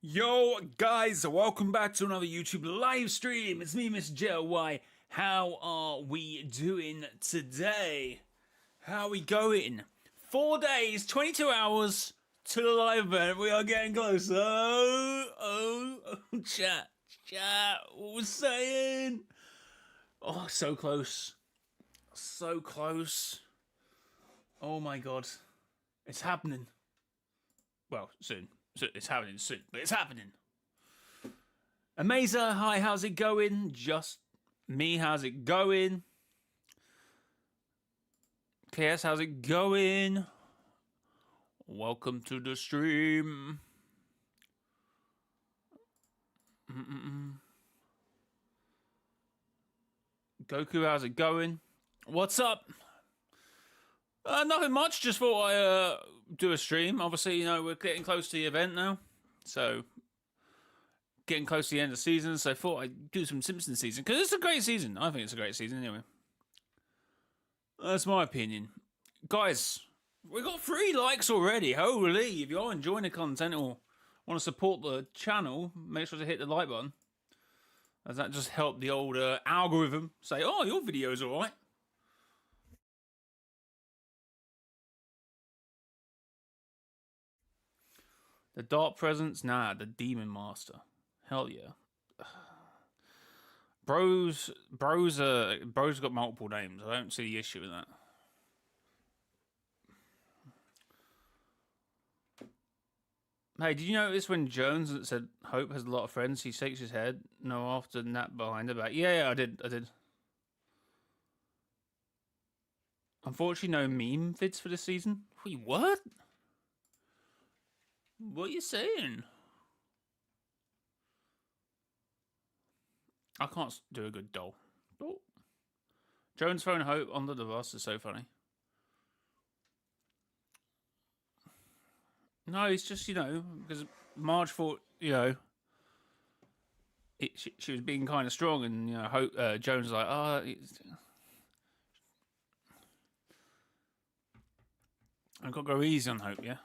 Yo, guys, welcome back to another YouTube live stream. It's me, mrjayowhy. How are we doing today? How are we going? 4 days, 22 hours to the live event. We are getting closer. Chat, what was saying? Oh, so close. So close. Oh my god. It's happening. Well, soon. It's happening soon, but it's happening. Amazer, hi, how's it going? Just me, how's it going? KS, how's it going? Welcome to the stream. Goku, how's it going? What's up? Nothing much, just thought I do a stream. Obviously, you know, we're getting close to the event now. So, getting close to the end of the season, so I thought I'd do some Simpsons season. Because it's a great season. I think it's a great season anyway. That's my opinion. Guys, we got 3 likes already. Holy, if you're enjoying the content or want to support the channel, make sure to hit the like button. As that just helped the old algorithm say, oh, your video's alright. The Dark Presence? Nah, the Demon Master. Hell yeah. Bro's got multiple names. I don't see the issue with that. Hey, did you notice when Jones said Hope has a lot of friends, he shakes his head? No, after that behind her back. Yeah, I did. Unfortunately, no meme vids for this season. Wait, what? What are you saying? I can't do a good doll. Oh. Jones throwing Hope under the bus is so funny. No, it's just, you know, because Marge thought, you know, she was being kind of strong, and, you know, Hope, Jones was like, I've got to go easy on Hope, yeah?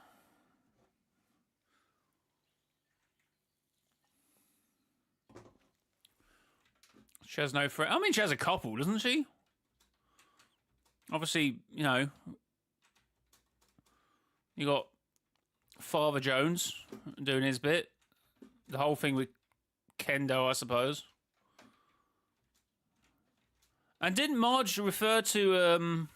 She has no friend. I mean, she has a couple, doesn't she? Obviously, you know, you got Father Jones doing his bit. The whole thing with Kendo, I suppose. And didn't Marge refer to,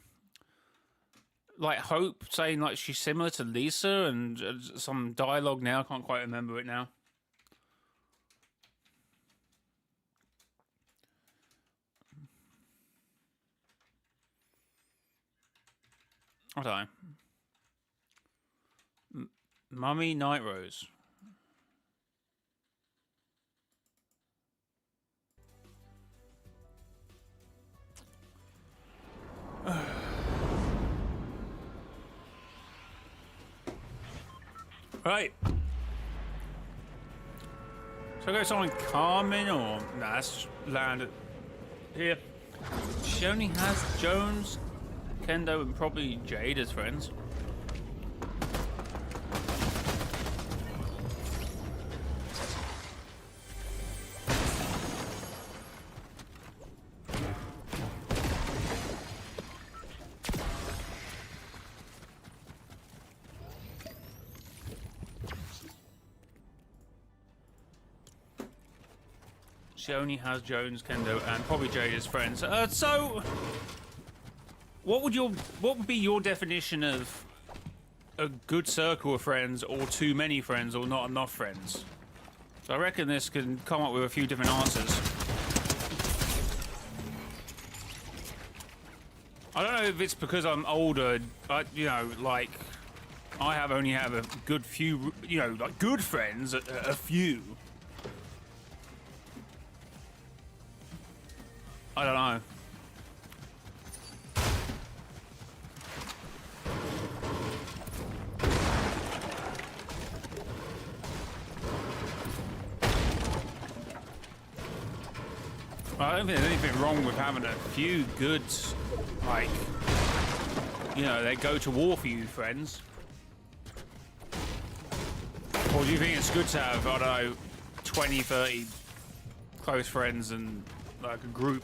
like, Hope, saying, like, she's similar to Lisa, and some dialogue now, I can't quite remember it now. I don't know. Mummy Night Rose. Right. So I go someone Carmen or nah, that's landed here. She only has Jones, Kendo, and probably Jade as friends. She only has Jones, Kendo, and probably Jade as friends. So, what would be your definition of a good circle of friends, or too many friends, or not enough friends? So I reckon this can come up with a few different answers. I don't know if it's because I'm older, but you know, like I only have a good few, you know, like good friends, a few. I don't know. I don't think there's anything wrong with having a few good, like, you know, they go to war for you friends. Or do you think it's good to have, I don't know, 20, 30 close friends and like a group?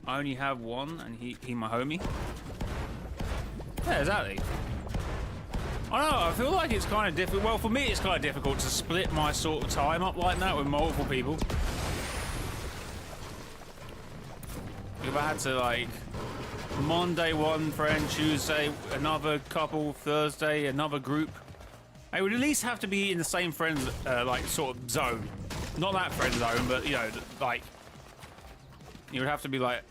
I only have one, and he my homie. Yeah, exactly. I don't know, I feel like it's kind of difficult. Well, for me, it's kind of difficult to split my sort of time up like that with multiple people. If I had to, like, Monday one friend, Tuesday another couple, Thursday another group, it would at least have to be in the same friends, like, sort of zone. Not that friend zone, but, you know, like, you would have to be, like,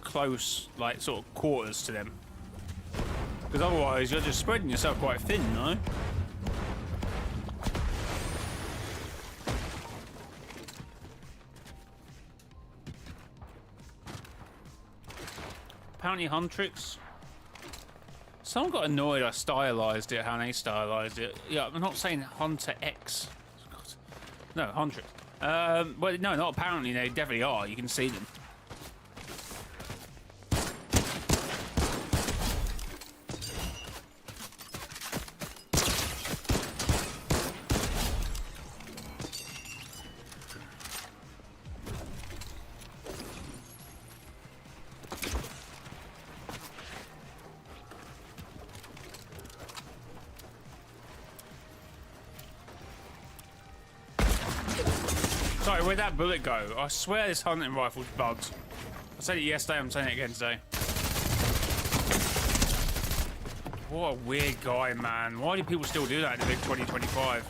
close, like, sort of quarters to them. Because otherwise, you're just spreading yourself quite thin, no? Apparently Huntrix. Someone got annoyed I stylized it, how they stylized it. Yeah, I'm not saying Hunter X. No, Huntrix. Well, no, not apparently. They definitely are. You can see them. Sorry, where'd that bullet go? I swear this hunting rifle's bugged. I said it yesterday, I'm saying it again today. What a weird guy, man. Why do people still do that in the big 2025?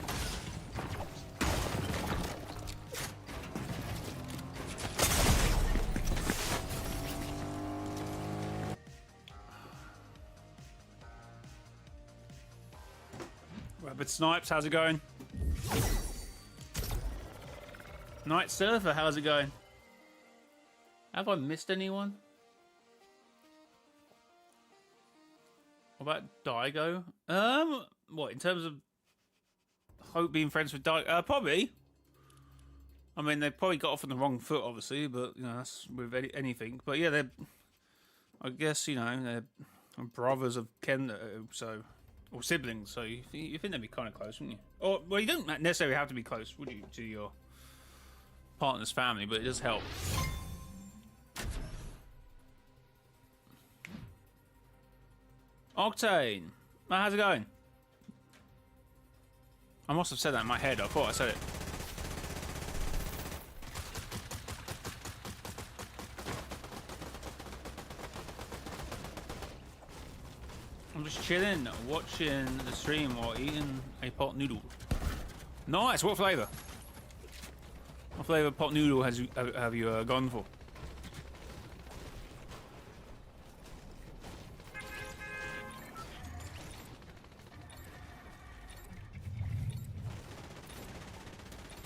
Rapid Snipes, how's it going? Night Surfer, how's it going? Have I missed anyone? What about Daigo? What, in terms of Hope being friends with Daigo? Probably. I mean, they probably got off on the wrong foot, obviously, but, you know, that's with anything. But yeah, they're, I guess, you know, they're brothers of Kendo, so, or siblings, so you think they'd be kind of close, wouldn't you? Or, well, you don't necessarily have to be close, would you, to your partner's family, but it does help. Octane, how's it going? I must have said that in my head. I thought I said it. I'm just chilling, watching the stream while eating a pot noodle. Nice. What flavour? What flavour pot noodle have you gone for?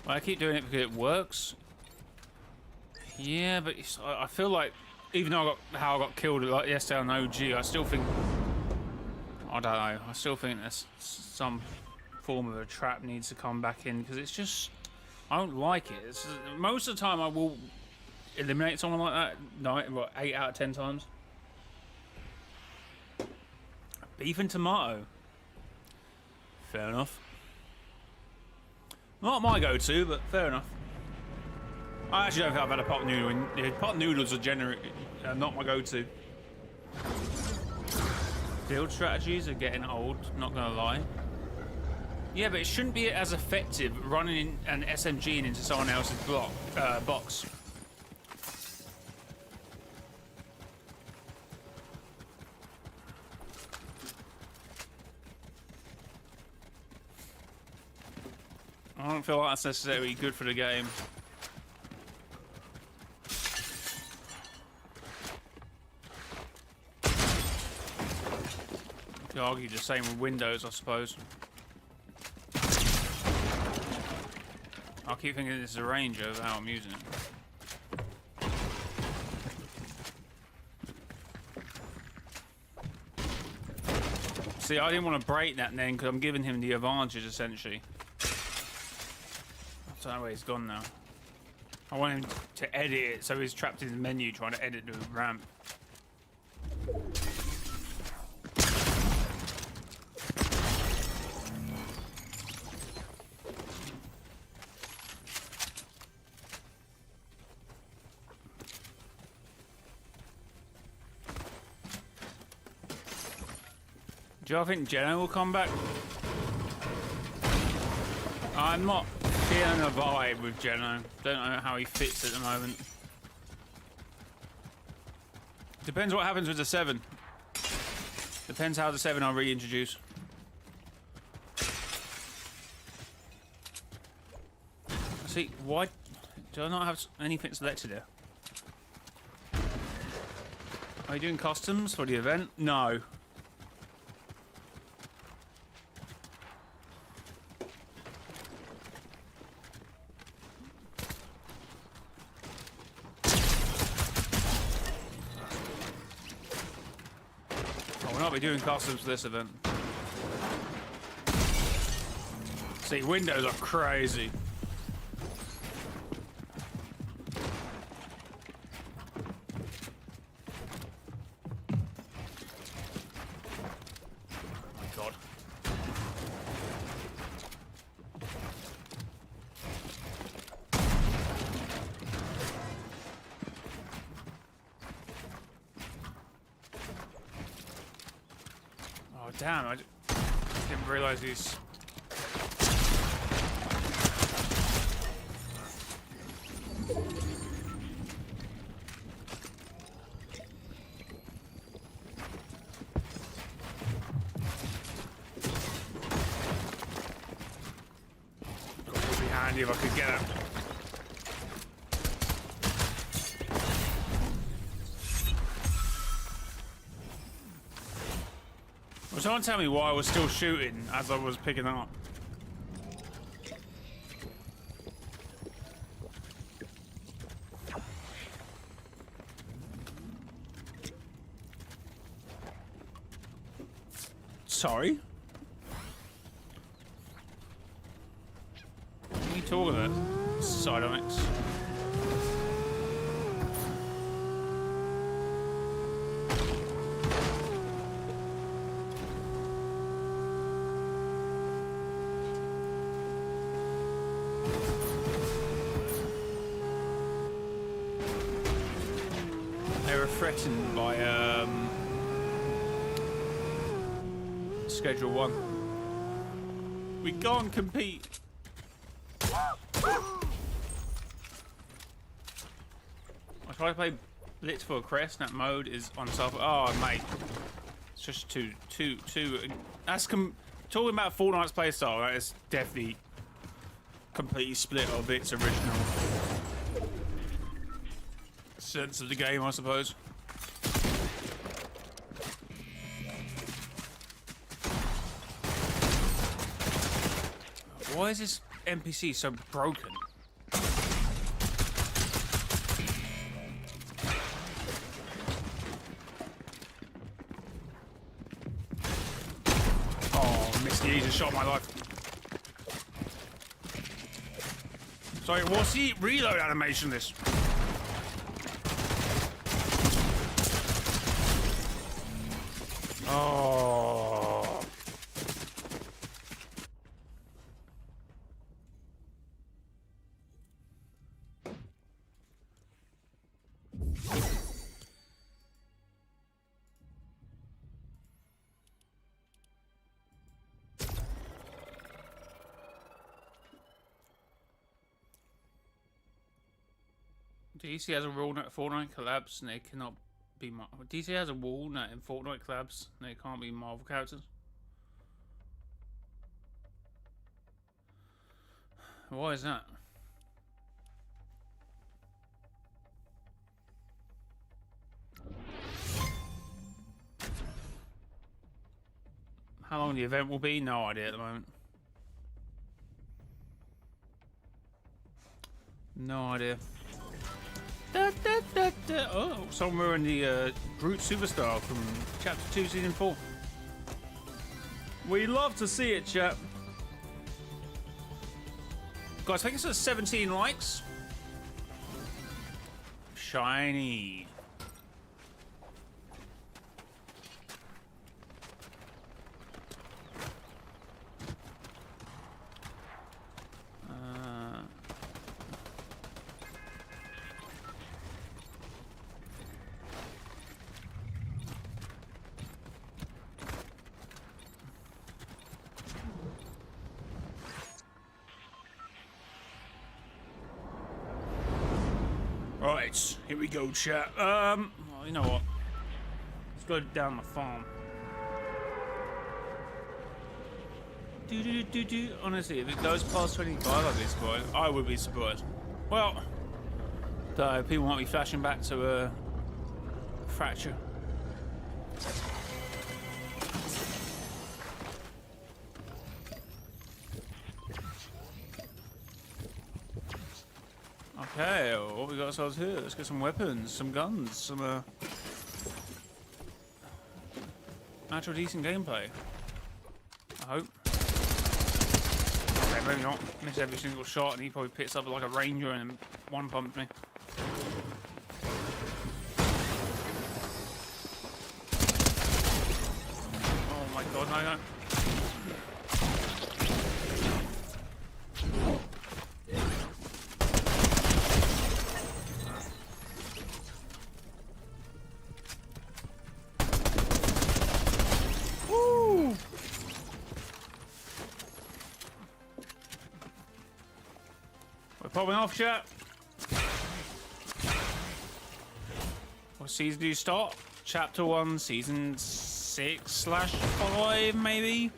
Well, I keep doing it because it works. Yeah, but I feel like even though I got killed like yesterday on OG, I still think, I don't know. I still think there's some form of a trap needs to come back in because it's just, I don't like it. Most of the time I will eliminate someone like that. No, what, 8 out of 10 times. Beef and tomato. Fair enough. Not my go-to, but fair enough. I actually don't think I've had a pot noodle. Pot noodles are generally not my go-to. Build strategies are getting old, not gonna lie. Yeah, but it shouldn't be as effective running an SMG into someone else's box. I don't feel like that's necessarily good for the game. You could argue the same with Windows, I suppose. I keep thinking this is a range of how I'm using it. See, I didn't want to break that then because I'm giving him the advantage essentially. I don't know where he's gone now. I want him to edit it so he's trapped in the menu trying to edit the ramp. Do you think Jeno will come back? I'm not feeling a vibe with Jeno. Don't know how he fits at the moment. Depends what happens with the 7. Depends how the 7 are reintroduced. See, why do I not have anything selected here? Are you doing customs for the event? No. I will not be doing customs for this event. See, windows are crazy. Damn, I didn't realise these. It would be handy if I could get it. Well, someone tell me why I was still shooting as I was picking up. Sorry? What are you talking about? Psionics. Threatened by Schedule 1. We can't compete. I try to play Blitz for a Crest. That mode is on sub. Oh mate, it's just too. That's talking about Fortnite's playstyle. That is definitely completely split of its original sense of the game, I suppose. Why is this NPC so broken? Oh, missed the easiest shot of my life. Sorry, what's the reload animation this? Oh. DC has a rule that Fortnite collabs and they cannot be DC has a rule that in Fortnite collabs and they can't be Marvel characters. Why is that? How long the event will be? No idea at the moment. No idea. Oh, somewhere in the Groot Superstar from Chapter 2, Season 4. We love to see it, chat. Guys, I think it's at 17 likes. Shiny. Right, here we go, chat. Well, you know what? Let's go down the farm. Honestly, if it goes past 25, I'd be surprised. I would be surprised. Well, though people might be flashing back to a fracture. Okay, what we got ourselves here? Let's get some weapons, some guns, some actual decent gameplay. I hope. Okay, maybe not. Miss every single shot, and he probably picks up like a ranger and one pumped me. Oh my god, no. Popping off, chat. What season do you start? Chapter 1, season 6/5, maybe?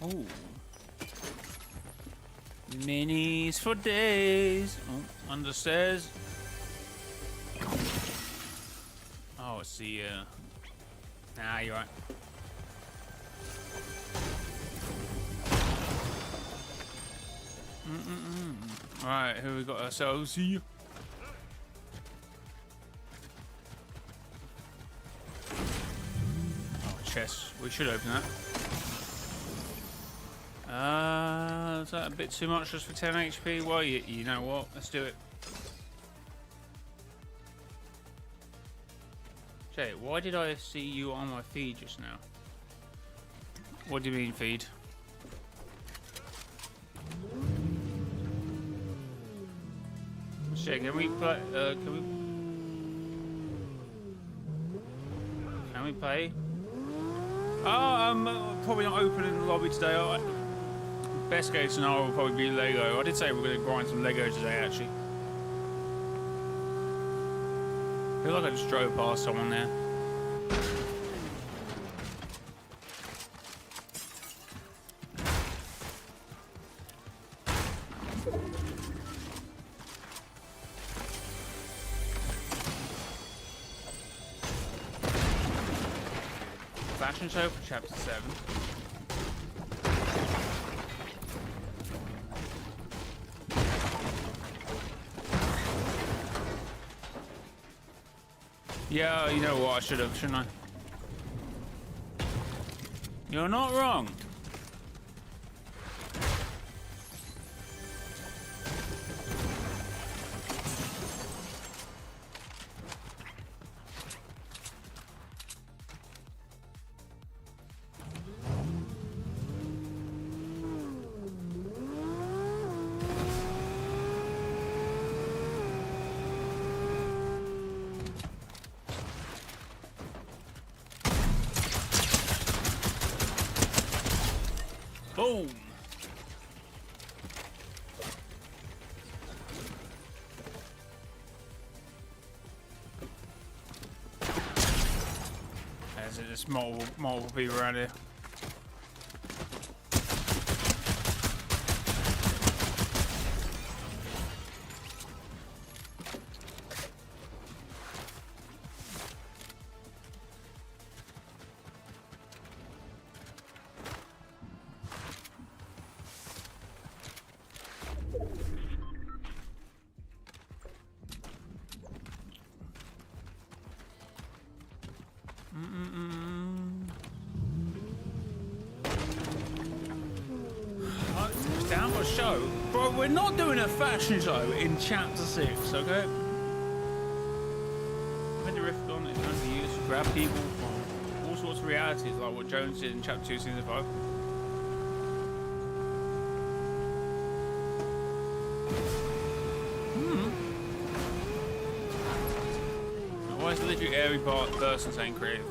Oh. Minis for days. Oh, under stairs. Oh, it's the, Nah, you're right. Right, here we got ourselves here. Oh, chest. We should open that. Is that a bit too much just for 10 HP? Well, you know what? Let's do it. Jay, why did I see you on my feed just now? What do you mean, feed? Jay, can we play? Can we play? Oh, I'm probably not opening the lobby today. Best case scenario will probably be Lego. I did say we're going to grind some Lego today, actually. I feel like I just drove past someone there. Fashion show for chapter 7. Yeah, you know what? I should have, shouldn't I? You're not wrong. Boom! There's multiple people around here. Down for a show, bro. We're not doing a fashion show in chapter 6, okay? When the rift on it can be used to grab people from all sorts of realities, like what Jones did in Chapter 2, Season 5. Why is literally every person saying creative?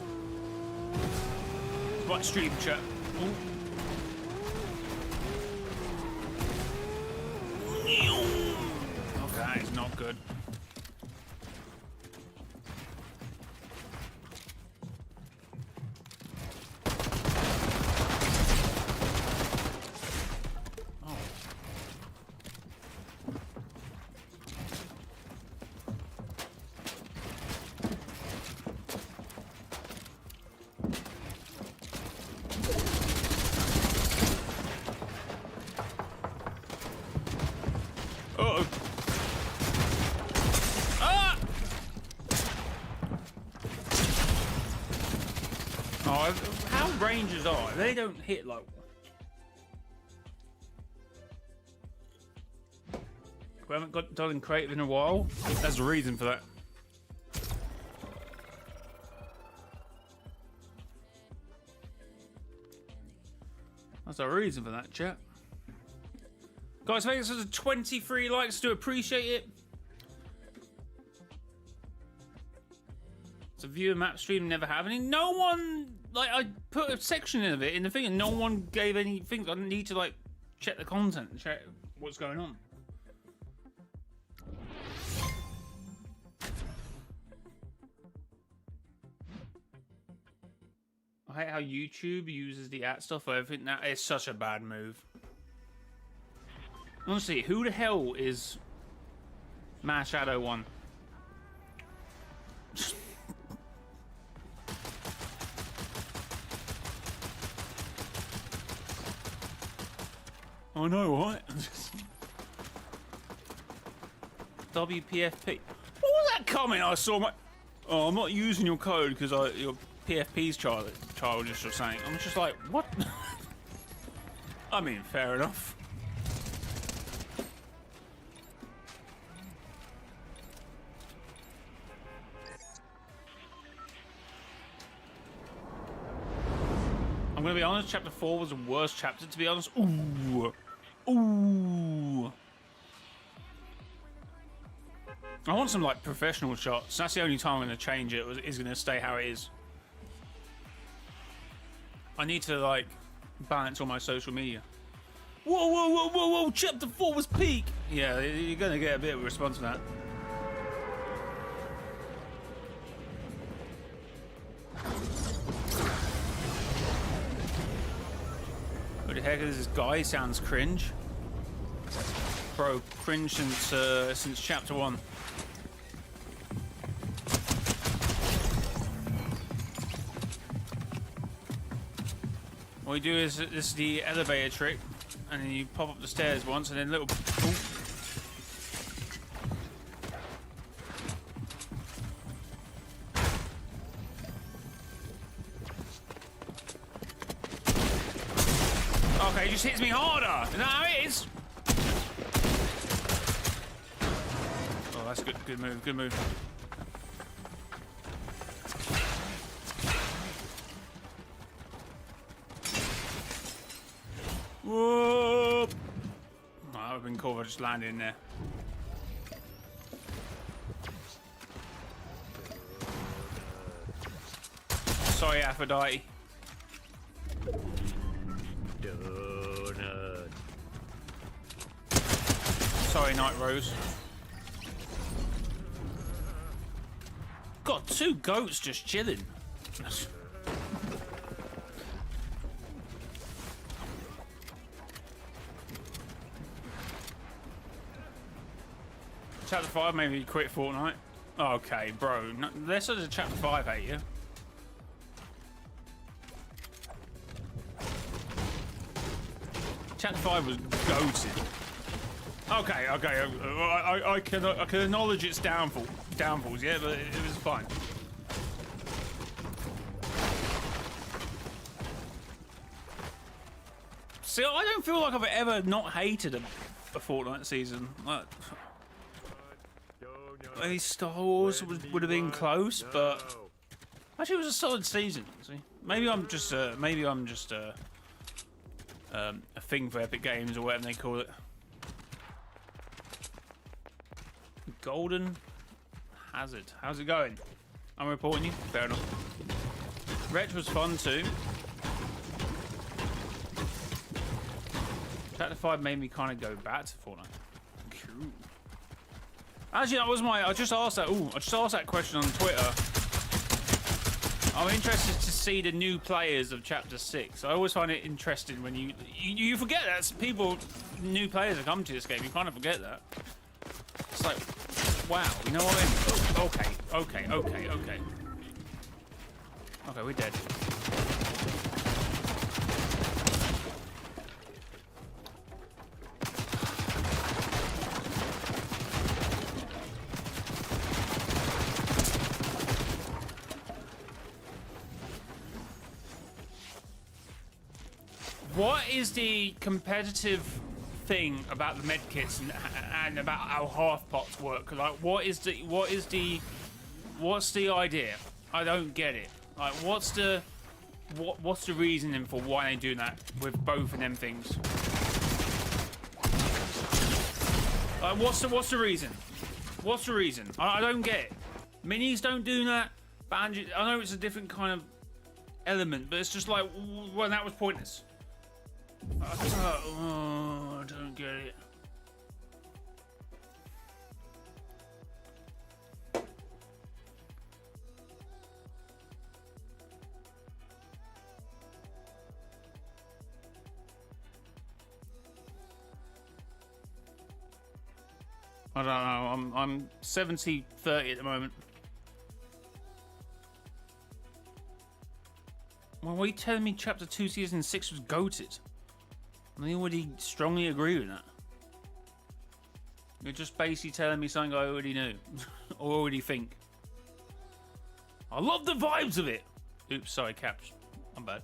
What stream chat? Ooh. Okay, that is not good. How rangers are, they don't hit like... We haven't got done in creative in a while. There's a reason for that. That's a reason for that, chat. Guys, thanks for the 23 likes, do appreciate it. It's a viewer map stream, never happening. No one, like, I put a section of it in the thing and no one gave anything. I need to, like, check the content and check what's going on. I hate how YouTube uses the at stuff for everything. That is such a bad move. Honestly, who the hell is Shadow 1? I know, right? WPFP. What was that comment I saw? Oh, I'm not using your code because your PFP's childish or something. I'm just like, what? I mean, fair enough. I'm gonna be honest, chapter 4 was the worst chapter, to be honest. Ooh. Ooh. I want some, like, professional shots. That's the only time I'm gonna change it, is gonna stay how it is. I need to, like, balance all my social media. Whoa, whoa, whoa, whoa, whoa, chapter 4 was peak! Yeah, you're gonna get a bit of a response to that. Who the heck is this guy? Sounds cringe. Bro, cringe since chapter 1. What you do is, this is the elevator trick, and then you pop up the stairs once, and then little... Ooh. Okay, it just hits me harder. Is that how it is? Oh, that's good. Good move. Good move. Whoa! Oh, that would have been cool if I just landed in there. Sorry, Aphrodite. Donut. Sorry, Night Rose. Got 2 goats just chilling. Chapter 5 made me quit Fortnite. Okay, bro. No, this is a chapter 5, hate you. Chapter 5 was goated. Okay, okay. I can acknowledge its downfalls, yeah, but it was fine. See, I don't feel like I've ever not hated a Fortnite season. Like, maybe Star Wars would have been close, but Actually, it was a solid season. See, maybe I'm just a thing for Epic Games or whatever they call it. Golden Hazard. How's it going? I'm reporting you. Fair enough. Wretch was fun too. Chapter 5 made me kind of go back to Fortnite. Cool. Actually, that was my. I just asked that. Ooh, I just asked that question on Twitter. I'm interested to see the new players of Chapter 6. I always find it interesting when you forget that people, new players have come to this game. You kind of forget that. It's like, wow, you know what I mean? Okay, we're dead. What is the competitive thing about the medkits and about how half pots work? Like, what's the idea? I don't get it. Like, what's the reasoning for why they do that with both of them things? Like, what's the reason? What's the reason? I don't get it. Minis don't do that. Banjo, I know it's a different kind of element, but it's just like, well, that was pointless. I don't get it. I don't know. I'm 70-30 at the moment. Well, were you telling me Chapter 2 Season 6 was goated? I already strongly agree with that. You're just basically telling me something I already knew. Or already think. I love the vibes of it! Oops, sorry, Caps. I'm bad.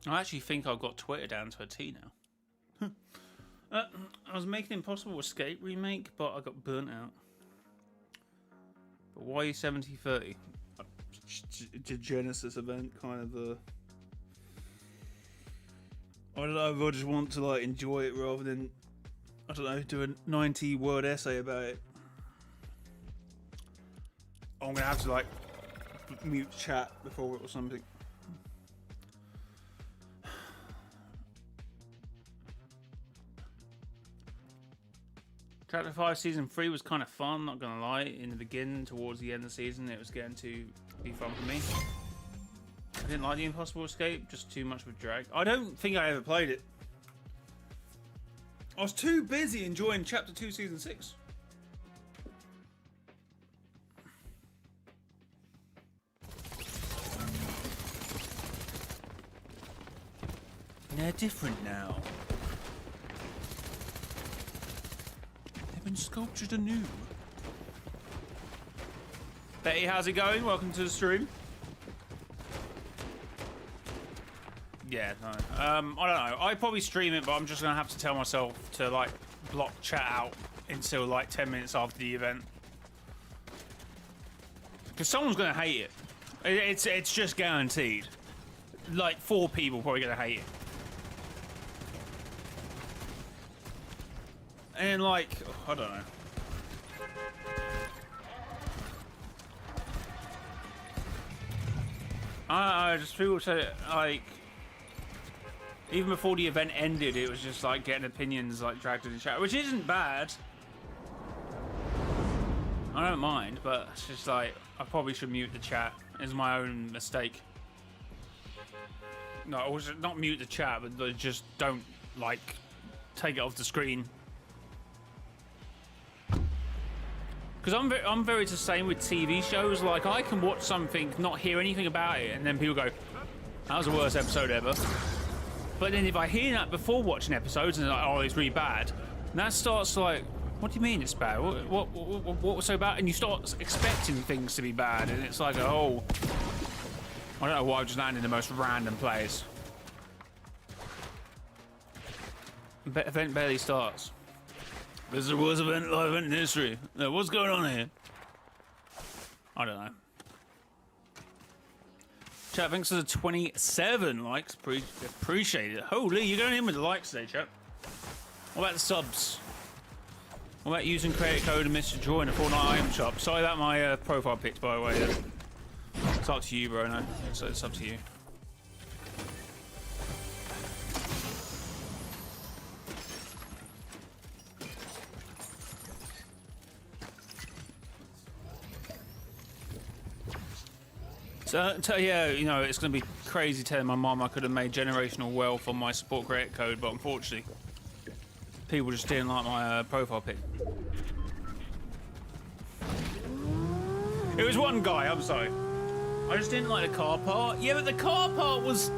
I actually think I've got Twitter down to a T now. I was making Impossible Escape remake, but I got burnt out. But why 70-30? The Genesis event, kind of I don't know if I just want to like enjoy it rather than, I don't know, do a 90-word essay about it. I'm gonna have to like mute chat before it or something. Chapter 5 Season 3 was kind of fun, not gonna lie. In the beginning, towards the end of the season, it was getting to be fun for me. I didn't like the Impossible Escape, just too much of a drag. I don't think I ever played it. I was too busy enjoying Chapter 2 Season 6. They're different now. They've been sculptured anew. Betty, how's it going? Welcome to the stream. Yeah, no. I don't know. I probably stream it, but I'm just gonna have to tell myself to like block chat out until like 10 minutes after the event, because someone's gonna hate it. It's just guaranteed. Like 4 people probably gonna hate it. And like, I don't know. I just feel so like, even before the event ended, it was just like getting opinions like dragged in the chat, which isn't bad. I don't mind, but it's just like, I probably should mute the chat. It's my own mistake. No, I was not mute the chat, but just don't like take it off the screen. Because I'm very the same with TV shows. Like, I can watch something, not hear anything about it, and then people go, that was the worst episode ever. But then if I hear that before watching episodes and like, oh, it's really bad, And that starts like, what do you mean it's bad? What was so bad? And you start expecting things to be bad, and it's like, oh, I don't know why I just landed in the most random place. Event barely starts. This is the worst event live event in history. What's going on here? I don't know. Chat, thanks for the 27 likes. Appreciate it. Holy, you're going in with the likes today, chat. What about the subs? What about using credit code and Mr. Joy in a Fortnite item shop? Sorry about my profile pics, by the way. It's up to you, bro. No, it's up to you. So yeah, you know, it's going to be crazy telling my mom I could have made generational wealth on my support credit code, but unfortunately, people just didn't like my profile pic. It was one guy, I'm sorry. I just didn't like the car part. Yeah, but the car part was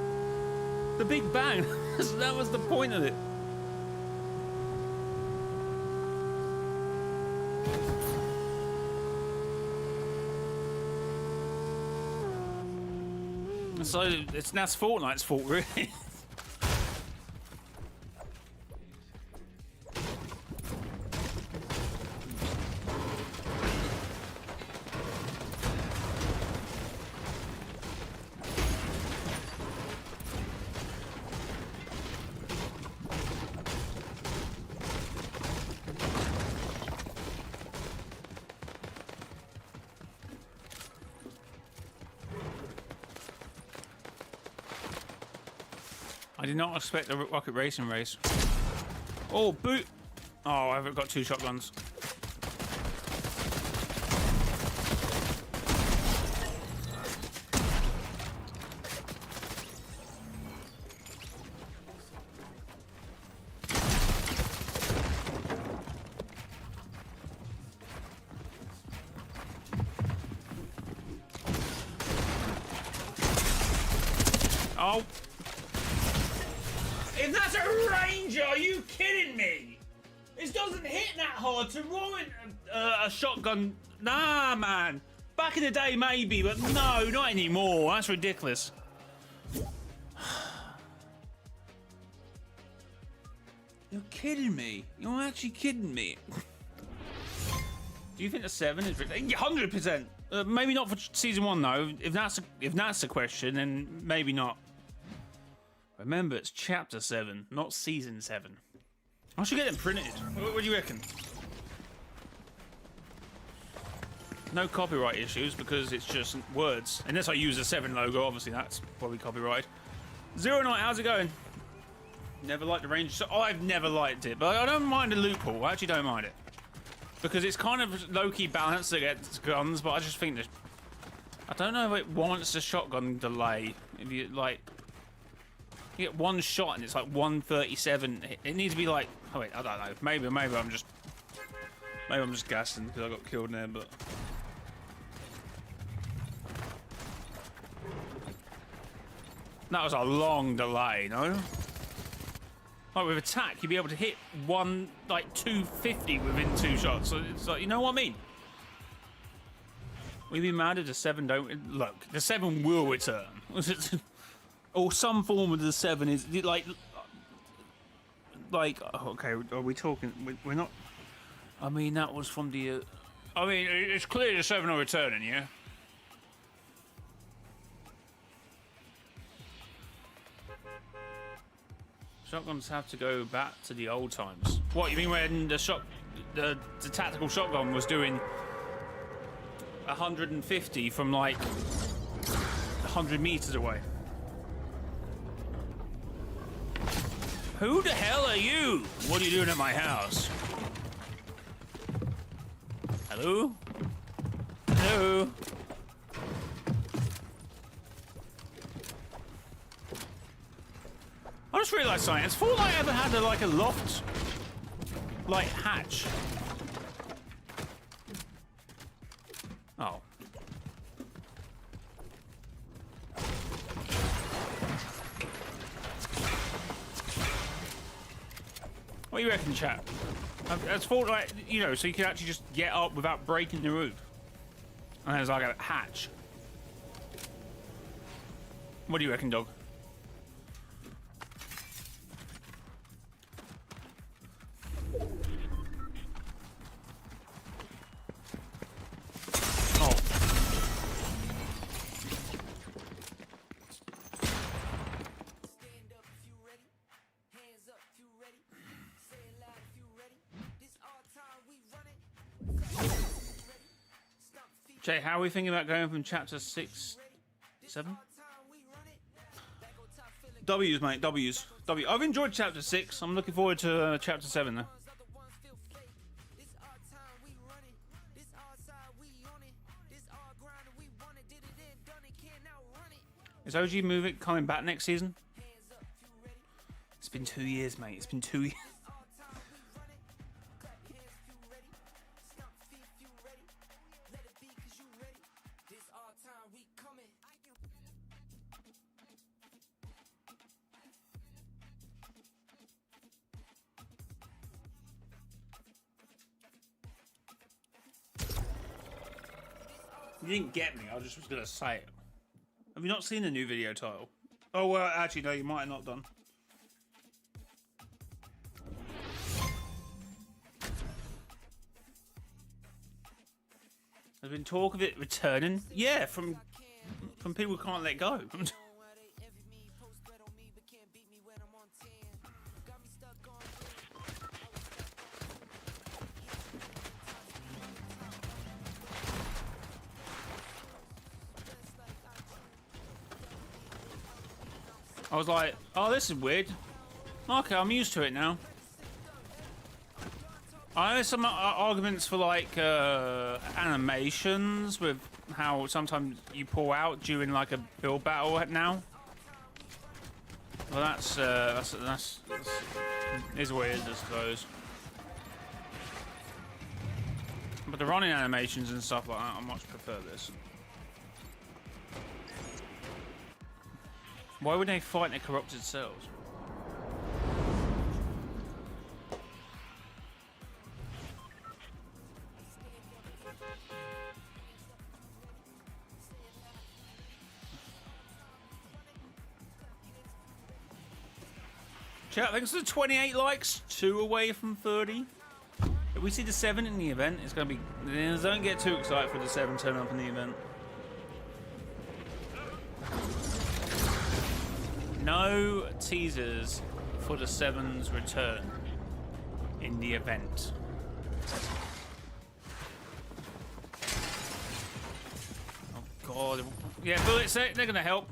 the Big Bang. That was the point of it. So that's Fortnite's fault, really. I did not expect a rocket racing race. Oh, boot! Oh, I've got 2 shotguns. Oh! If that's a Ranger, are you kidding me? It doesn't hit that hard to ruin a shotgun. Nah, man. Back in the day, maybe, but no, not anymore. That's ridiculous. You're kidding me. You're actually kidding me. Do you think the 7 is 100%? Maybe not for season 1 though. If that's the question, then maybe not. Remember, it's chapter 7, not season 7. I should get them printed. What do you reckon? No copyright issues because it's just words. Unless I use a 7 logo, obviously that's probably copyright. Zero Night, how's it going? Never liked the range. So I've never liked it, but I don't mind the loophole. I actually don't mind it because it's kind of low-key balanced against guns. But I just think that I don't know if it wants a shotgun delay. If you like. You get 1 shot and it's like 137. It needs to be like, oh wait, I don't know. Maybe I'm just gassing because I got killed in there. But that was a long delay, no? Like with attack, you'd be able to hit 250 within 2 shots. So it's like, you know what I mean? We'd be mad if the 7 don't. Look, the 7 will return. Or some form of the 7 is like okay, are we talking? We're not. I mean, that was from the. I mean, it's clear the 7 are returning, yeah. Shotguns have to go back to the old times. What you mean when the tactical shotgun was doing 150 from like 100 meters away? Who the hell are you? What are you doing at my house? Hello? Hello? I just realised something. Has Fortnite ever had a loft, hatch? Oh. What do you reckon, chat? I just thought, like, you know, so you can actually just get up without breaking the roof. And there's like a hatch. What do you reckon, dog? Oh. Jay, how are we thinking about going from chapter 6, 7? W's, mate, W's. W. I've enjoyed chapter 6. I'm looking forward to chapter 7, though. Is OG movie coming back next season? It's been 2 years, mate. It's been 2 years. You didn't get me. I just was going to say it. Have you not seen the new video title? Oh, well, actually, no, you might have not done. There's been talk of it returning. Yeah, from people who can't let go. I was like, oh, this is weird. Okay, I'm used to it now. I know some arguments for like animations with how sometimes you pull out during like a build battle now. Well, that's is what it is, I suppose. But the running animations and stuff like that, I much prefer this. Why would they fight their corrupted selves? Chat, thanks for the 28 likes. 2 away from 30. If we see the 7 in the event, it's going to be... Don't get too excited for the 7 turn up in the event. No teasers for the 7's return in the event. Oh god. Yeah, bullets, they're going to help.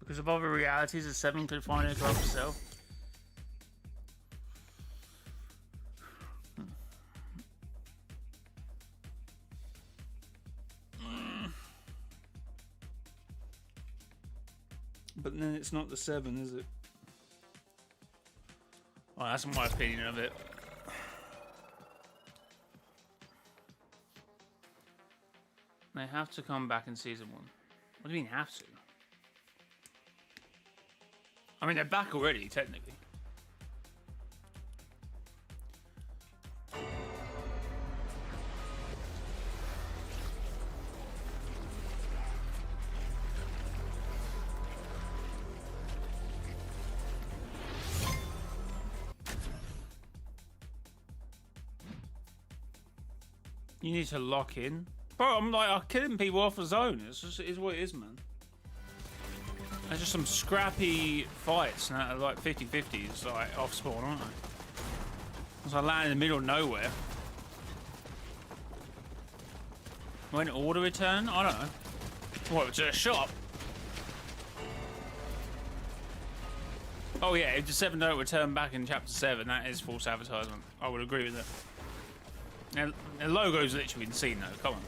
Because of other realities, the 7 could finally corrupt itself. But then it's not the 7, is it? Well, that's my opinion of it. They have to come back in season 1. What do you mean have to? I mean, they're back already, technically. You need to lock in. Bro, I'm like, I'm killing people off the zone. It's just, it is what it is, man. There's just some scrappy fights now, like 50-50s, like off spawn, aren't they? As I land in the middle of nowhere. When order return? I don't know. What, to a shop? Oh yeah, if the 7 don't return back in chapter 7, that is false advertisement. I would agree with that. Now, the logo's literally insane though, come on.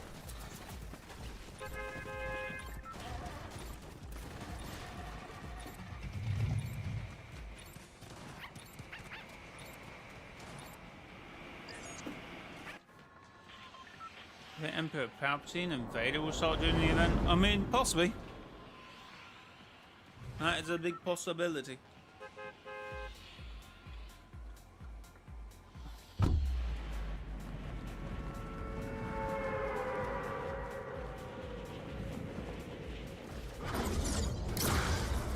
The Emperor Palpatine and Vader will start during the event? I mean, possibly. That is a big possibility.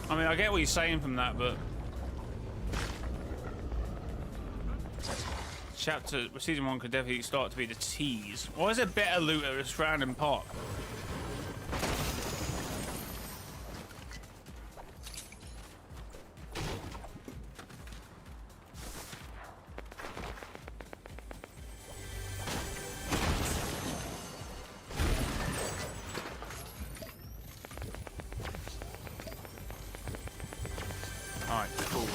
I mean, I get what you're saying from that, but season 1 could definitely start to be the tease. Why is there better loot at this random park? Alright, cool.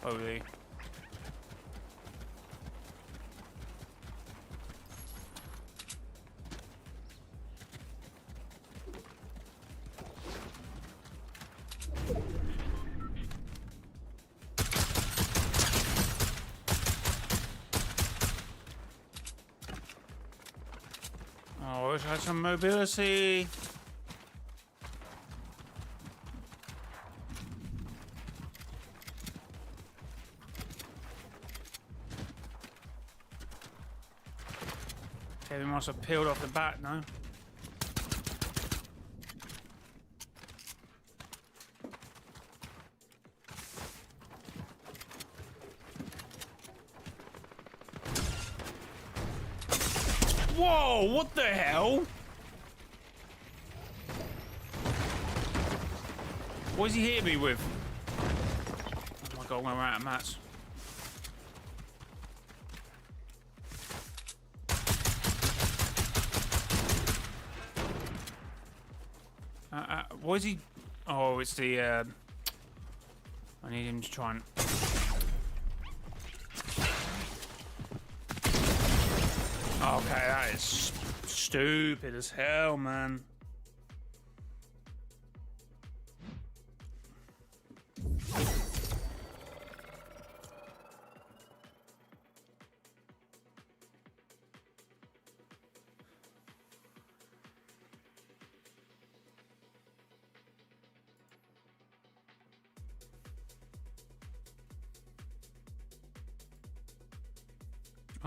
Holy. Oh, I wish I had some mobility. Okay, we must have peeled off the back now. Whoa, what the hell? What is he hitting me with? Oh my god, we're out of mats. What is he? Oh, it's the, I need him to try and... Okay, that is stupid as hell, man.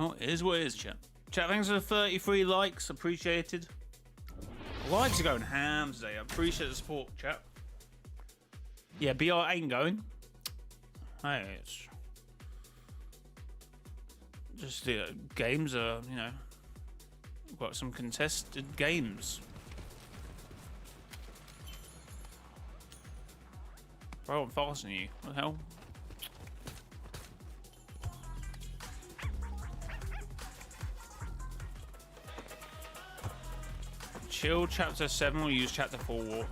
Oh, it is what it is, chat. Chat, thanks for the 33 likes, appreciated. Likes are going ham today, I appreciate the support, chat. Yeah, BR ain't going. Hey, it's just the games are, you know, got some contested games. Bro, I'm faster than you. What the hell? Chill chapter 7 will use chapter 4 war.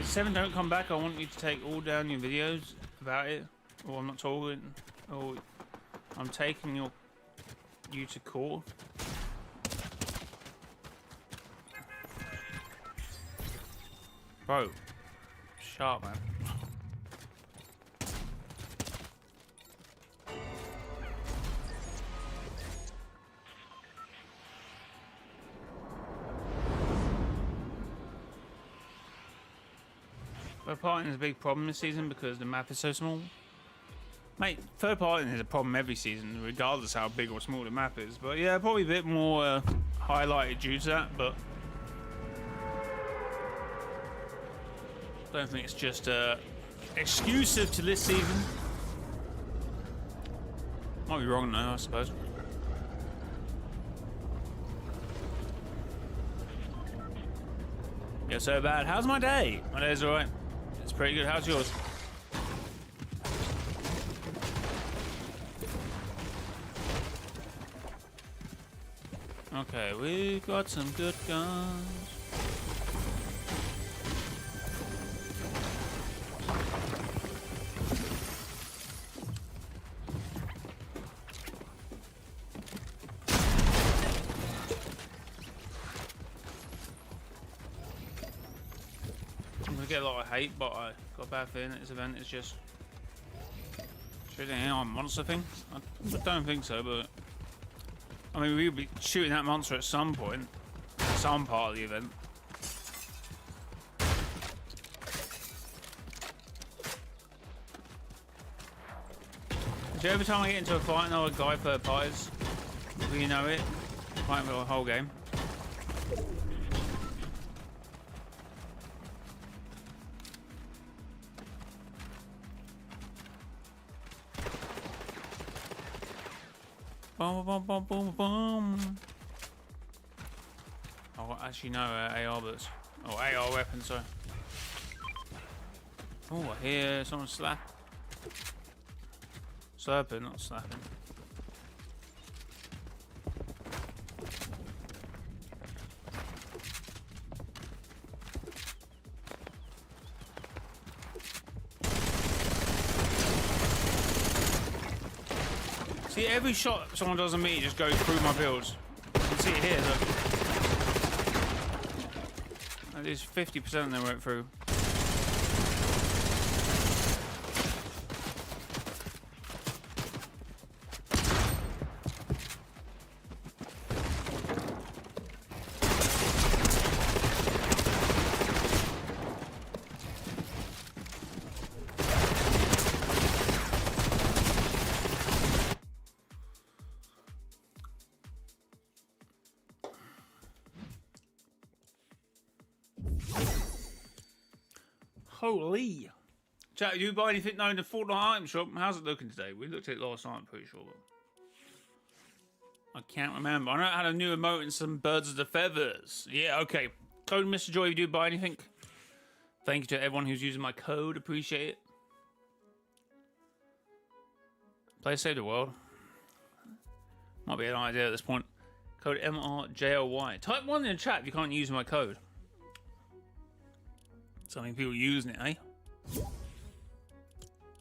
7 don't come back, I want you to take all down your videos about it. Or I'm not talking. Or I'm taking you to court. Bro. Sharp, man. Third party is a big problem this season because the map is so small. Mate, third party is a problem every season, regardless how big or small the map is. But yeah, probably a bit more highlighted due to that, but I don't think it's just exclusive to this season. Might be wrong though, I suppose. Yeah, so bad. How's my day? My day's alright. It's pretty good. How's yours? Okay, we've got some good guns. gonna get a lot of hate, but I got a bad feeling that this event is just shooting a monster thing. I don't think so, but I mean, we'll be shooting that monster at some point, some part of the event. So every time I get into a fight, another guy third parties, you know it, fighting for the whole game. Boom, boom, boom, boom, boom. Oh, actually no AR bullets. Oh, AR weapons, sorry. Oh, I hear someone slap. Slurping, not slapping. See, every shot someone does on me just goes through my builds. You can see it here, look. At least 50% they went through. Holy! Chat, did you buy anything known to Fortnite item shop? How's it looking today? We looked at it last night, I'm pretty sure. I can't remember. I know it had a new emote and some birds of the feathers. Yeah, okay. Code Mr. Joy, if you do buy anything. Thank you to everyone who's using my code. Appreciate it. Play Save the World. Might be an idea at this point. Code mrjayowhy. Type 1 in the chat if you can't use my code. So many people using it, eh?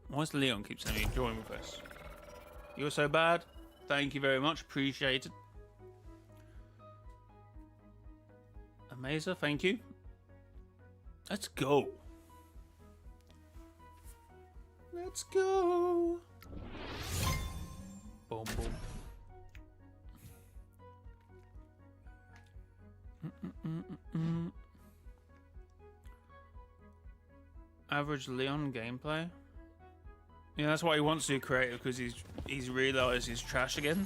Why does Leon keep sending me join with us? You're so bad. Thank you very much. Appreciate it. Amazer, thank you. Let's go. Let's go. Boom, boom. Average Leon gameplay. Yeah, that's why he wants to do creative, because he's realised he's trash again,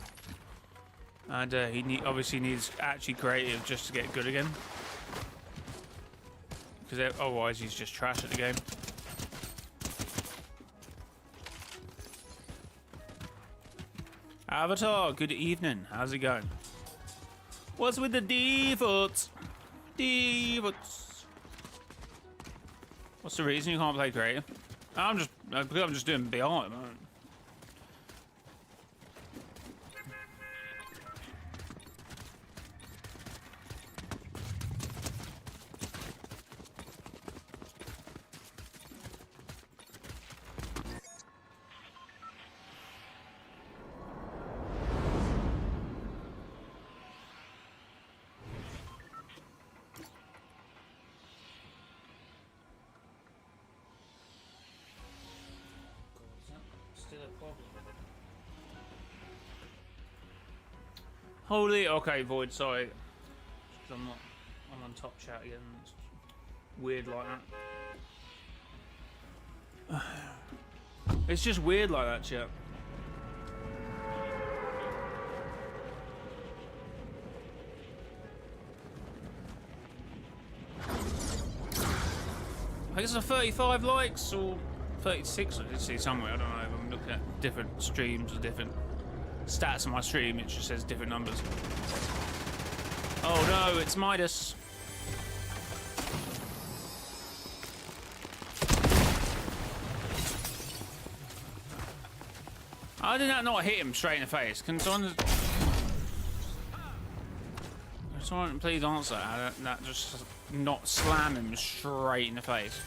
and he obviously needs actually creative just to get good again, because otherwise he's just trash at the game. Avatar, good evening. How's it going? What's with the defaults? Defaults. What's the reason you can't play creative? I'm just doing BR at the moment. Holy, okay, Void, sorry. I'm on top chat again. It's weird like that. It's just weird like that, chat. I guess it's 35 likes or 36, I did see somewhere, I don't know. I'm looking at different streams or different stats on my stream, it just says different numbers. Oh no, it's Midas. How did that not hit him straight in the face? Can someone please answer how that just not slam him straight in the face?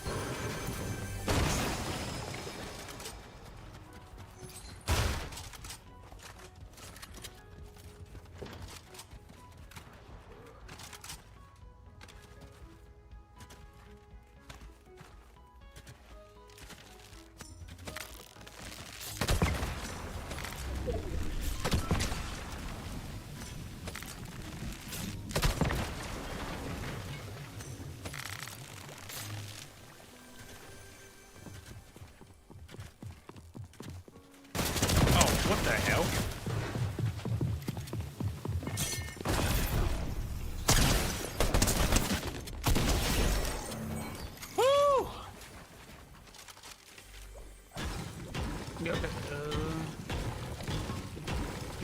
What the hell? Woo! Yeah, okay.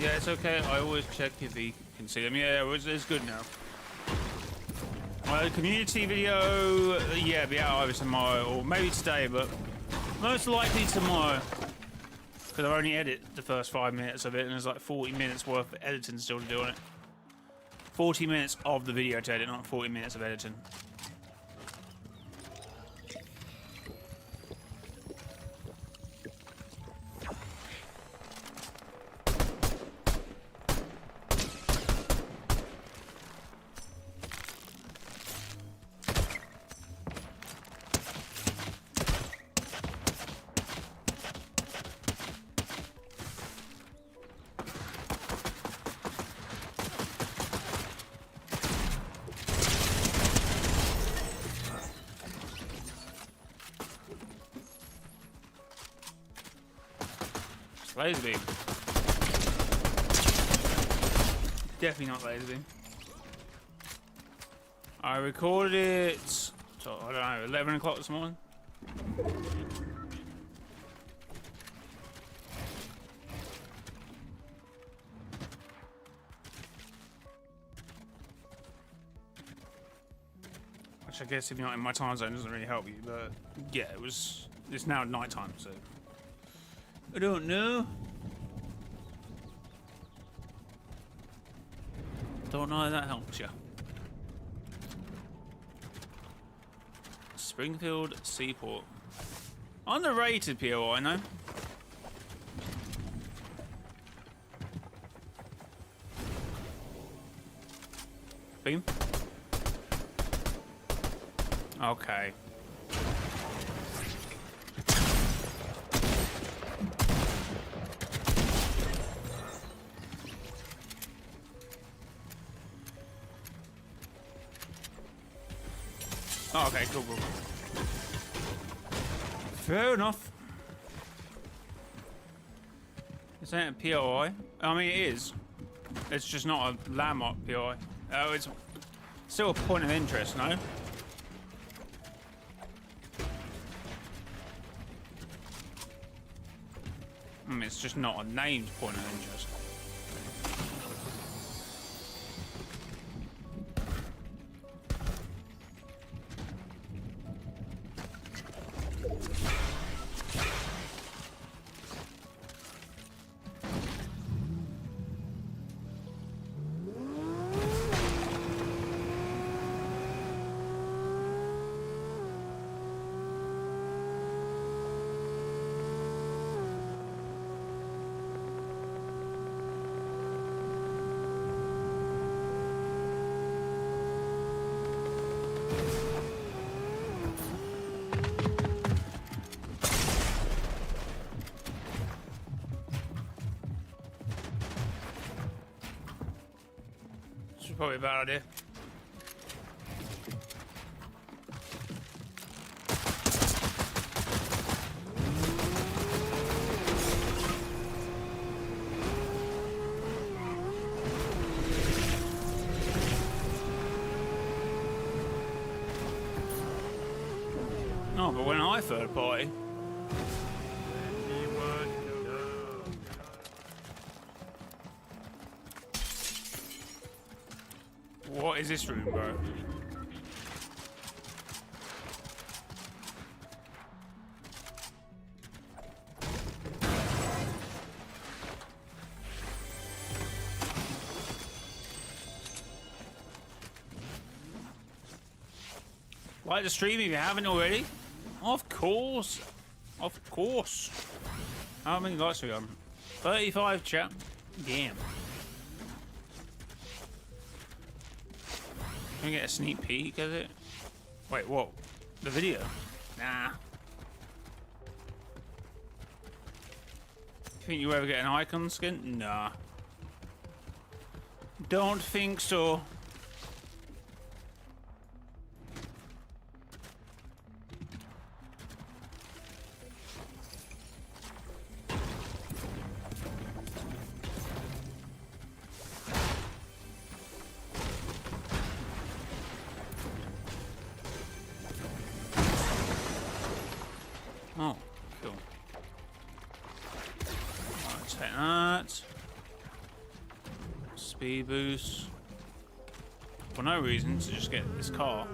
Yeah, it's okay. I always check if he can see them. Yeah, it's good now. Community video, yeah, be out either tomorrow or maybe today, but most likely tomorrow. Because I've only edited the first 5 minutes of it, and there's like 40 minutes worth of editing still to do on it. 40 minutes of the video to edit, not 40 minutes of editing. Laser beam. Definitely not laser beam. I recorded it, so, I don't know, 11 o'clock this morning. Which I guess if you're not in my time zone doesn't really help you, but yeah, it's now night time, so. I don't know. Don't know if that helps you. Springfield Seaport. Underrated PO, I know. Beam. Okay. Oh, okay, cool. Fair enough. This ain't a POI. I mean, it is. It's just not a landmark POI. Oh, it's still a point of interest, no? It's just not a named point of interest. Probably a bad idea. No, but when I third party. What is this room, bro? Like the stream if you haven't already. Of course. Of course. How many likes are we on? 35, chat. Damn. Can we get a sneak peek of it? Wait, what? The video? Nah. Think you ever get an icon skin? Nah. Don't think so. Take that. Speed boost. For no reason to just get this car.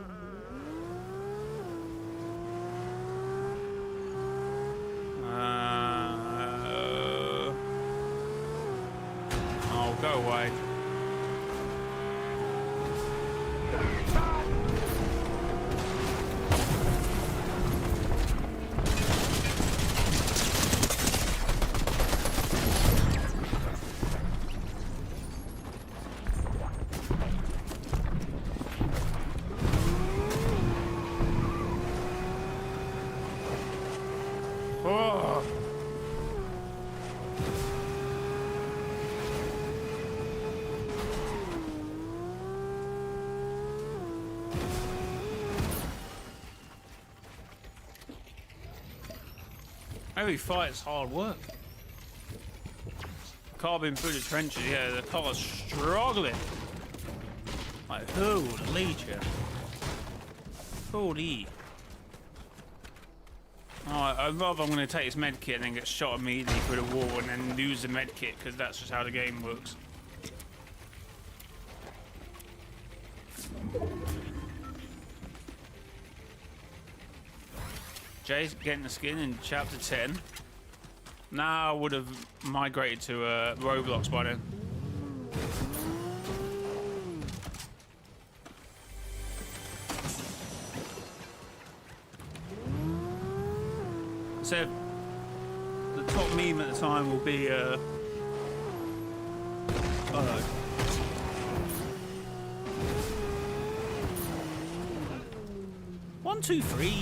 Oh, go away. Oh. Every fight's hard work. Car being through the trenches, yeah, the car's struggling. Like, holy shit. Holy. I'd rather I'm going to take this med kit and then get shot immediately through the wall and then lose the med kit, because that's just how the game works. Jay's getting the skin in chapter 10. Now I would have migrated to Roblox by then. So the top meme at the time will be oh no. 1, 2, 3.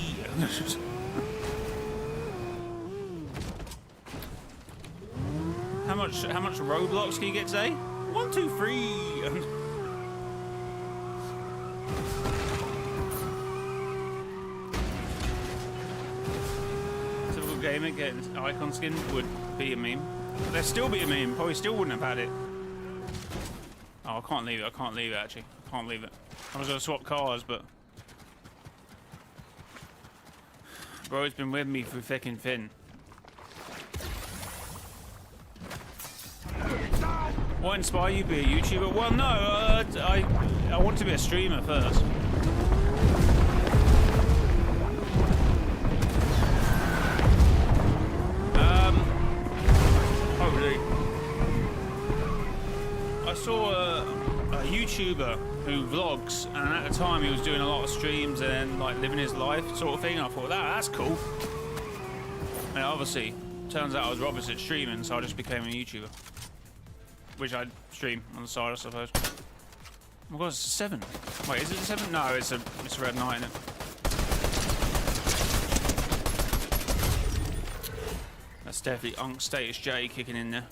How much Roblox can you get today? 1, 2, 3. Typical gamer getting icon skin would be a meme. There'd still be a meme. Probably still wouldn't have had it. Oh, I can't leave it. I can't leave it actually. I can't leave it. I was gonna swap cars, but bro's been with me through thick and thin. What inspired you to be a YouTuber? Well, no, I want to be a streamer first. I saw a YouTuber who vlogs, and at the time he was doing a lot of streams and then like living his life sort of thing. I thought that's cool. And obviously, turns out I was rubbish at streaming, so I just became a YouTuber. Which I'd stream on the side, I suppose. Oh my god, it's a 7. Wait, is it a 7? No, it's a red 9, isn't it? That's definitely Unk Status J kicking in there.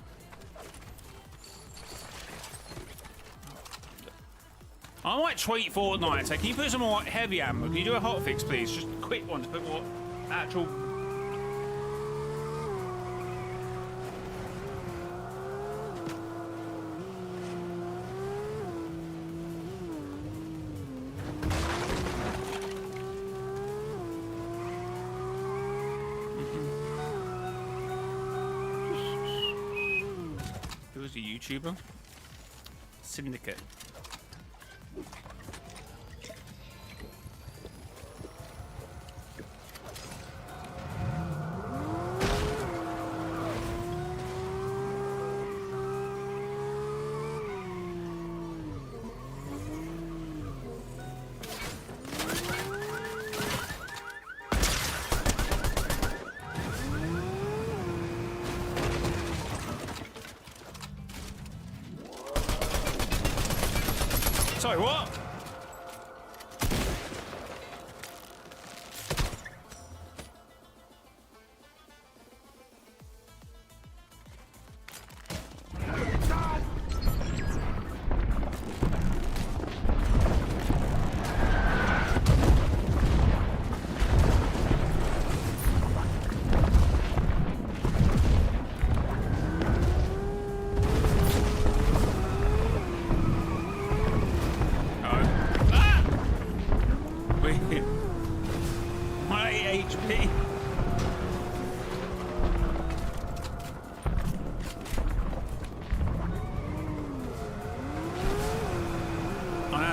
I might tweet Fortnite. Say, can you put some more heavy ammo? Can you do a hotfix, please? Just a quick one to put more actual. Who's the YouTuber? Syndicate. Sorry, what?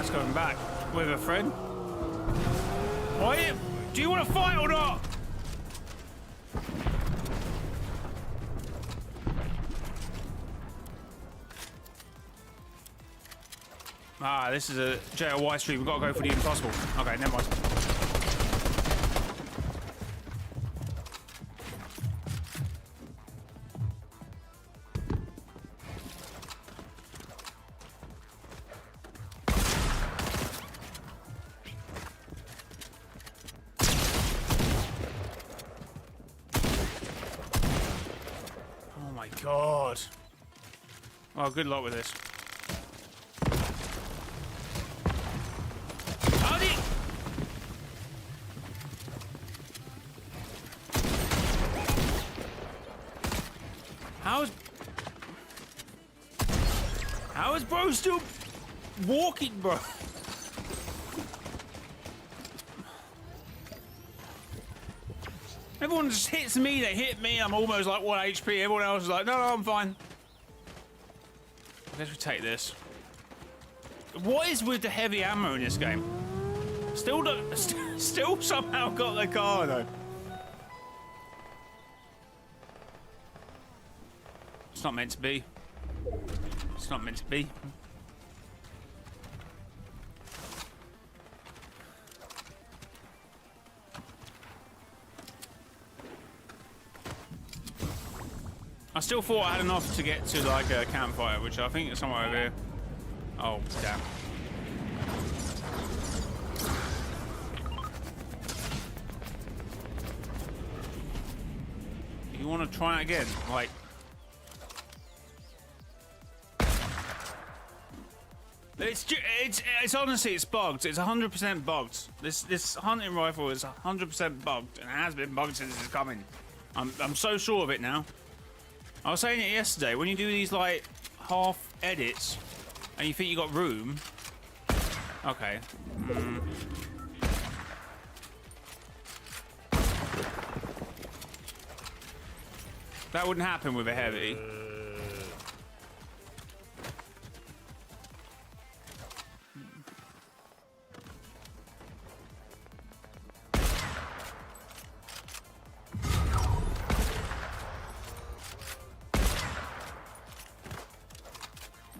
That's going back with a friend. Why? Do you want to fight or not? Ah, this is a JLY stream. We've got to go for the impossible. Okay, never mind. Oh my god. Well, good luck with this. How is bro still walking, bro? Everyone just hits me, they hit me, I'm almost like 1 HP. Everyone else is like, no, I'm fine. I guess we take this. What is with the heavy ammo in this game? Still somehow got the car though. It's not meant to be. It's not meant to be. I still thought I had enough to get to like a campfire, which I think is somewhere over here. Oh, damn. You want to try it again? Like... It's honestly, it's bugged. It's 100% bugged. This hunting rifle is 100% bugged, and it has been bugged since it's coming. I'm so sure of it now. I was saying it yesterday. When you do these like half edits, and you think you got room. Okay. That wouldn't happen with a heavy.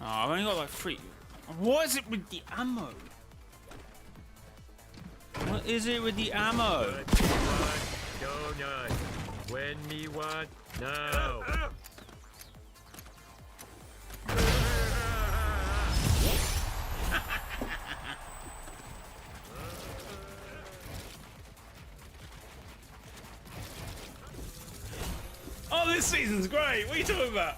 I've only got like 3. What is it with the ammo? What is it with the ammo? When me want now. Oh, this season's great. What are you talking about?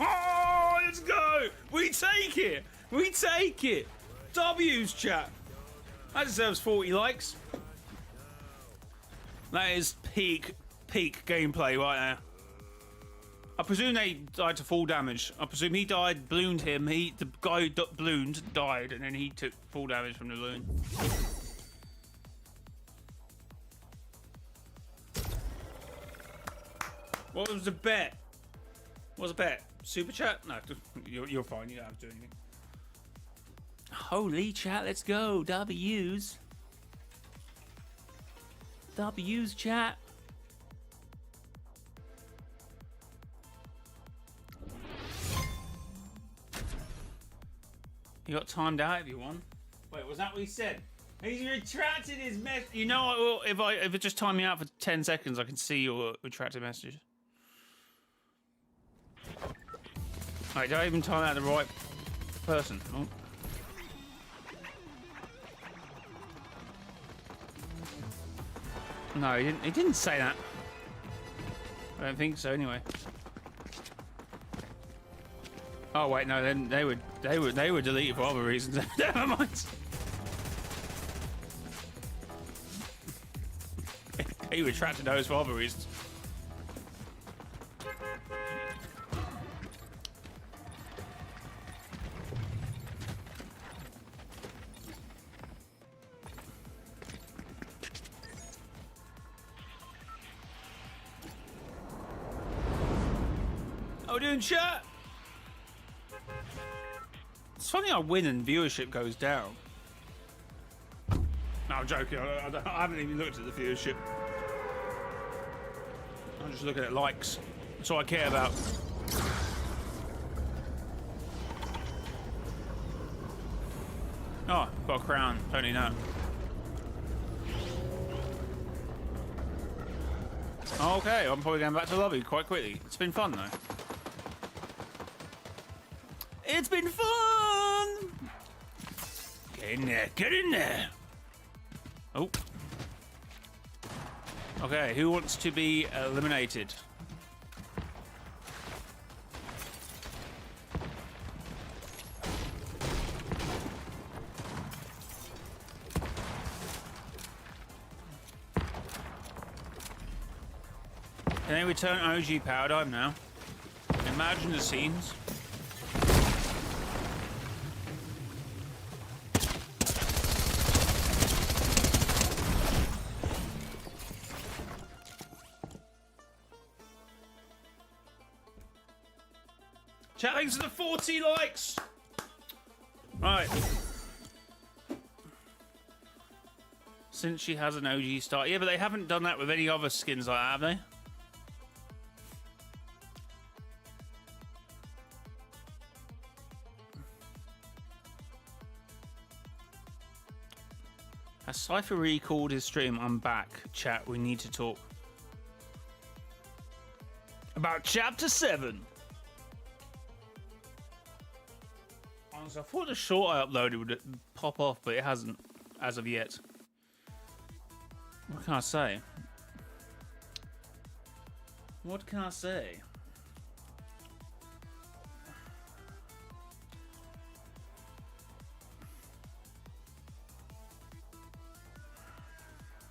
Oh, let's go! We take it! We take it! W's, chat. That deserves 40 likes. That is peak gameplay right there. I presume they died to full damage. I presume he died, ballooned him. The guy who ballooned died, and then he took full damage from the balloon. What was the bet? What was the bet? Super chat? No, you're fine. You don't have to do anything. Holy chat, let's go. W's. W's, chat. You got timed out if you won. Wait, was that what he said? He's retracted his message. You know what? If it just time me out for 10 seconds, I can see your retracted messages. Alright, did I even time out the right person? Oh. No, he didn't say that. I don't think so anyway. Oh wait, no, then they were deleted for other reasons. Never mind. He retracted those for other reasons. How we doing, chat? It's funny I win and viewership goes down. No, I'm joking. I haven't even looked at the viewership. I'm just looking at likes. That's all I care about. Oh, got a crown. Don't need that. Okay, I'm probably going back to lobby quite quickly. It's been fun, though. It's been fun! Get in there, get in there! Oh. Okay, who wants to be eliminated? Can they return OG paradigm now? Imagine the scenes. Chat, thanks for the 40 likes! Right. Since she has an OG start. Yeah, but they haven't done that with any other skins like that, have they? Has Cypher recalled his stream? I'm back. Chat, we need to talk about Chapter 7. Honestly, I thought the short I uploaded would pop off, but it hasn't as of yet. What can I say? What can I say?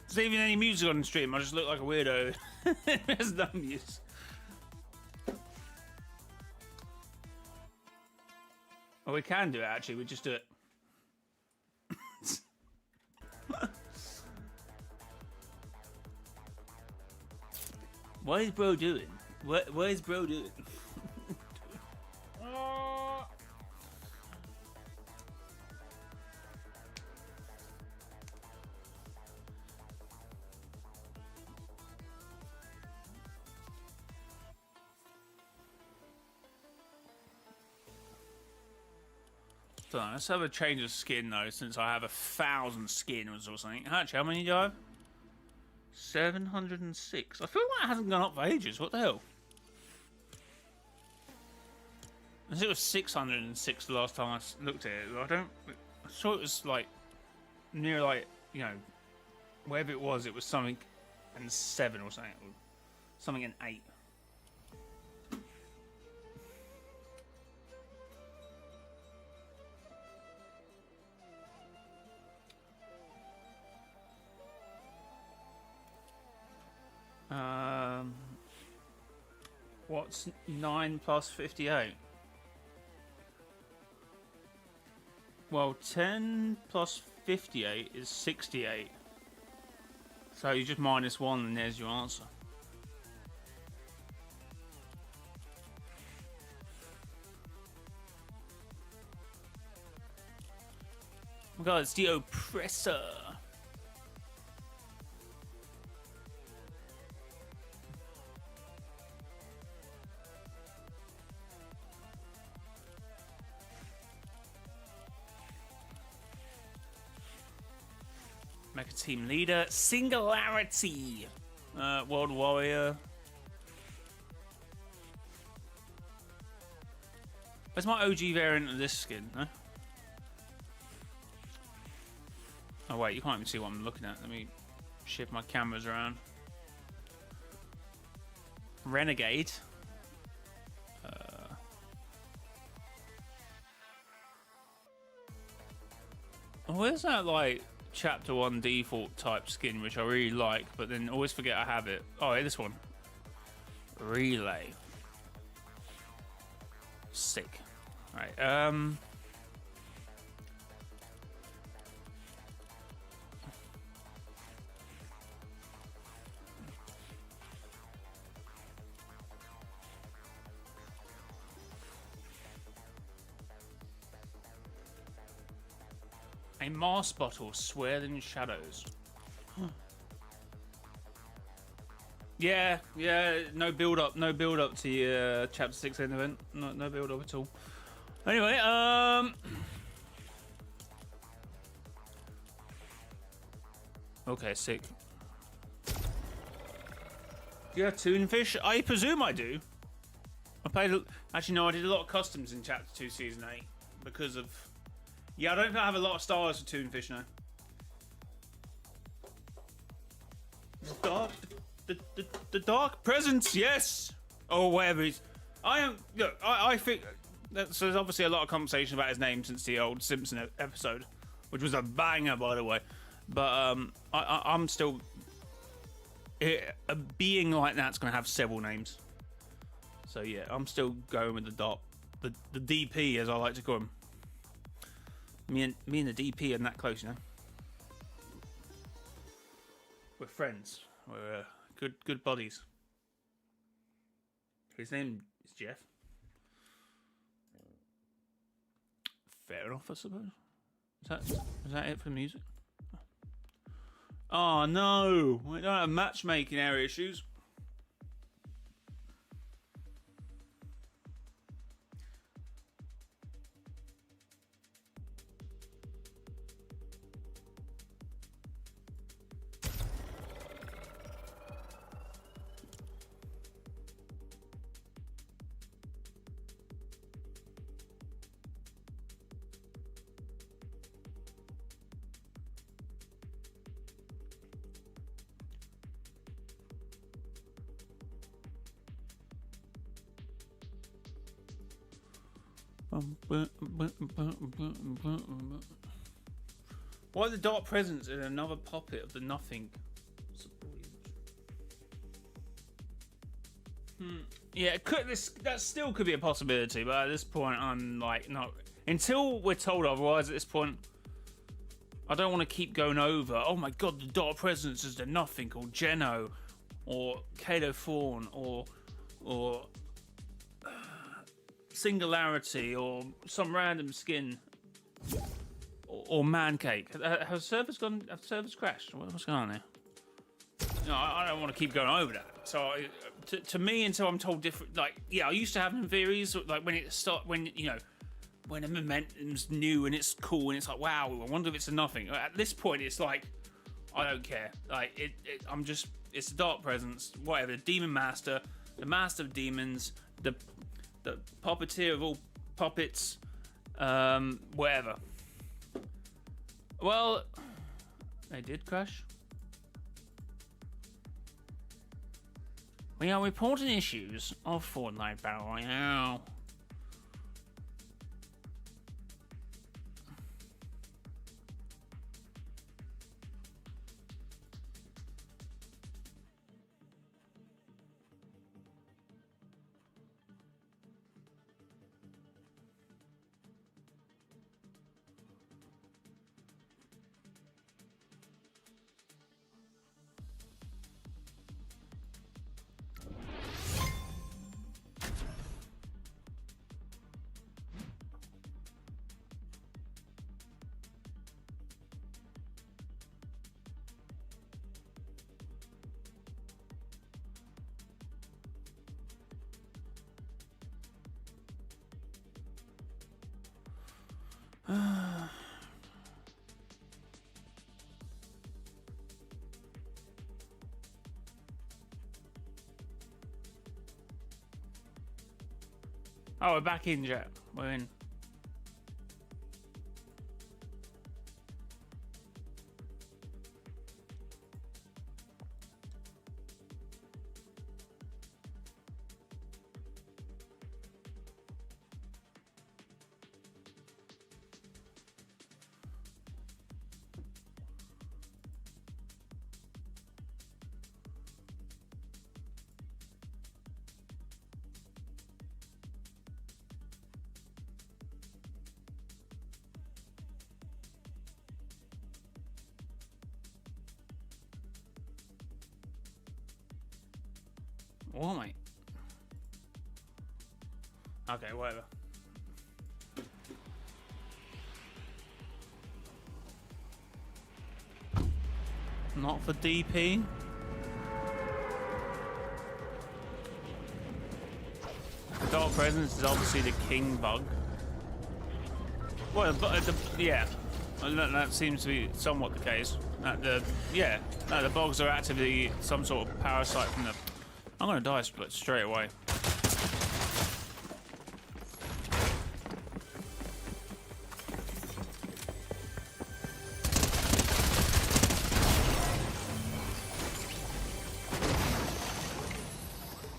There's even any music on the stream. I just look like a weirdo. There's no music. Oh, we can do it actually. We just do it. What is bro doing? What is bro doing? So let's have a change of skin though, since I have 1,000 skins or something. Actually, how many do I have? 706. I feel like it hasn't gone up for ages. What the hell? I think it was 606 the last time I looked at it. I saw it was like near, like, you know, wherever it was something and 7 or something, or something and 8. What's 9 plus 58? Well, 10 plus 58 is 68. So you just minus 1 and there's your answer. Oh my god, it's the oppressor. Mecha team leader, Singularity, World Warrior. Where's my OG variant of this skin? Huh? Oh wait, you can't even see what I'm looking at. Let me shift my cameras around. Renegade. Where's that, like, Chapter 1 default type skin, which I really like, but then always forget I have it. Oh, hey, this one. Relay. Sick. Right, Mars bottle swirl in shadows. Yeah, no build up to your chapter 6 end event. No build up at all. Anyway, okay, sick. Do you have Toonfish? I presume I do. I played. Actually, no, I did a lot of customs in chapter 2, season 8 because of. Yeah, I don't have a lot of stars for Toonfish now. The dark presence, yes. Or whatever he's. I don't look. I think. So there's obviously a lot of conversation about his name since the old Simpson episode, which was a banger, by the way. But I'm still. A being like that's going to have several names. So yeah, I'm still going with the DP, as I like to call him. Me and the DP are that close, you know. We're friends. We're good buddies. His name is Jeff. Fair enough, I suppose. Is that it for the music? Oh no, we don't have matchmaking area issues. Why the dark presence in another puppet of the nothing? Yeah, that still could be a possibility, but at this point, I'm like, no. Until we're told otherwise, at this point, I don't want to keep going over. Oh my god, the dark presence is the nothing, or Geno, or Kato Fawn, or Singularity, or some random skin, or man cake. Have servers crashed? What's going on here? No, I don't want to keep going over that. So to me, until I'm told different, like, yeah, I used to have enquiries, like when a momentum's new and it's cool and it's like, wow, I wonder if it's a nothing. At this point, it's like, I don't care. Like it's the dark presence, whatever. The demon master, the master of demons, the puppeteer of all puppets, whatever. Well, they did crash. We are reporting issues of Fortnite Battle Royale. Oh, we're back in, Jack. We're in. Oh, mate. Okay, whatever. Not for DP. Dark Presence is obviously the king bug. Well, yeah, that seems to be somewhat the case. The bugs are actively some sort of parasite from the. I'm gonna die straight away.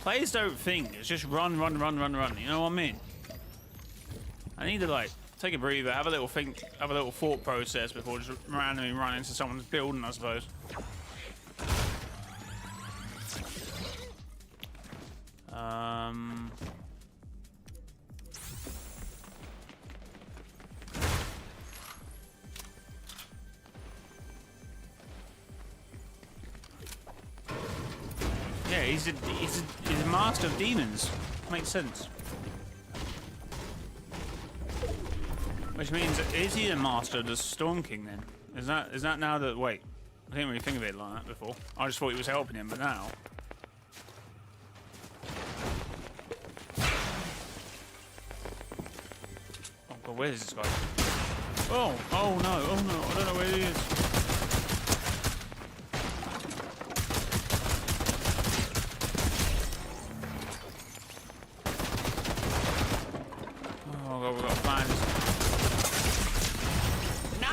Players don't think, it's just run, you know what I mean? I need to like take a breather, have a little think, have a little thought process before just randomly run into someone's building, I suppose. Yeah, he's a master of demons. Makes sense. Which means, is he a master of the Storm King then? Is that now that, wait, I didn't really think of it like that before. I just thought he was helping him, but now. Oh god, where is this guy? Oh no, I don't know where he is. Oh god, we've got to find this. No!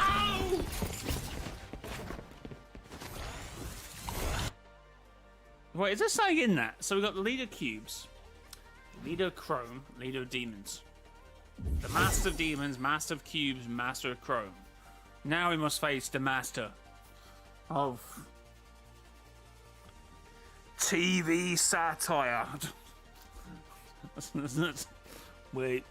Wait, is there something in that? So we got the leader cubes, leader of Chrome, leader of demons. The Master of Demons, Master of Cubes, Master of Chrome. Now we must face the Master of TV satire. Wait.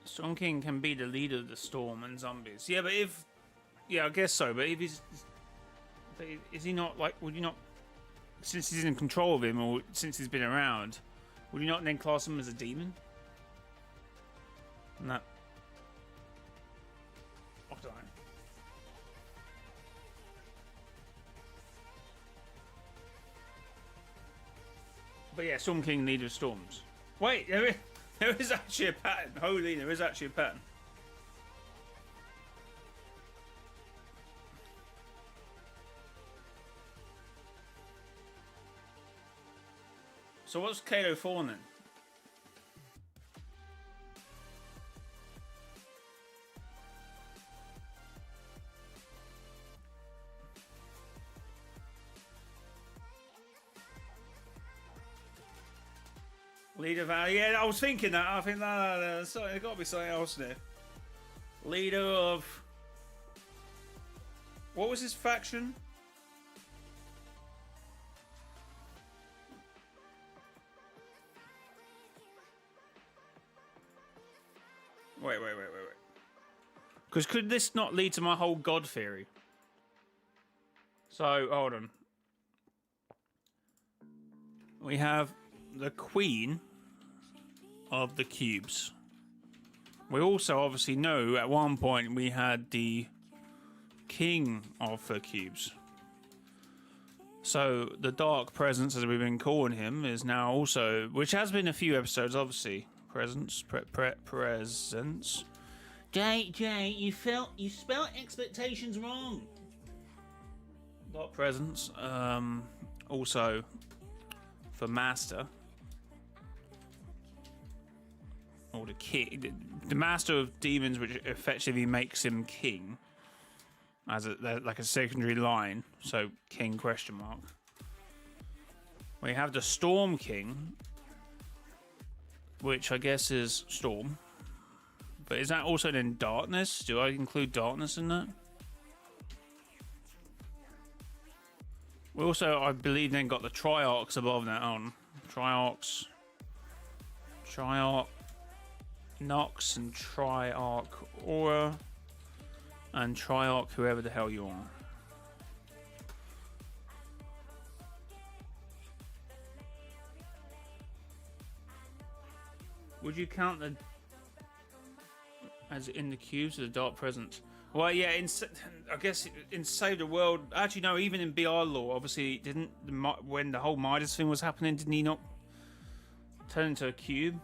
Storm King can be the leader of the storm and zombies. Yeah, but if... Yeah, I guess so, but if he's... But is he not, like... Would you not... Since he's in control of him, or since he's been around, would you not then class him as a demon? No. I don't know. But yeah, Storm King, leader of storms. Wait, there is actually a pattern. Holy, there is actually a pattern. So what's Kalo 4 then? Leader of... Yeah, I was thinking that. I think no, sorry, there's got to be something else there. Leader of... What was his faction? Wait. Because could this not lead to my whole god theory? So, hold on. We have the Queen of the Cubes. We also obviously know at one point we had the King of the Cubes. So, the Dark Presence, as we've been calling him, is now also... Which has been a few episodes, obviously. Presence. Jay, you spelled expectations wrong. Lot presents. Also for master. Or the king, the master of demons, which effectively makes him king, as like a secondary line. So king question mark. We have the Storm King, which I guess is Storm. But is that also then darkness? Do I include darkness in that? We also, I believe, then got the Triarchs above that on. Triarch Nox and Triarch Aura and Triarch whoever the hell you are. Would you count the as in the cubes of the dark presence? Well, yeah. I guess in Save the World. Actually, no. Even in BR lore, obviously, didn't when the whole Midas thing was happening, didn't he not turn into a cube?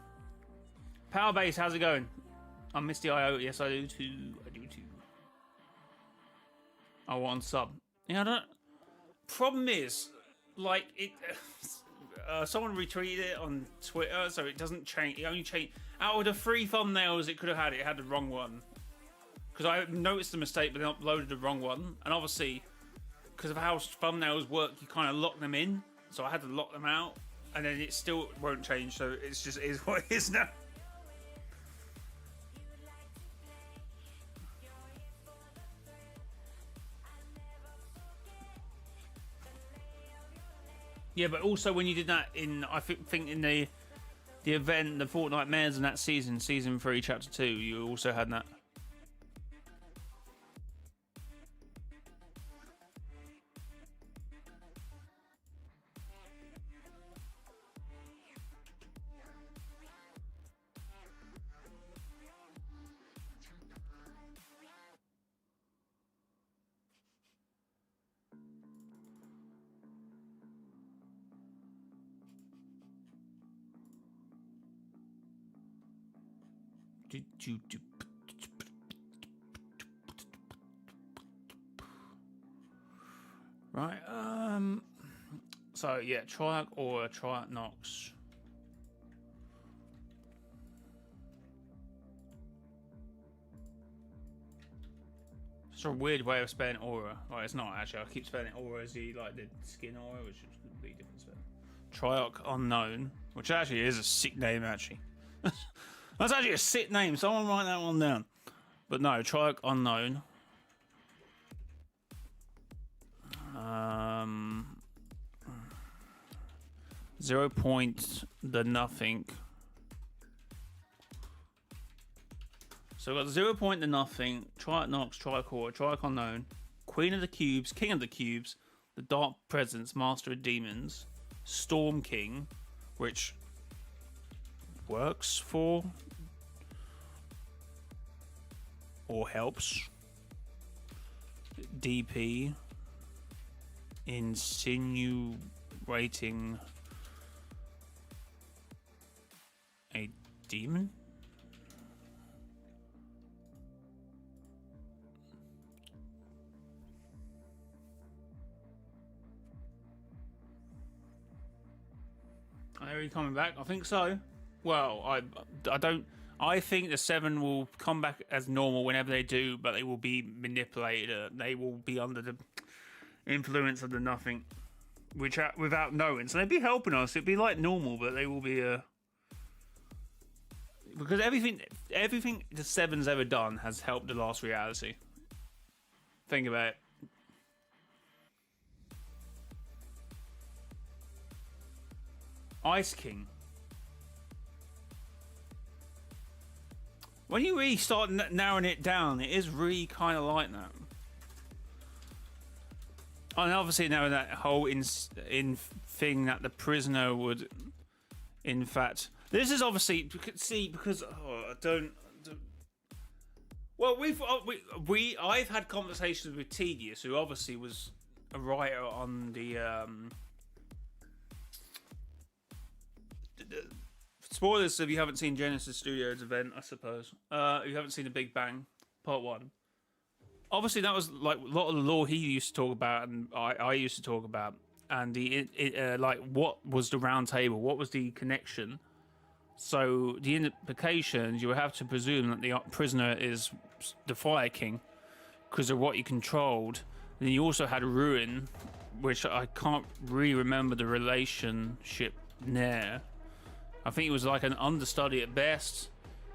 Power Base, how's it going? I'm Misty IO. Yes, I do too. I want sub. Yeah, I don't. Problem is, like it. Someone retweeted it on Twitter, so it doesn't change. It only changed out of the 3 thumbnails it could have had. It had the wrong one because I noticed the mistake, but then uploaded the wrong one. And obviously, because of how thumbnails work, you kind of lock them in. So I had to lock them out, and then it still won't change. So it's just is what it is now. Yeah, but also when you did that in, I think in the event, the Fortnite Mares in that season 3, chapter 2, you also had that. Right, so yeah, Triarch or Triarch Nox. It's a weird way of spelling aura. Well, it's not actually. I keep spelling aura as the skin aura, which is a completely different spell. Triarch Unknown, which actually is a sick name, actually. That's actually a sick name. Someone write that one down. But no, Triarch Unknown. 0 point the nothing. So we've got 0 point the nothing, Triarch Nox, Triarch Aura, Triarch Unknown, Queen of the Cubes, King of the Cubes, the Dark Presence, Master of Demons, Storm King, which works for or helps, DP, insinuating a demon. Are you coming back? I think so. Well, I don't. I think the 7 will come back as normal whenever they do, but they will be manipulated. They will be under the influence of the nothing, which without knowing. So they'd be helping us. It'd be like normal, but they will be because everything the 7's ever done has helped the last reality. Think about it. Ice King. When you really start narrowing it down, it is really kind of like that. And obviously now that whole in thing that the prisoner would, in fact, this is obviously because I don't. Well, I've had conversations with Tedious, who obviously was a writer on the spoilers if you haven't seen Genesis Studios event, I suppose. If you haven't seen The Big Bang Part 1. Obviously, that was like a lot of the lore he used to talk about, and I used to talk about, and like what was the round table, what was the connection. So the implications, you would have to presume that the prisoner is the Fire King because of what he controlled. Then you also had Ruin, which I can't really remember the relationship there. I think it was like an understudy at best,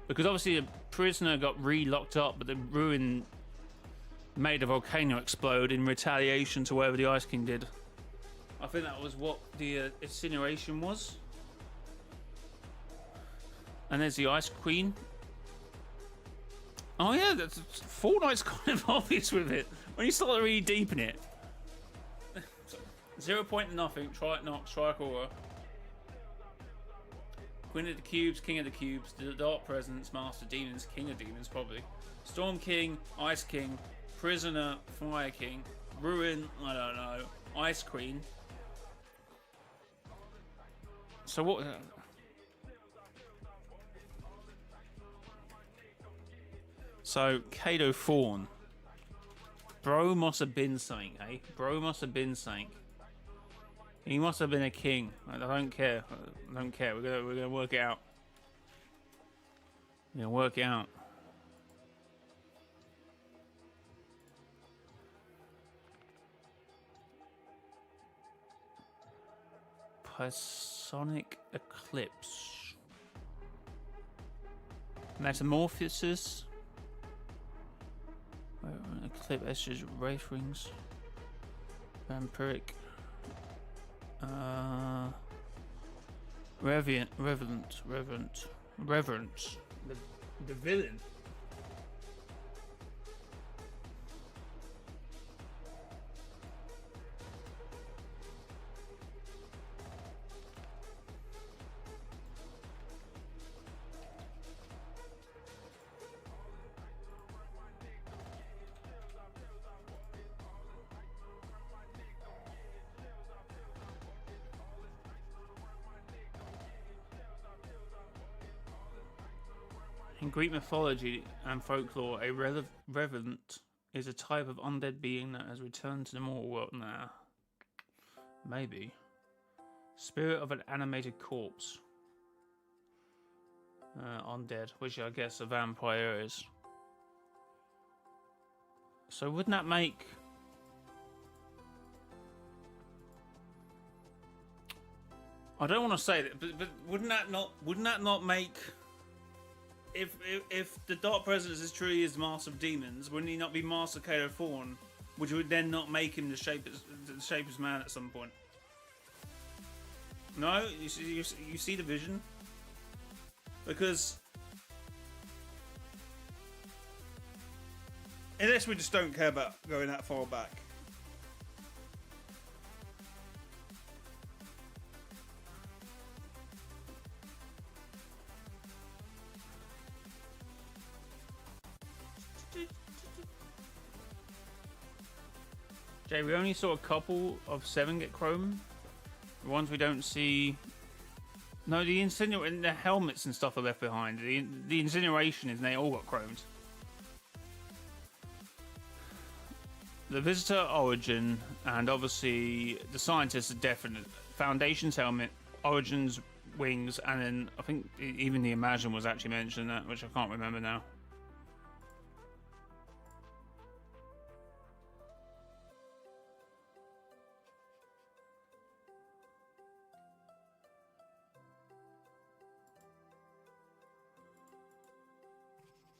because obviously the prisoner got re-locked up, but the Ruin made a volcano explode in retaliation to whatever the Ice King did. I think that was what the insinuation was. And there's the Ice Queen. Oh yeah, Fortnite's kind of obvious with it when you start really deep in it. 0 point nothing. Try it not. Strike aura. Queen of the Cubes, King of the Cubes, the Dark Presence, Master Demons, King of Demons, probably. Storm King, Ice King, Prisoner, Fire King, Ruin, I don't know, Ice Queen. So what? So Kado Thorn. Bro must have been something, eh? Bro must have been something. He must have been a king. I don't care. I don't care. We're gonna work it out. We're gonna work it out. Sonic Eclipse. Metamorphosis. Eclipse Esters, Wraith Rings. Vampiric. Reverent. The villain. In Greek mythology and folklore, a revenant is a type of undead being that has returned to the mortal world. Nah. Maybe. Spirit of an animated corpse. Undead, which I guess a vampire is. So wouldn't that make... I don't want to say that, but wouldn't that not make... If the Dark Presence is truly his Master of Demons, wouldn't he not be Master Kado Thorn, which would then not make him the Shapeless Man at some point? No, you see the vision, because unless we just don't care about going that far back. Jay, we only saw a couple of 7 get chrome. The ones we don't see... No, the helmets and stuff are left behind. The insinuation is they all got chromed. The Visitor Origin, and obviously the Scientist are definite. Foundation's helmet, Origin's wings, and then I think even the Imagine was actually mentioned that, which I can't remember now.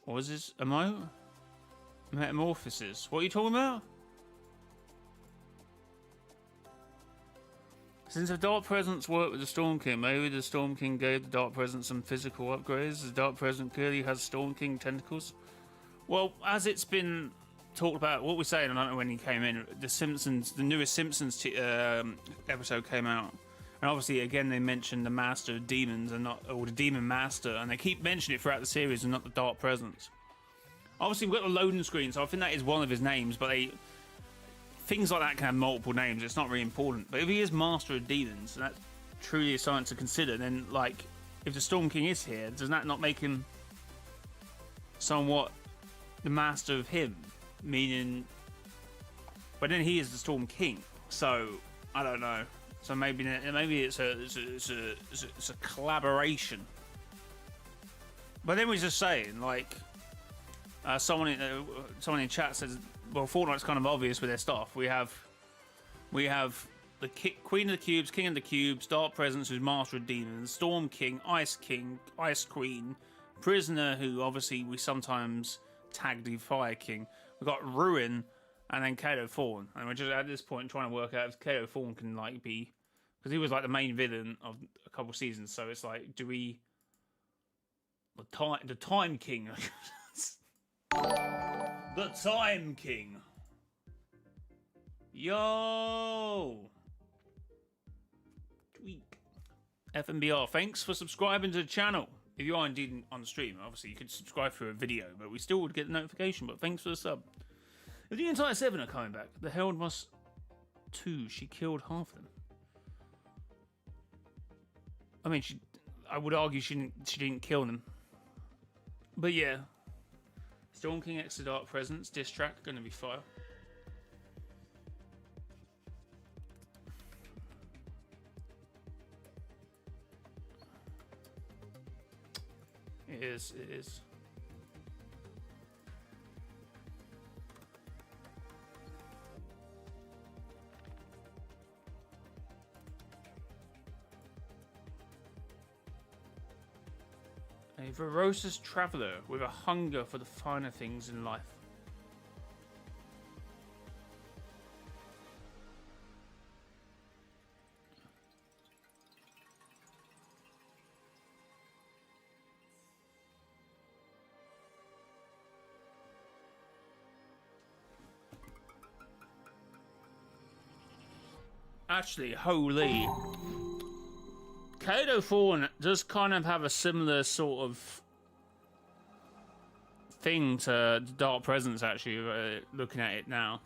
What was this? Metamorphosis. What are you talking about? Since the Dark Presence worked with the Storm King, maybe the Storm King gave the Dark Presence some physical upgrades. The Dark Presence clearly has Storm King tentacles. Well, as it's been talked about, what we're saying, I don't know when he came in, the newest Simpsons episode came out. And obviously, again, they mentioned the Master of Demons and not, or the Demon Master, and they keep mentioning it throughout the series and not the Dark Presence. Obviously, we've got the loading screen, so I think that is one of his names, but things like that can have multiple names. It's not really important. But if he is Master of Demons, and that's truly something to consider, then, like, if the Storm King is here, does that not make him somewhat the master of him? Meaning, but then he is the Storm King, so I don't know. So maybe it's a collaboration. But then we're just saying, like, someone in chat says, well, Fortnite's kind of obvious with their stuff. We have the Queen of the Cubes, King of the Cubes, Dark Presence, who's Master of Demons, Storm King, Ice Queen, Prisoner, who obviously we sometimes tag the Fire King. We've got Ruin, and then Kato Thorn. And we're just at this point trying to work out if Kato Thorn can like be, because he was like the main villain of a couple seasons. So it's like, do we the Time King? The Time King. Yo. Tweak. FNBR, thanks for subscribing to the channel. If you are indeed on the stream, obviously you could subscribe for a video, but we still would get the notification. But thanks for the sub. If the entire 7 are coming back, the Herald must too. She killed half of them. I mean, I would argue she didn't kill them. But yeah, Storm King X the Dark Presence diss track gonna be fire. It is. It is. A ferocious traveller with a hunger for the finer things in life. Actually, holy. Kato Thorn does kind of have a similar sort of thing to Dark Presence, actually, looking at it now.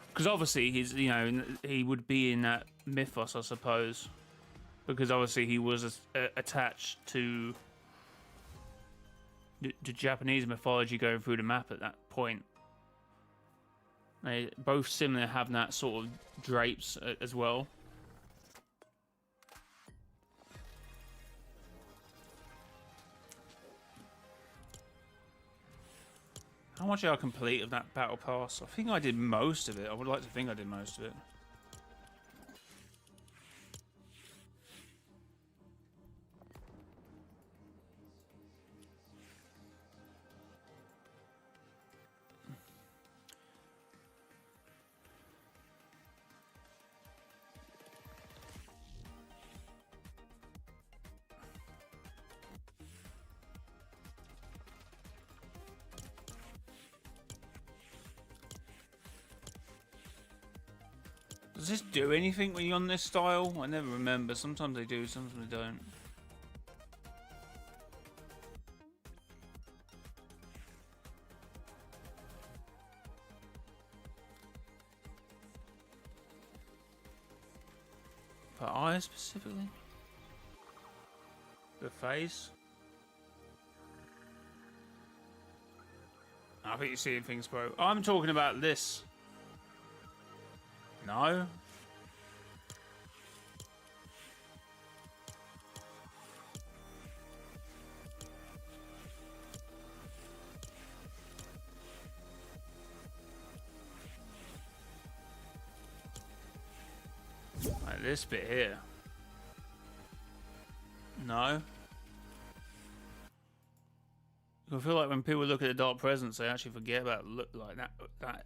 Because obviously he's, you know, he would be in that mythos, I suppose. Because obviously he was attached to the Japanese mythology going through the map at that point. They both similar, have that sort of drapes as well. How much did I complete of that battle pass? I think I did most of it. I would like to think I did most of it. Does this do anything when you're on this style? I never remember. Sometimes they do, sometimes they don't. For eyes specifically? The face? I think you're seeing things, bro. I'm talking about this. No. Like this bit here. No. I feel like when people look at the Dark Presence, they actually forget about look like that.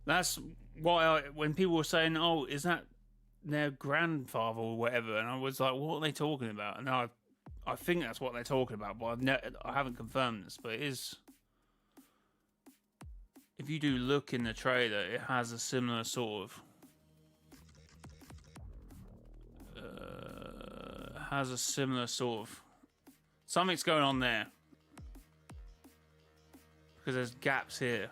That's why when people were saying, "Oh, is that their grandfather or whatever?" and I was like, "What are they talking about?" And I think that's what they're talking about, but I haven't confirmed this. But it is. If you do look in the trailer, it has a similar sort of. Something's going on there because there's gaps here.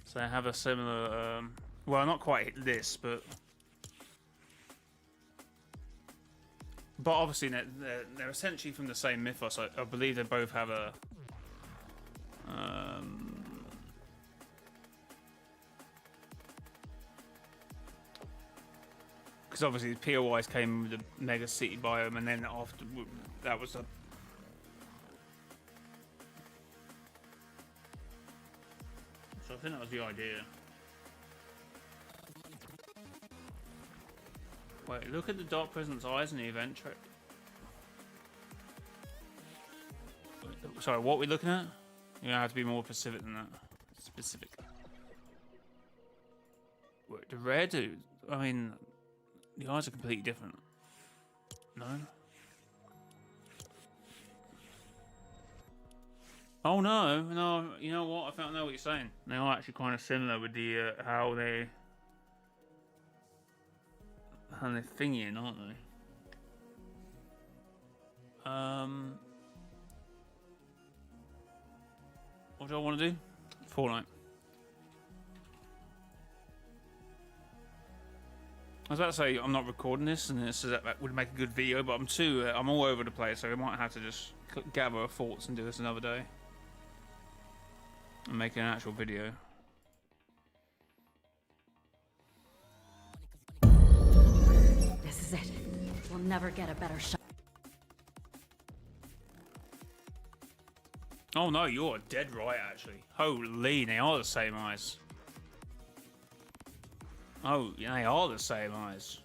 So I have a similar, well, not quite this, but But obviously they're essentially from the same mythos. I believe they both have a because obviously the POIs came with the mega city biome, and then after that was a so I think that was the idea. Wait, look at the Dark President's eyes in the event track. Sorry, what are we looking at? You're gonna have to be more specific than that. Specific. Wait, the red, I mean, the eyes are completely different. No? Oh no, no, you know what? I know what you're saying. They are actually kind of similar with the, how they're thingying, aren't they? What do I want to do? Fortnite. I was about to say I'm not recording this, and this that would make a good video, but I'm all over the place, so I might have to just gather our thoughts and do this another day and make an actual video. This is it. We'll never get a better shot. Oh no, you're dead right, actually. Holy, they are the same eyes. Oh, yeah, they are the same eyes.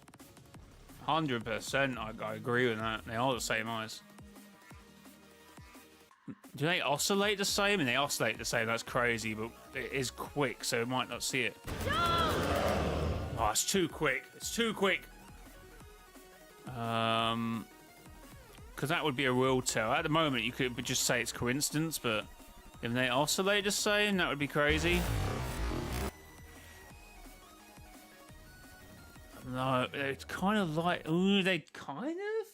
100%, I agree with that. They are the same eyes. Do they oscillate the same? And they oscillate the same, that's crazy, but it is quick, so it might not see it. No! Oh, it's too quick. It's too quick. Because that would be a real tell. At the moment, you could just say it's coincidence, but if they oscillate the same, that would be crazy. No, it's kind of like... Ooh, they kind of?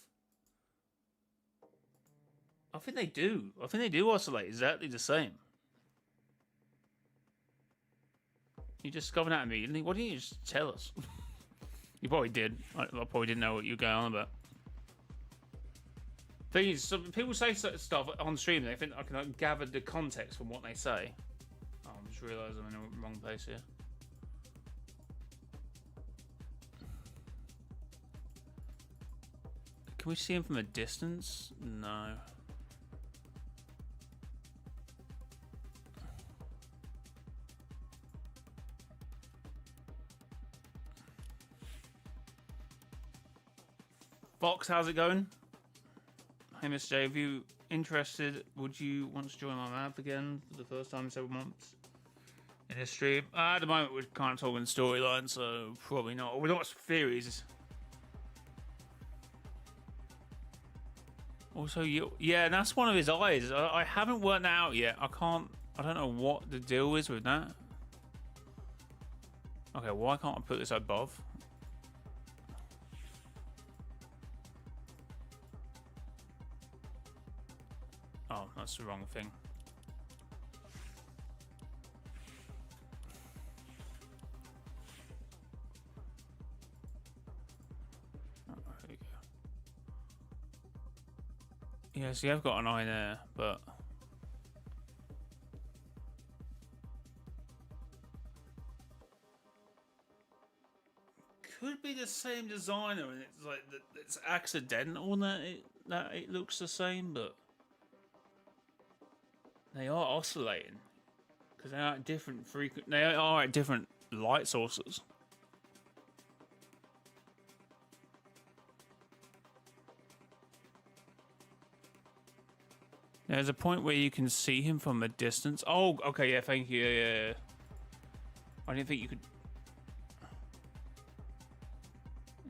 I think they do. I think they do oscillate exactly the same. You just discovered that immediately? Why didn't you just tell us? You probably did. I probably didn't know what you were going on about. Thing is, some people say stuff on stream, they think I can gather the context from what they say. Oh, I just realised I'm in the wrong place here. Can we see him from a distance? No. Fox, how's it going? Hey, Mr. J, if you interested, would you want to join my map again for the first time in several months in this stream? At the moment, we're kind of talking storyline, so probably not. We're not theories. Also, yeah, that's one of his eyes. I haven't worked that out yet. I don't know what the deal is with that. Okay, why can't I put this above? Oh, that's the wrong thing. Oh, there we go. Yeah, see, I've got an eye there, but... Could be the same designer, and it's like it's accidental that it looks the same, but... They are oscillating because they are at different They are at different light sources. There's a point where you can see him from a distance. Oh, okay, yeah, thank you. Yeah. I didn't think you could.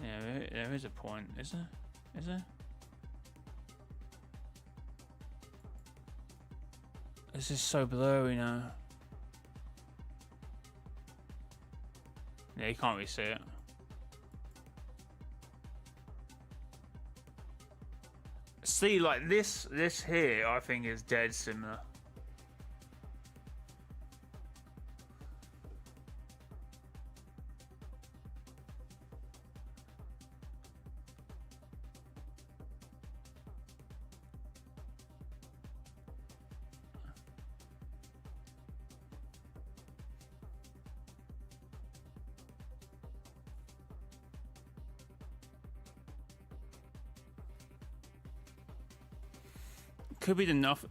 Yeah, there is a point, is there? Is there? This is so blurry now. Yeah, you can't really see it. See, like this here, I think is dead similar. could be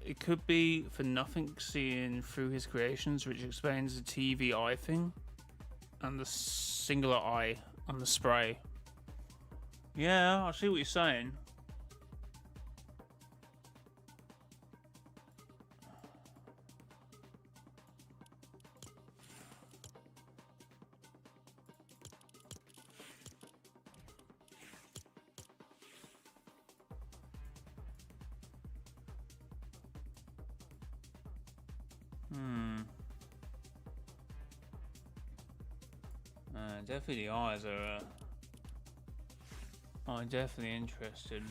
it could be for nothing seeing through his creations, which explains the TV eye thing and the singular eye on the spray. Yeah, I see what you're saying. Definitely the eyes are definitely interested.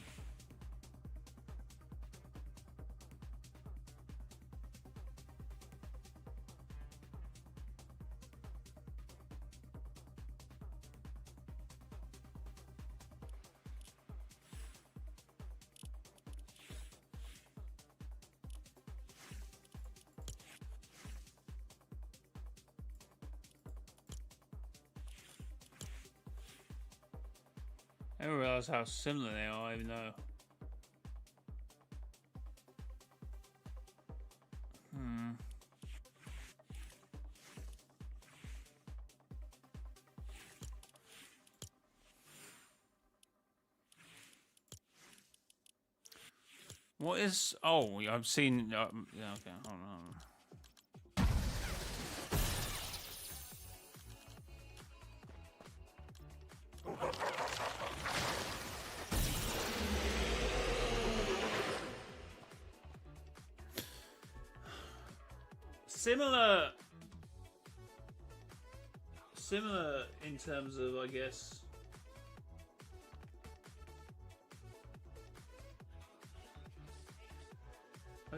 I didn't realize how similar they are, even though. What is? Oh, I've seen. Yeah, okay, hold on. Similar in terms of, I guess.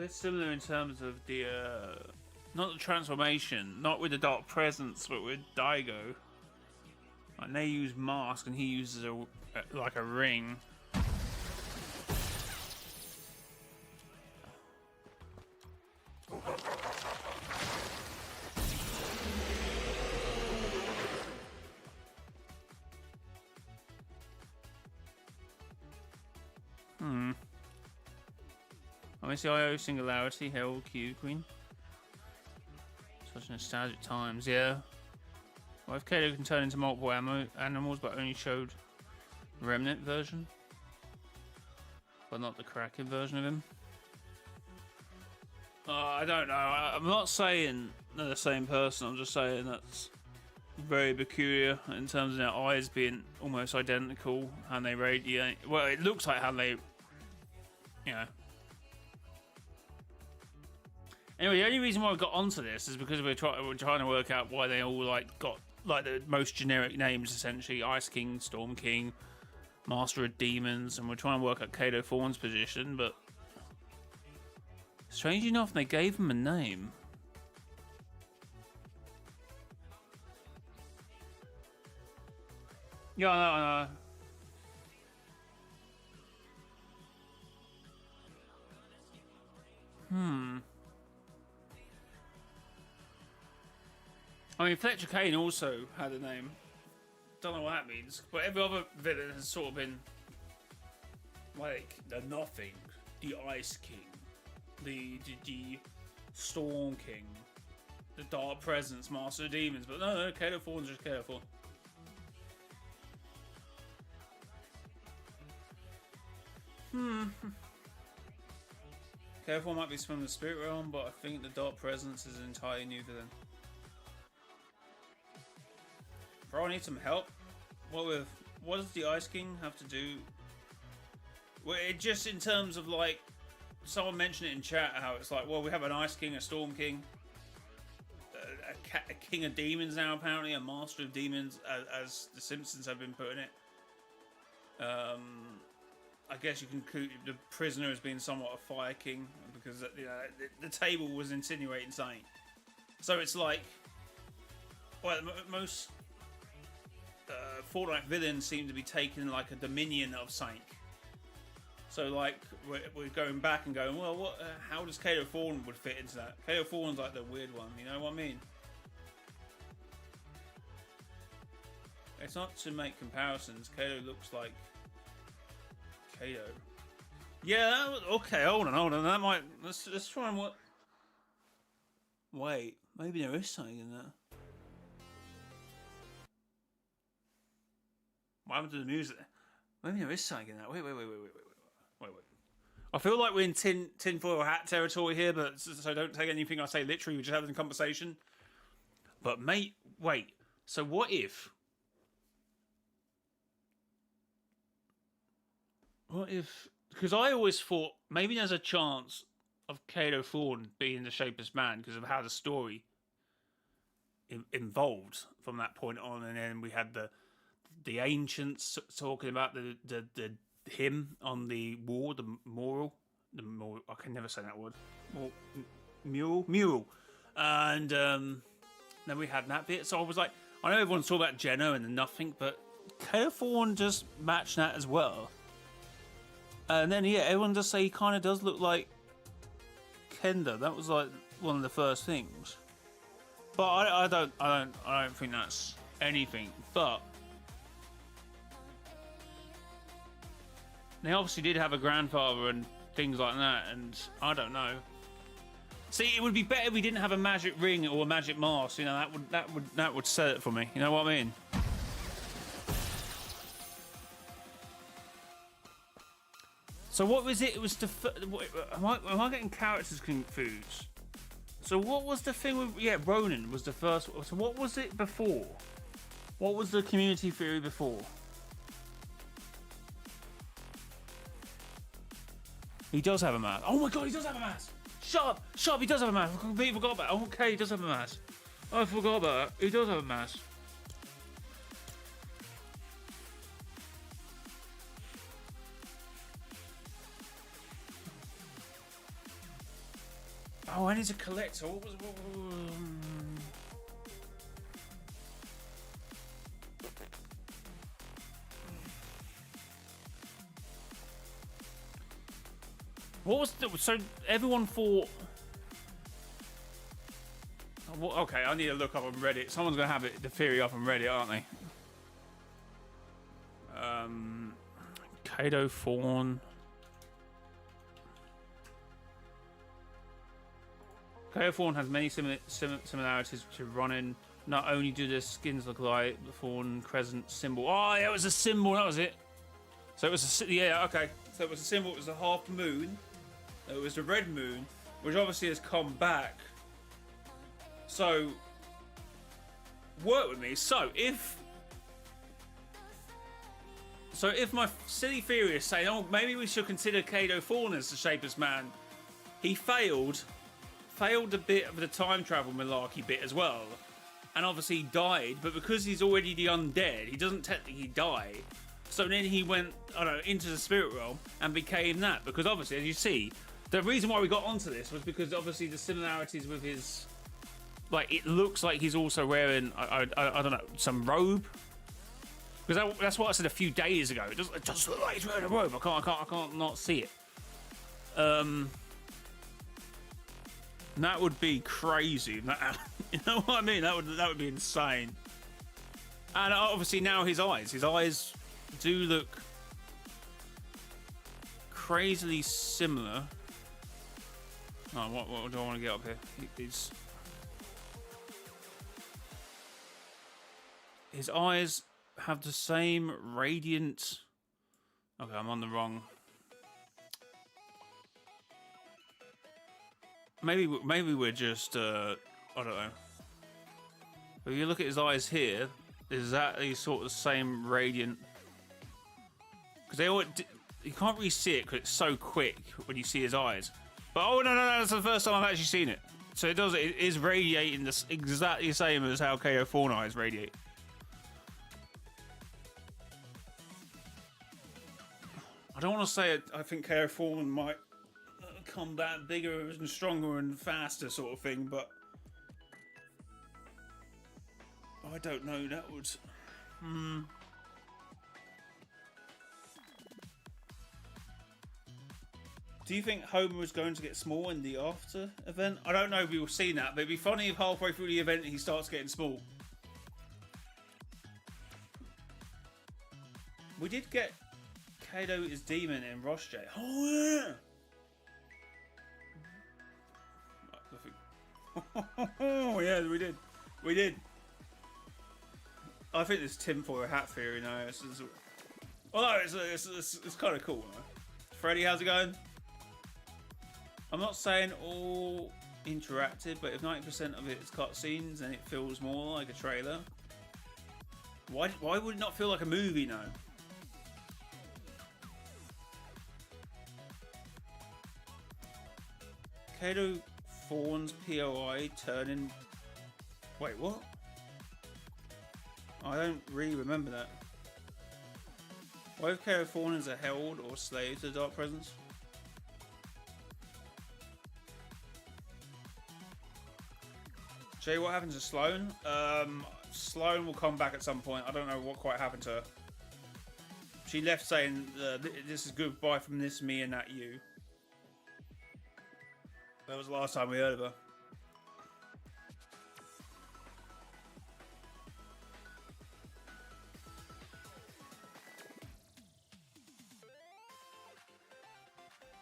Similar in terms of the, not the transformation, not with the Dark Presence, but with Daigo. Like they use mask and he uses like a ring. MCIO Singularity, Herald Q Queen. Such nostalgic times, yeah. Well, if Kato can turn into multiple animals but only showed Remnant version, but not the Kraken version of him. I don't know. I'm not saying they're the same person. I'm just saying that's very peculiar in terms of their eyes being almost identical, how they radiate. Well, it looks like how they, you know. Anyway, the only reason why I got onto this is because we're trying to work out why they all like got like the most generic names, essentially: Ice King, Storm King, Master of Demons, and we're trying to work out Kato Thorn's position. But strangely enough, they gave him a name. Yeah, I know. I mean, Fletcher Kane also had a name. Don't know what that means, but every other villain has sort of been like the Nothing, the Ice King, the Storm King, the Dark Presence, Master of Demons. But no, Kato Thorn's just Kato Thorn. Kato Thorn might be from the spirit realm, but I think the Dark Presence is an entirely new villain. Bro, I need some help. What does the Ice King have to do? Well, it just in terms of like, someone mentioned it in chat how it's like, well, we have an Ice King, a Storm King, a King of Demons now apparently, a Master of Demons, as the Simpsons have been putting it. I guess you can include the Prisoner as being somewhat a Fire King because you know, the table was insinuating something. So it's like, well, most Fortnite villains seem to be taking like a dominion of something. So like we're going back and going, well, what? How does Kato Thorn would fit into that? Kato Thorn's like the weird one, you know what I mean? It's not to make comparisons. Kato looks like Kato. Yeah, that was, okay, hold on. That might... Let's try and what... Wait, maybe there is something in that. What happened to the music? Maybe there is something in that. Wait. I feel like we're in tinfoil hat territory here, but so don't take anything I say literally. We're just having a conversation. But mate, wait. So what if? What if? Because I always thought maybe there's a chance of Kato Thorne being the Shapeless Man because of how the story involved from that point on, and then we had the ancients talking about the hymn on the wall, the mural. I can never say that word. Mural, and then we had that bit. So I was like, I know everyone's talking about Jenna and the nothing, but Kato Thorne just matched that as well. And then yeah, everyone does say he kind of does look like Kenda. That was like one of the first things. But I don't think that's anything. But they obviously did have a grandfather and things like that, and I don't know. See, it would be better if we didn't have a magic ring or a magic mask. You know, that would sell it for me. You know what I mean? So what was it? It was the. Am I getting characters confused? So what was the thing with? Yeah, Ronan was the first. So what was it before? What was the community theory before? He does have a mask. Oh my god, he does have a mask. Shut up, he does have a mask. I completely forgot about it. Okay, he does have a mask. I forgot about it. He does have a mask. Oh, and he's a collector. What was the... So everyone thought... Okay, I need to look up on Reddit. Someone's going to have the theory up on Reddit, aren't they? Kato Thorne... Kato Thorne has many similarities to Ronin. Not only do their skins look like the Thorn Crescent symbol. Oh, yeah, it was a symbol. That was it. So it was a... Yeah, okay. So it was a symbol. It was a half moon. It was the red moon, which obviously has come back. So, work with me. So if my silly theory is saying, oh, maybe we should consider Kato Thorne as the Shapeless Man, he failed a bit of the time travel malarkey bit as well, and obviously he died. But because he's already the undead, he doesn't technically die. So then he went, I don't know, into the spirit realm and became that. Because obviously, as you see, the reason why we got onto this was because obviously the similarities with his, like, it looks like he's also wearing, I don't know, some robe. Because that's what I said a few days ago. It does look like he's wearing a robe. I can't not see it. That would be crazy. You know what I mean? That would be insane. And obviously now his eyes do look crazily similar. Oh, what do I want to get up here? His eyes have the same radiant... Okay, I'm on the wrong... Maybe we're just... I don't know. If you look at his eyes here, is that sort of the same radiant... Because they all... You can't really see it because it's so quick when you see his eyes. But oh no, that's the first time I've actually seen it. So it is radiating exactly the same as how Kato Thorne eyes radiate. I don't want to say it. I think Kato Thorne might come back bigger and stronger and faster sort of thing, but I don't know. That would... Do you think Homer is going to get small in the after event? I don't know if we will see that, but it'd be funny if halfway through the event he starts getting small. We did get Kaido is demon in Roshjay. Oh yeah! Oh yeah, we did. We did. I think this tinfoil hat theory now. Although it's kind of cool. Right? Freddy, how's it going? I'm not saying all interactive, but if 90% of it's cutscenes, then it feels more like a trailer. Why would it not feel like a movie now? Kaido Fawn's POI turning. Wait, what? I don't really remember that. What if Kaido Fawn is a herald or slave to the Dark Presence? Jay, what happens to Sloane? Sloane will come back at some point. I don't know what quite happened to her. She left saying, this is goodbye from this, me, and that you. That was the last time we heard of her.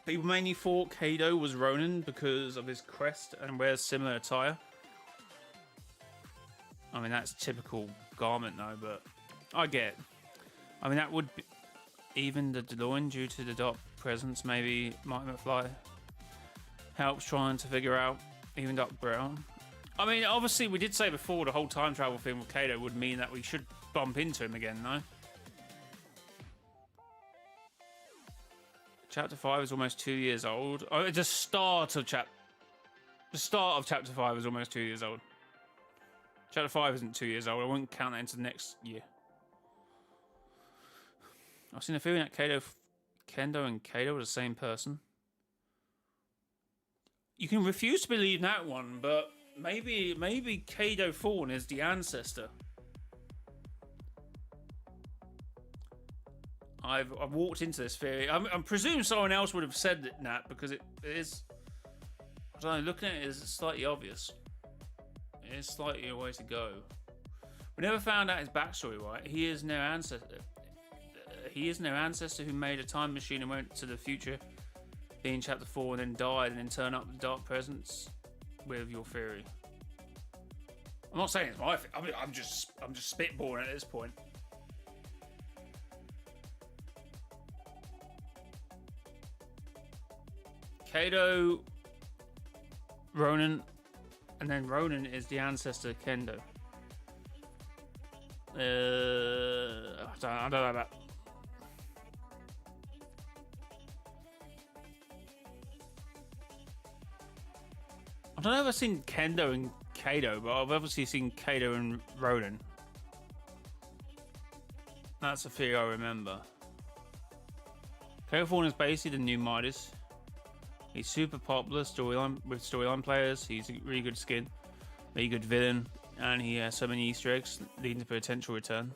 People mainly thought Kaido was Ronin because of his crest and wears similar attire. I mean, that's typical garment though, but I get it. I mean, that would be even the DeLorean due to the Dark Presence, maybe Mike McFly helps trying to figure out even Dark Brown. I mean, obviously we did say before the whole time travel thing with Kaido would mean that we should bump into him again, though. Chapter 5 is almost 2 years old. Oh, the start of chapter 5 is almost 2 years old. Chapter 5 isn't 2 years old. I wouldn't count that into the next year. I've seen a feeling that Kendo and Kaido are the same person. You can refuse to believe that one, but maybe Kaido Fawn is the ancestor. I've walked into this theory. I'm presuming someone else would have said that because it is. I don't know. Looking at it, it's slightly obvious. It is slightly a way to go. We never found out his backstory, right? He is no ancestor. He is no ancestor who made a time machine and went to the future, being Chapter 4, and then died, and then turned up the Dark Presence with your theory. I'm not saying it's my thing. I mean, I'm just spitballing at this point. Kaido, Ronin, and then Ronin is the ancestor of Kendo. I don't know about. I don't know if I've seen Kendo and Kaido, but I've obviously seen Kaido and Ronin. That's a theory I remember. Kaido Fawn is basically the new Midas. He's super popular with storyline players. He's a really good skin, really good villain, and he has so many Easter eggs leading to potential return.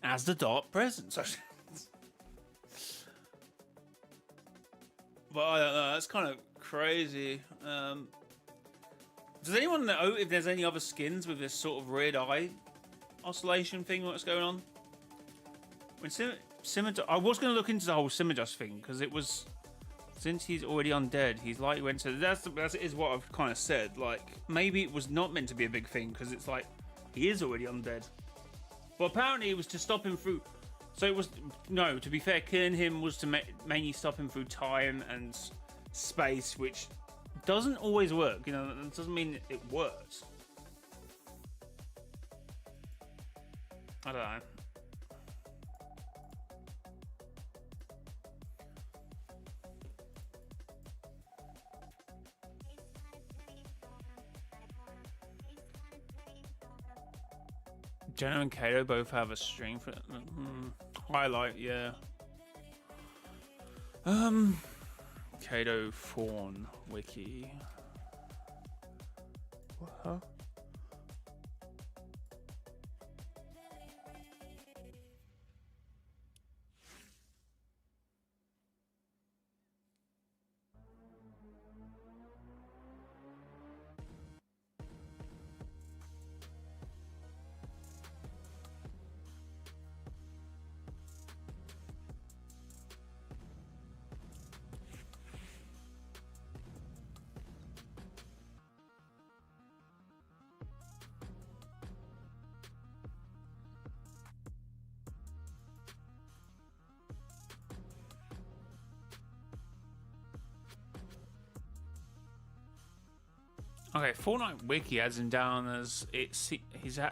As the Dark Presence. But I don't know, that's kind of crazy. Does anyone know if there's any other skins with this sort of red eye oscillation thing? What's going on? When I was going to look into the whole Simajust thing because it was. Since he's already undead, he's likely went to. That is what I've kind of said. Like, maybe it was not meant to be a big thing because it's like he is already undead. But apparently, it was to stop him through. So it was no. To be fair, killing him was to mainly stop him through time and space, which doesn't always work. You know, that doesn't mean it works. I don't know. Jenna and Kato both have a string for highlight, yeah. Kato Fawn wiki. What? Huh? Okay, Fortnite Wiki has him down as he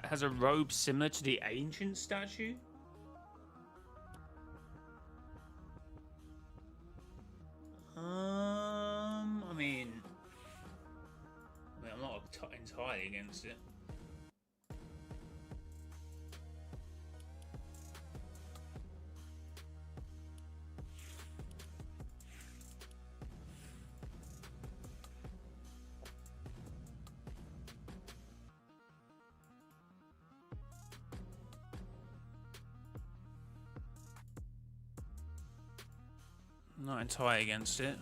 has a robe similar to the ancient statue. I mean, I'm not entirely against it. Not entirely against it.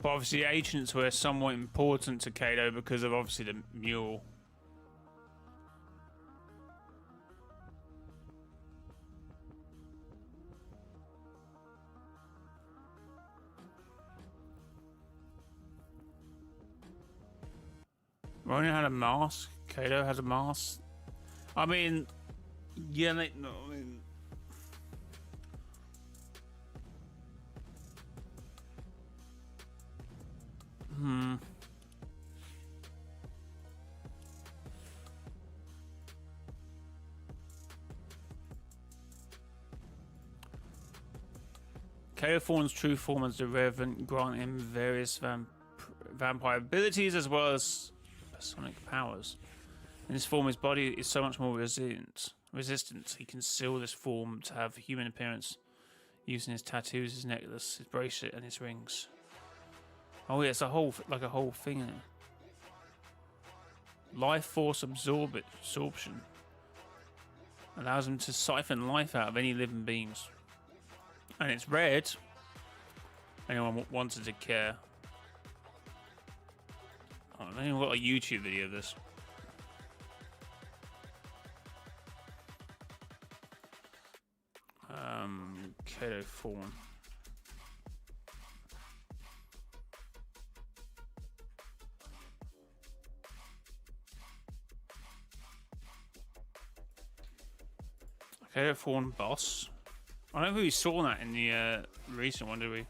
But obviously, ancients were somewhat important to Kado because of obviously the mule. Ronin had a mask. Kado has a mask. I mean, yeah, no, I mean. Kado Fawn's true form as the Revenant grant him various vampire abilities as well as sonic powers. In this form, his body is so much more resistant. He can seal this form to have human appearance using his tattoos, his necklace, his bracelet, and his rings. Oh yeah, it's a whole thing in it. Life force absorption allows him to siphon life out of any living beings, and it's red. Anyone wanted to care? Oh, I don't even got a YouTube video of this. Kado Fawn. Kado Fawn boss. I don't think we saw that in the recent one, did we?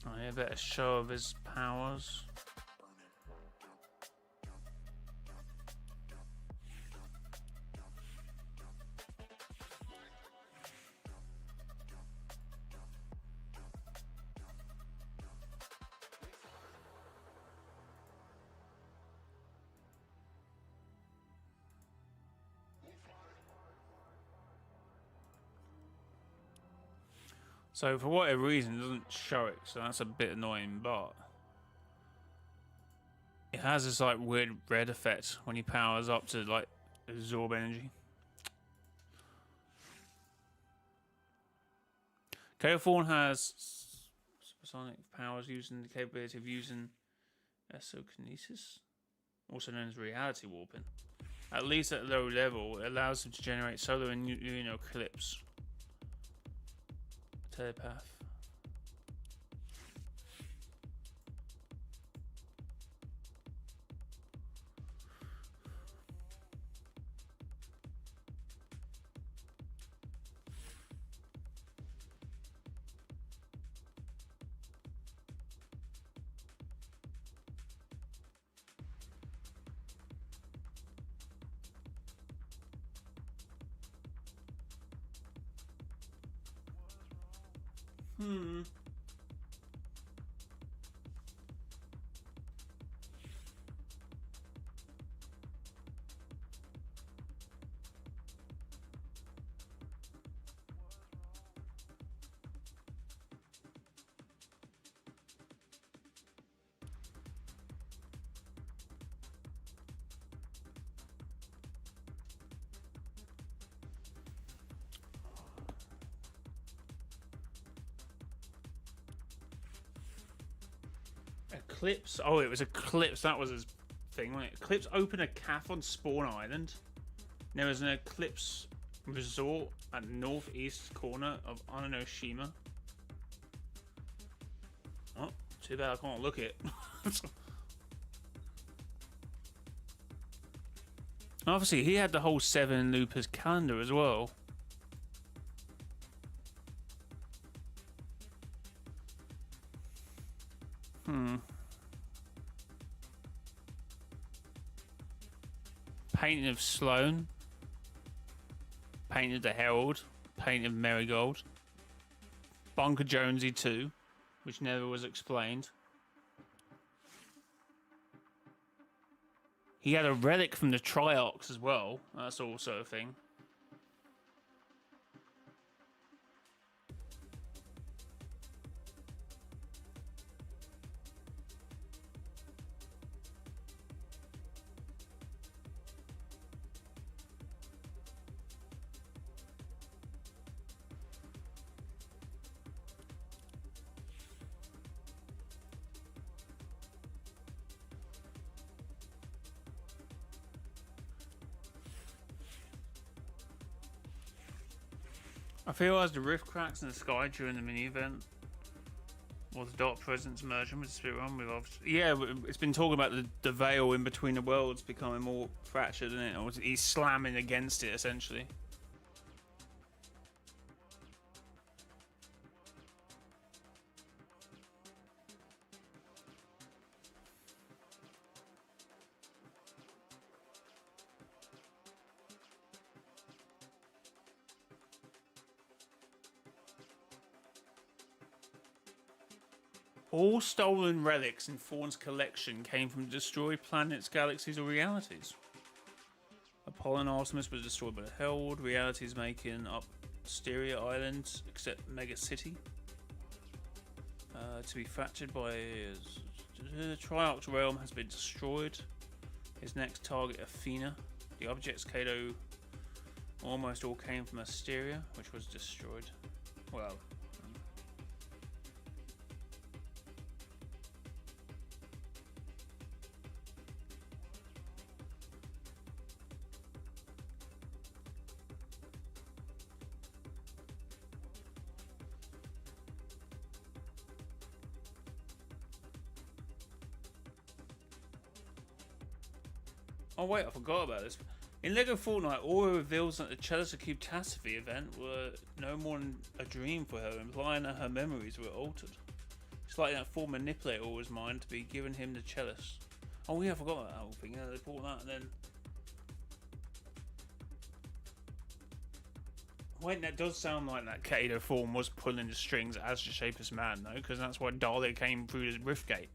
Oh, yeah, a bit of show of his powers. So for whatever reason, it doesn't show it, so that's a bit annoying, but it has this like weird red effect when he powers up to like absorb energy. Fawn has supersonic powers using the capability of using exokinesis, also known as reality warping. At least at low level, it allows him to generate solar and neutrino eclipse. Telepath. Eclipse. Oh, it was Eclipse. That was his thing, wasn't it? Eclipse opened a cafe on Spawn Island. There was an Eclipse resort at the northeast corner of Enoshima. Oh, too bad I can't look it. Obviously, he had the whole Seven Loopers calendar as well. Painting of Sloane. Painting of the Herald. Painting of Marigold. Bunker Jonesy 2, which never was explained. He had a relic from the Triox as well. That's also a thing. I feel as the rift cracks in the sky during the mini event, or the Dark Presence merging with the Spirit Realm. Yeah, it's been talking about the veil in between the worlds becoming more fractured, isn't it? Or he's slamming against it essentially. All stolen relics in Thorn's collection came from destroyed planets, galaxies, or realities. Apollo and Artemis was destroyed by the Herald, realities making up Styria Island, except Mega City. To be fractured by the Triox realm has been destroyed. His next target, Athena. The objects Kato almost all came from Asteria, which was destroyed. Well. Oh wait, I forgot about this. In LEGO Fortnite, Aura reveals that the Chalice Catastrophe event were no more than a dream for her, implying that her memories were altered. It's like that Thor manipulated Aura's mind to be giving him the Chalice. Oh yeah, I forgot about that whole thing. Yeah, they brought that and then... Wait, that does sound like that Kato form was pulling the strings as the Shapeless Man, though, because that's why Dalek came through the Rift Gate.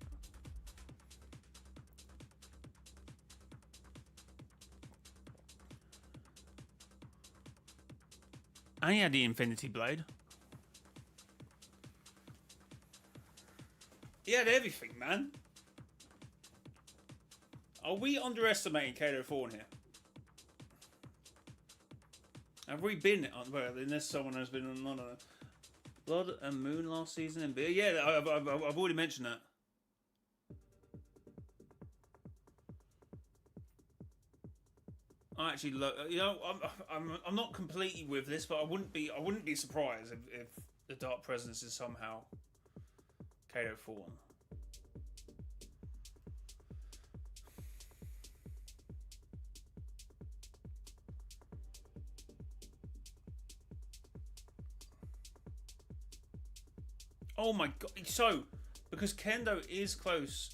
And he had the Infinity Blade. He had everything, man. Are we underestimating Kato Thorne here? Have we been? Well, unless someone has been on Blood and Moon last season. And yeah, I've already mentioned that. I actually, you know, I'm not completely with this, but I wouldn't be surprised if the Dark Presence is somehow Kato Thorne. Oh my god! So, because Kendo is close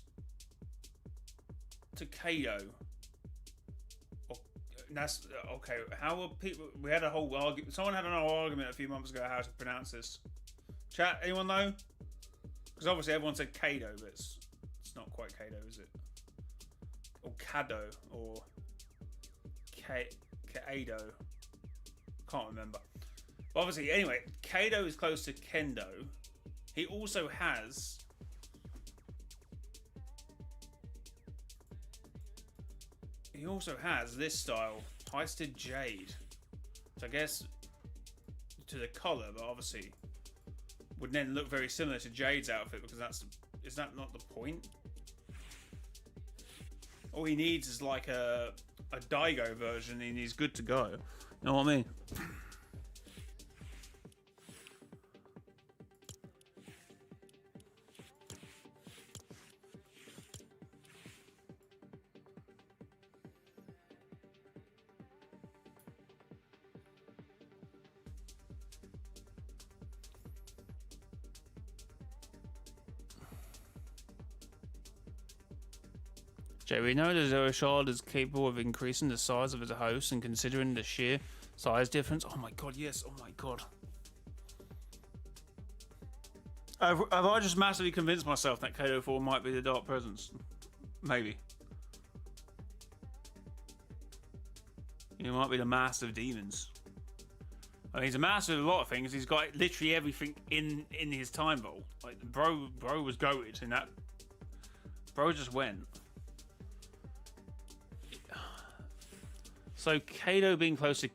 to Kato. That's okay. How are people? We had a whole argument. Someone had an argument a few months ago how to pronounce this. Chat, anyone know? Because obviously everyone said Kado, but it's not quite Kado, is it? Or Kado, or Kado. Can't remember. But obviously, anyway, Kado is close to Kendo. He also has. He also has this style, Heisted Jade. So I guess to the collar, but obviously would then look very similar to Jade's outfit because that's is that not the point? All he needs is like a Daigo version and he's good to go. You know what I mean? Jay, we know that Zero Shard is capable of increasing the size of his host, and considering the sheer size difference. Oh my god, yes, oh my god. Have I just massively convinced myself that Kato 4 might be the Dark Presence? Maybe. He might be the master of demons. I mean, he's a master of a lot of things. He's got literally everything in his time vault. Like, bro was goated in that. Bro just went. So Kato being close to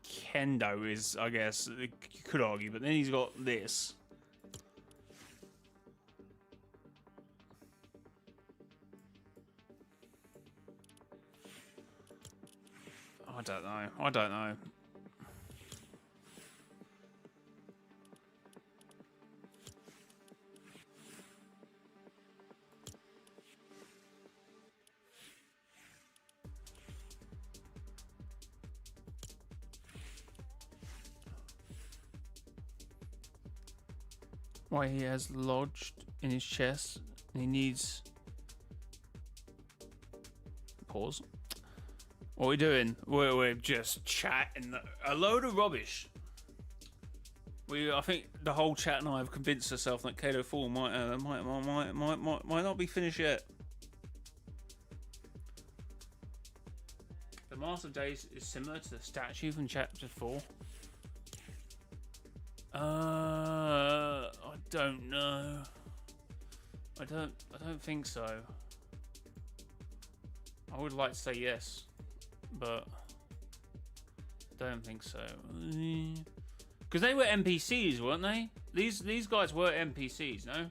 Kendo is, I guess, you could argue, but then he's got this. I don't know. I don't know. Why he has lodged in his chest and he needs... Pause. What are we doing? We're just chatting a load of rubbish. I think the whole chat and I have convinced ourselves that Kato 4 might not be finished yet. The Master of Days is similar to the statue from Chapter 4. I don't know. I don't think so. I would like to say yes, but don't think so. Because they were NPCs, weren't they? These guys were NPCs, no?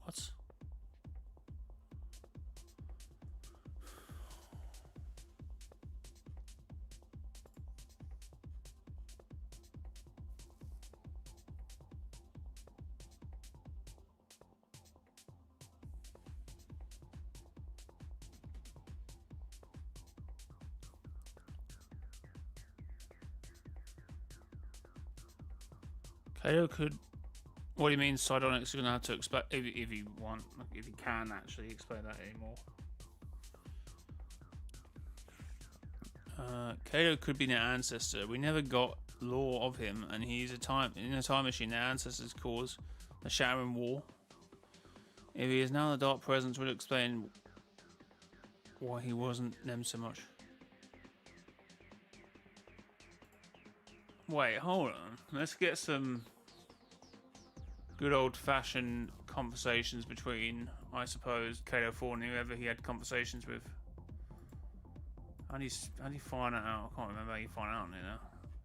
What? Kato could... What do you mean Psionics is going to have to explain... If you want, if you can actually explain that anymore. Kato could be an ancestor. We never got lore of him, and he's in a time machine. The ancestors caused the Sharon War. If he is now the Dark Presence, would explain why he wasn't them so much. Wait, hold on. Let's get some good old-fashioned conversations between, I suppose, Kato 4 and whoever he had conversations with. How do you find that out? I can't remember how you find out now.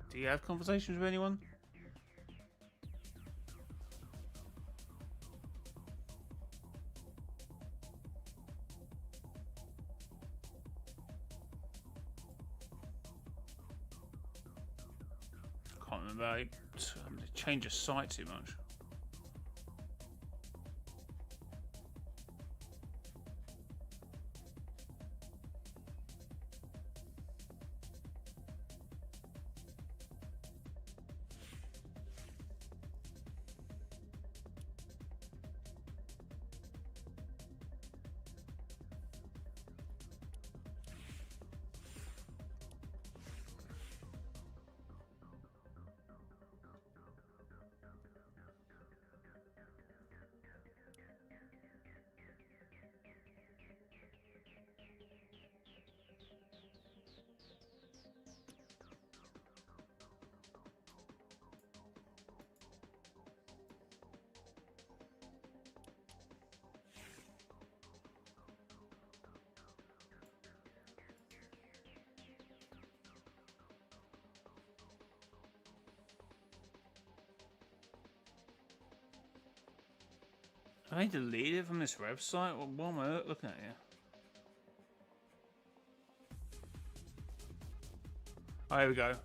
Do you have conversations with anyone? Can't remember. I changed the site too much. Have they deleted it from this website? What am I looking at here? Oh, here we go.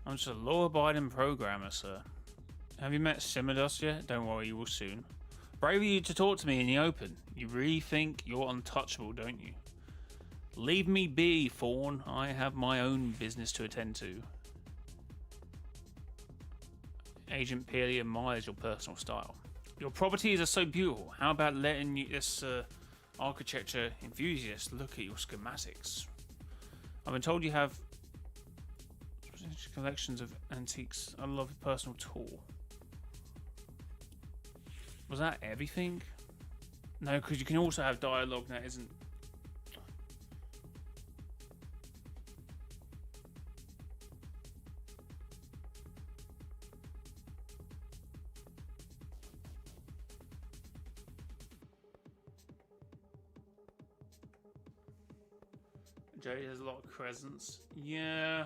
I'm just a law-abiding programmer, sir. Have you met Simodus yet? Don't worry, you will soon. Brave of you to talk to me in the open. You really think you're untouchable, don't you? Leave me be, Fawn. I have my own business to attend to. Agent Peely admires your personal style. Your properties are so beautiful. How about letting you, this architecture enthusiast look at your schematics? I've been told you have collections of antiques. I love your personal tool. Was that everything? No, because you can also have dialogue that isn't. Jay has a lot of crescents. Yeah.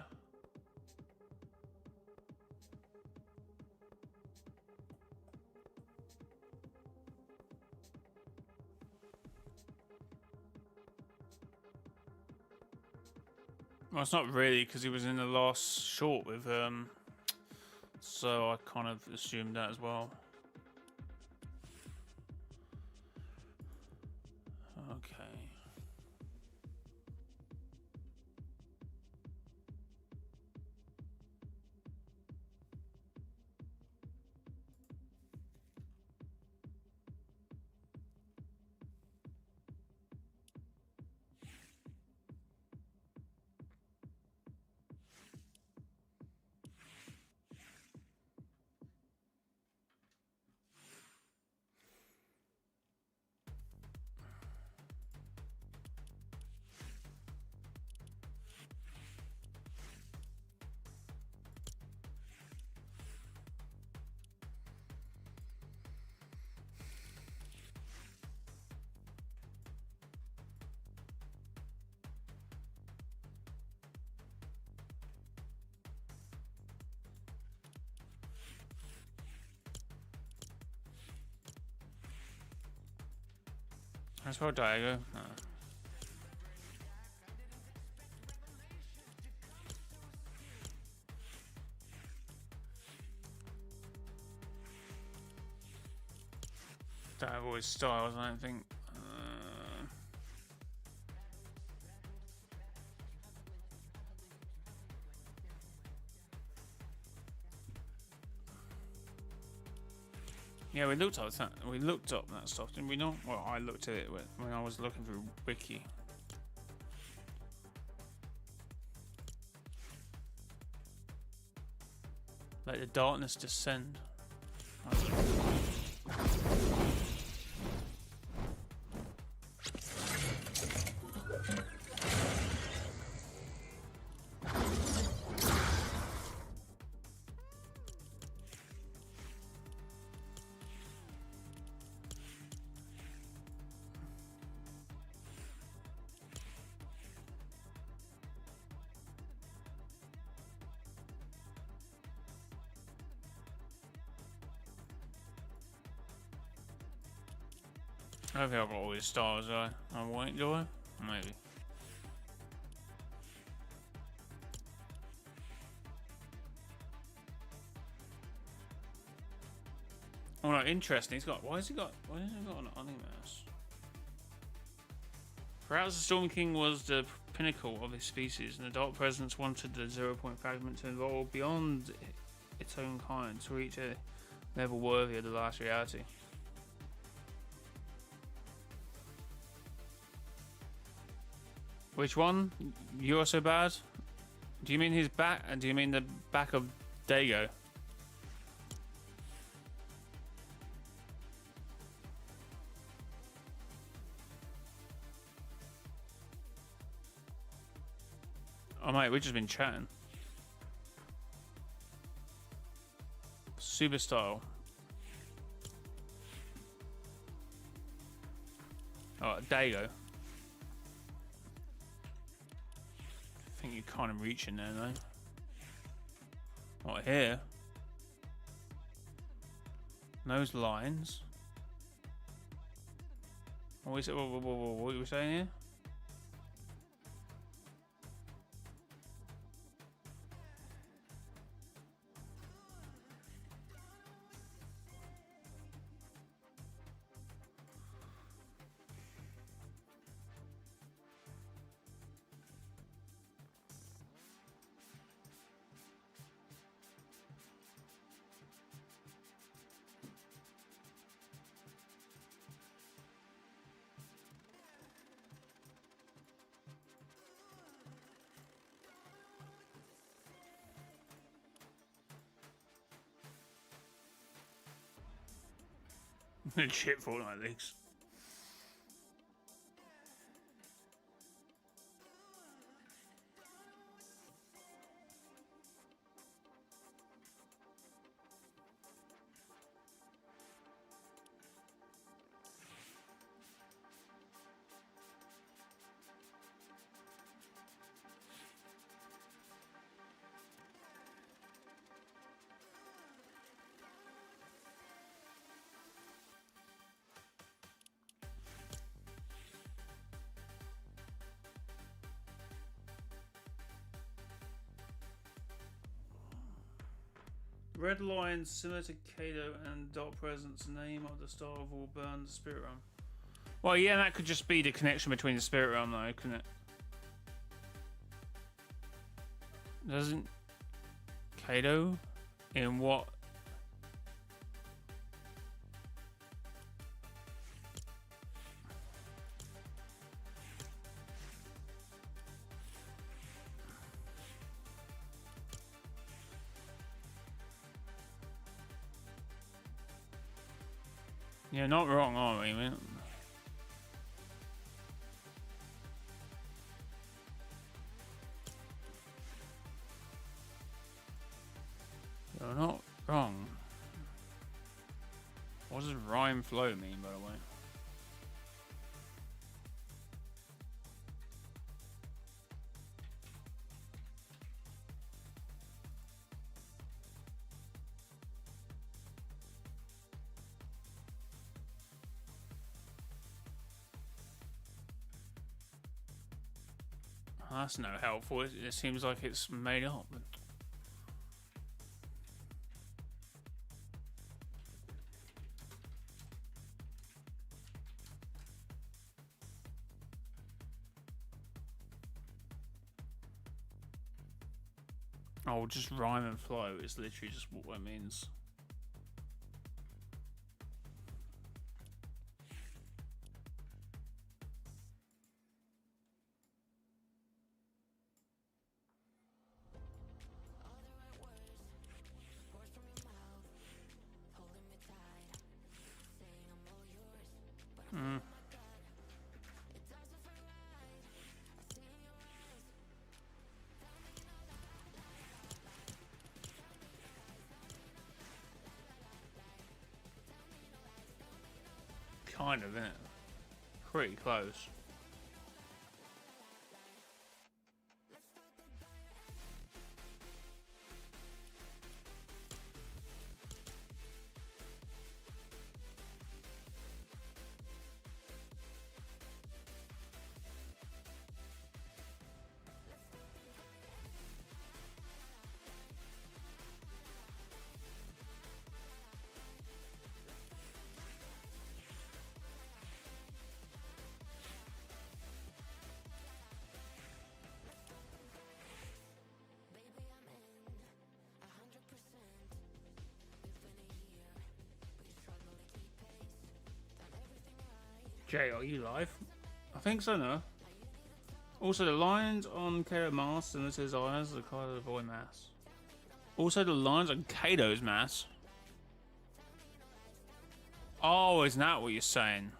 Well, it's not really, because he was in the last short with so I kind of assumed that as well. Okay. That's where Diego. Oh. Don't have all his styles, I don't think. Yeah, we looked up that. We looked up that stuff, didn't we not? Well, I looked at it when I was looking through Wiki. Let the darkness descend. I don't think I've got all his stars, I'm waiting, do I? Maybe. Oh no, interesting. He's got. Why has he got an animus? Perhaps the Storm King was the pinnacle of his species, and the Dark Presence wanted the 0-point fragment to evolve beyond its own kind to reach a level worthy of the last reality. Which one? You're so bad? Do you mean his back? And do you mean the back of Dago? Oh mate, we've just been chatting. Super style. Oh, Dago. I think you're kind of reaching there though. What here? Those lines. What are we saying here? Shit Fortnite leaks. Red lines similar to Kado and dot presence, name of the star of all burn the spirit realm. Well, yeah, that could just be the connection between the spirit realm, though, couldn't it? Doesn't Kado in what? Yeah, not wrong, are we, man? You're not wrong. What does rhyme flow mean, by the way? That's no helpful. It seems like it's made up. Oh, just rhyme and flow. It's literally just what it means. Kind of, isn't it? Pretty close. Jay, are you live? I think so, no. Also, the lines on Kato mask and this is eyes are kind of void mass. Also, the lines on Kato's mask. Oh, isn't that what you're saying?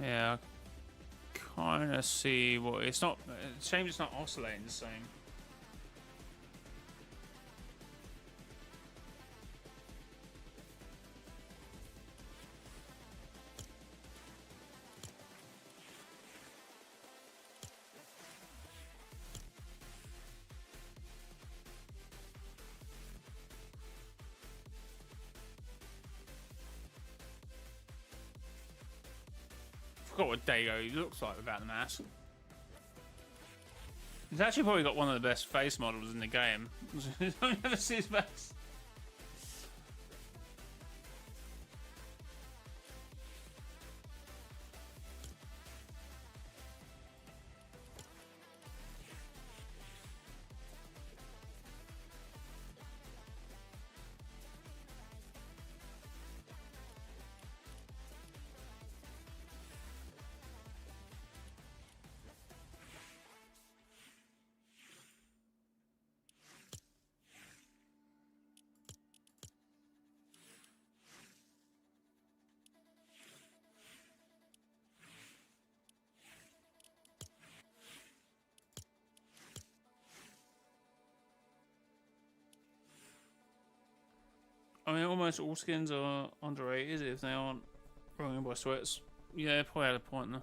Yeah, kind of see what it's not. Shame it's not oscillating the same. forgot what Dago looks like without the mask. He's actually probably got one of the best face models in the game. I never see his face. I mean, almost all skins are underrated if they aren't running by sweats. Yeah, probably had a point there.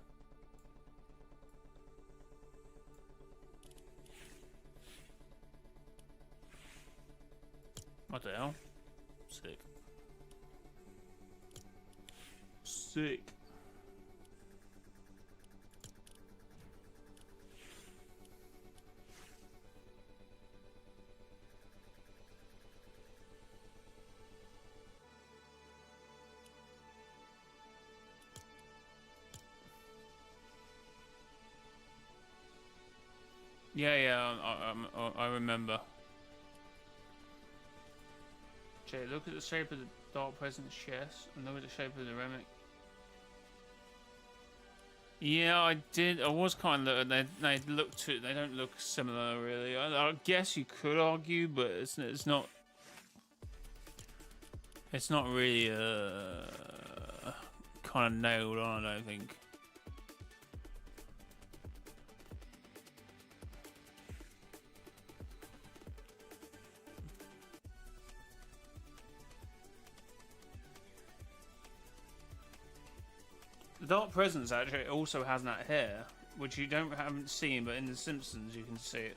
What the hell? Sick. Sick. Yeah, I remember. Jay, look at the shape of the Dark Presence chest and look at the shape of the Remic. Yeah, I did. I was kind of. They look too. They don't look similar, really. I guess you could argue, but it's not. It's not really kind of nailed on. I don't think. The Dark Presence actually also has that hair, which you haven't seen, but in The Simpsons you can see it.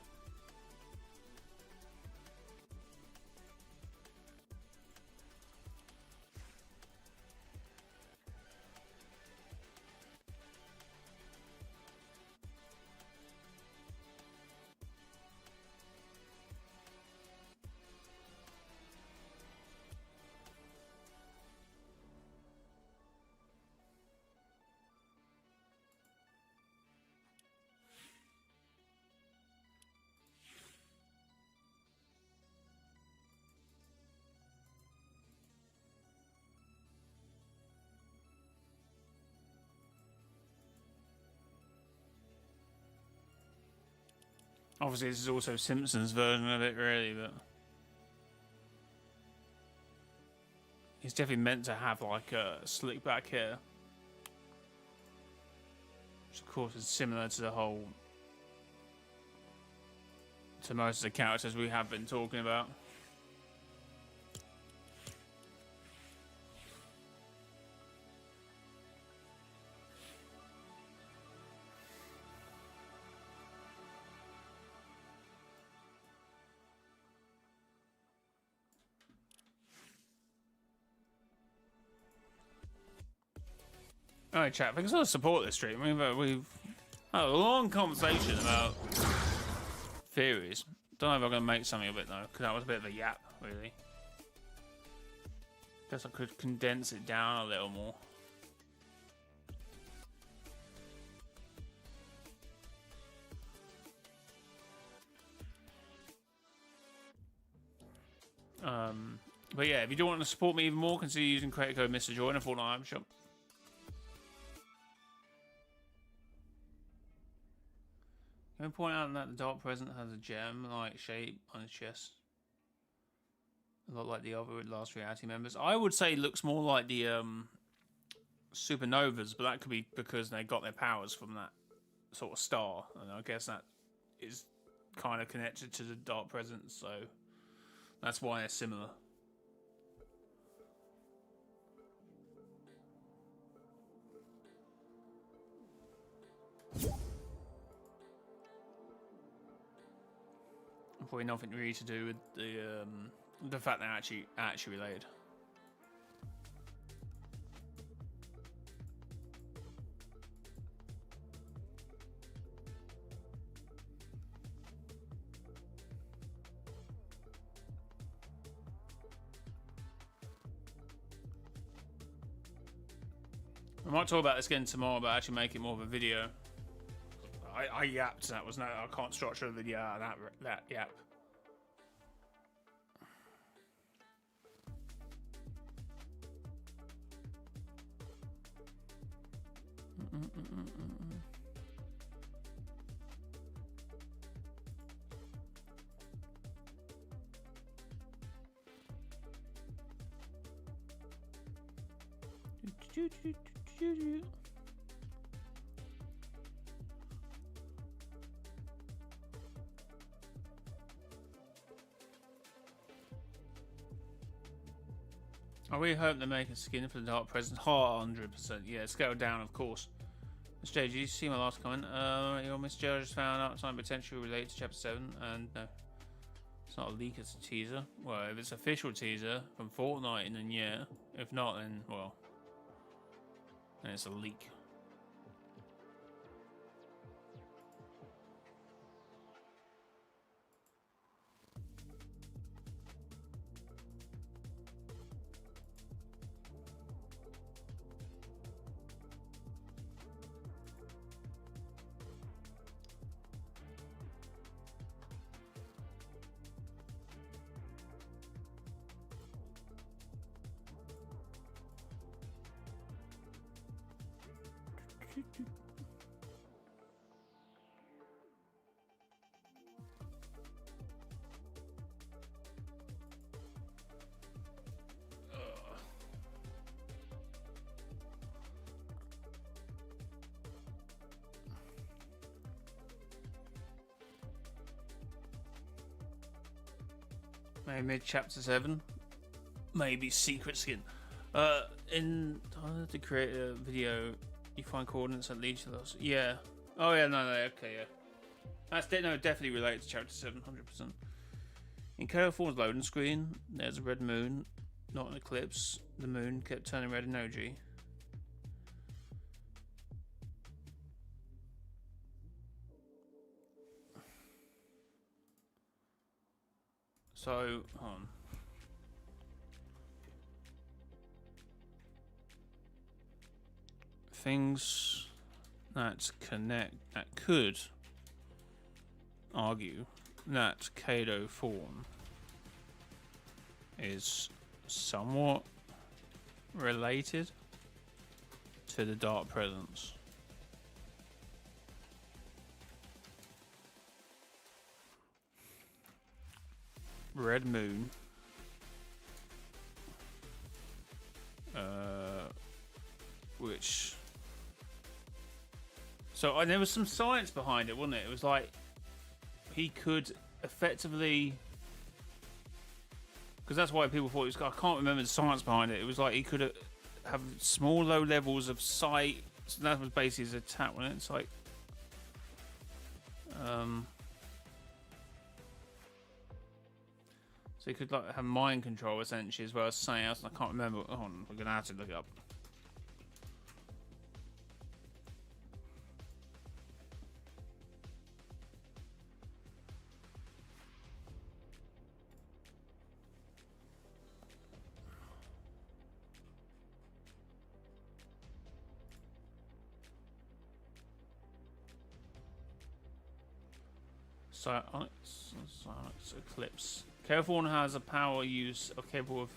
Obviously, this is also Simpsons' version of it, really, but he's definitely meant to have like a slick back hair, which of course is similar to most of the characters we have been talking about. Alright, chat, thanks for the support this stream. We've had a long conversation about theories. Don't know if I'm going to make something of it, though, because that was a bit of a yap, really. Guess I could condense it down a little more. But yeah, if you do want to support me even more, consider using credit code mrjayowhy in a Fortnite item shop. Can we point out that the Dark Present has a gem-like shape on his chest? A lot like the other Last Reality members. I would say it looks more like the Supernovas, but that could be because they got their powers from that sort of star. And I guess that is kind of connected to the Dark Present, so that's why they're similar. Probably nothing really to do with the fact they're actually related. I might talk about this again tomorrow, but actually make it more of a video. I yapped. That was no. I can't structure a video out of that yap. I really hope they make a skin for the Dark Presence. 100%. Yeah, scale down, of course. Mr. J, did you see my last comment? Your Mr. J just found out something potentially related to Chapter 7, and no. It's not a leak, it's a teaser. Well, if it's official teaser from Fortnite, then yeah. If not, then, well, then it's a leak. Maybe mid-chapter 7. Maybe secret skin. In order to create a video, you find coordinates at least. Yeah. Oh yeah, no, okay, yeah. That's definitely related to chapter 7, 100%. In California's loading screen, there's a red moon, not an eclipse. The moon kept turning red in OG. So, hold on. Things that could argue that Kado Fawn is somewhat related to the Dark Presence. Red Moon. Which... So there was some science behind it, wasn't it? It was like he could effectively... Because that's why people thought it was... I can't remember the science behind it. It was like he could have small, low levels of sight. So that was basically his attack, wasn't it? It's like... So he could like have mind control essentially as well as something else. And I can't remember. Oh, I'm gonna have to look it up. Silence Eclipse. Californ has a power use of capable of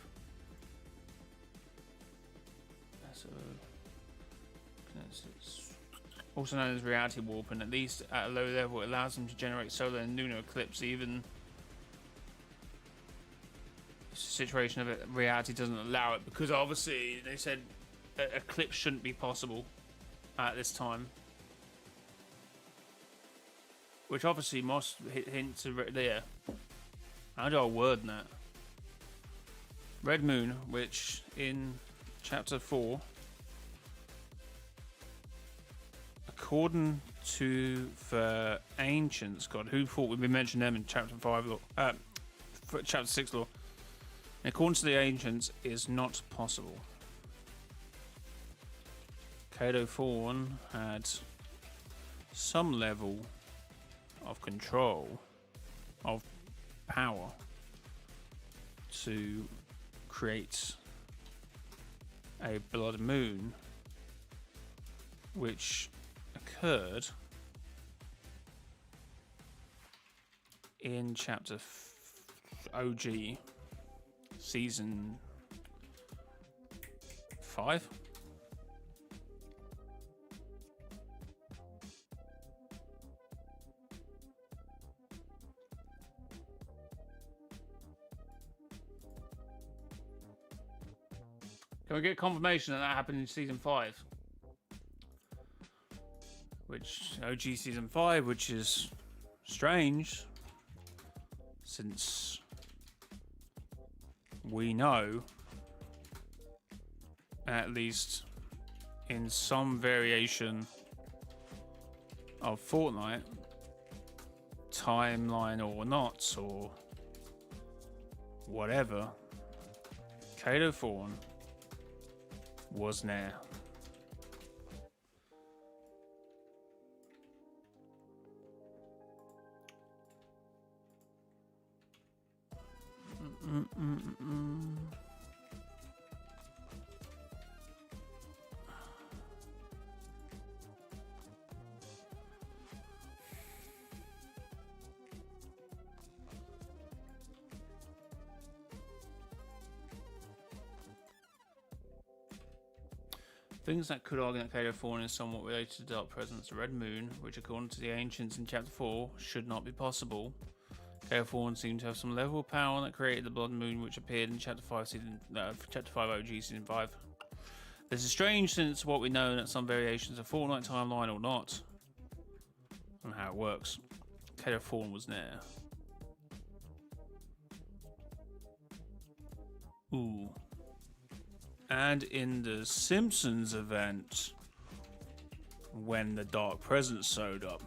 also known as reality warp, and at least at a low level it allows them to generate solar and lunar eclipse. Even situation of it, reality doesn't allow it, because obviously they said eclipse shouldn't be possible at this time. Which obviously must hint to there. How do I word that? Red Moon, which in chapter 4, according to the ancients, God, who thought we'd be mentioning them in chapter 5 law, chapter 6 law, and according to the ancients, is not possible. Kado Fawn had some level of control, of power to create a blood moon which occurred in chapter OG season 5. Can we get confirmation that that happened in season 5? Which OG season 5, which is strange, since we know, at least in some variation of Fortnite, timeline or not, or whatever, Kato Fawn was there. Things that could argue that Kato Fawn is somewhat related to the Dark Presence, the Red Moon, which according to the ancients in Chapter 4 should not be possible. Kato Fawn seemed to have some level of power that created the Blood Moon, which appeared in Chapter 5 OG Season 5. This is strange since what we know that some variations of Fortnite timeline or not, and how it works. Kato Fawn was there. Ooh. And in the Simpsons event, when the Dark Presence showed up.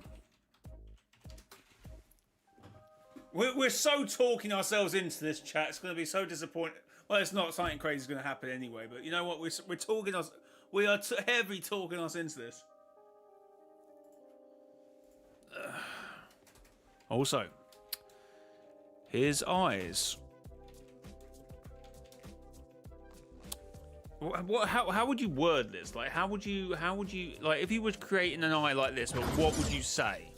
We're so talking ourselves into this chat. It's going to be so disappointing. Well, it's not. Something crazy is going to happen anyway. But you know what? We're talking us. We are heavily talking us into this. Also, his eyes. How would you word this? Like, how would you like if you were creating an eye like this? What would you say?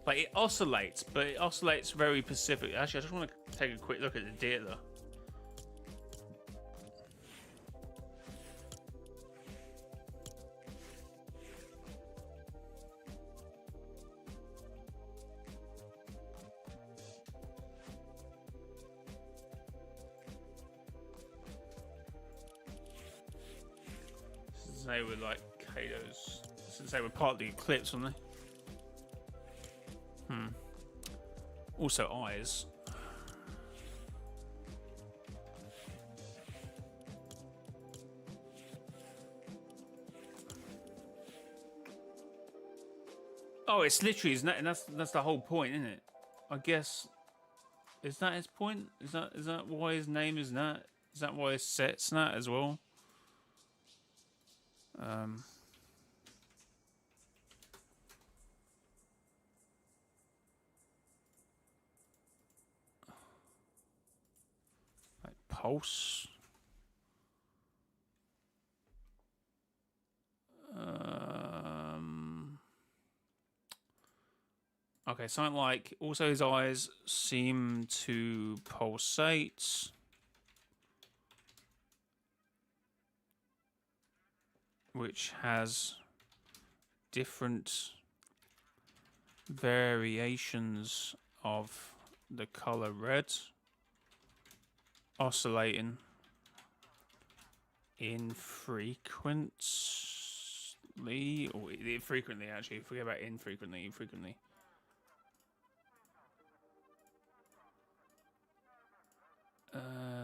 Like, it oscillates, but it oscillates very specific. Actually, I just want to take a quick look at the data. They were like Kato's, since they were part of the eclipse, weren't they? Also eyes. Oh, it's literally, isn't it? And that's the whole point, isn't it? I guess. Is that his point? Is that why his name is Nat? Is that why his set's Nat as well? Like pulse. Okay, something like also his eyes seem to pulsate. Which has different variations of the color red, oscillating infrequently, or infrequently actually, forget about infrequently.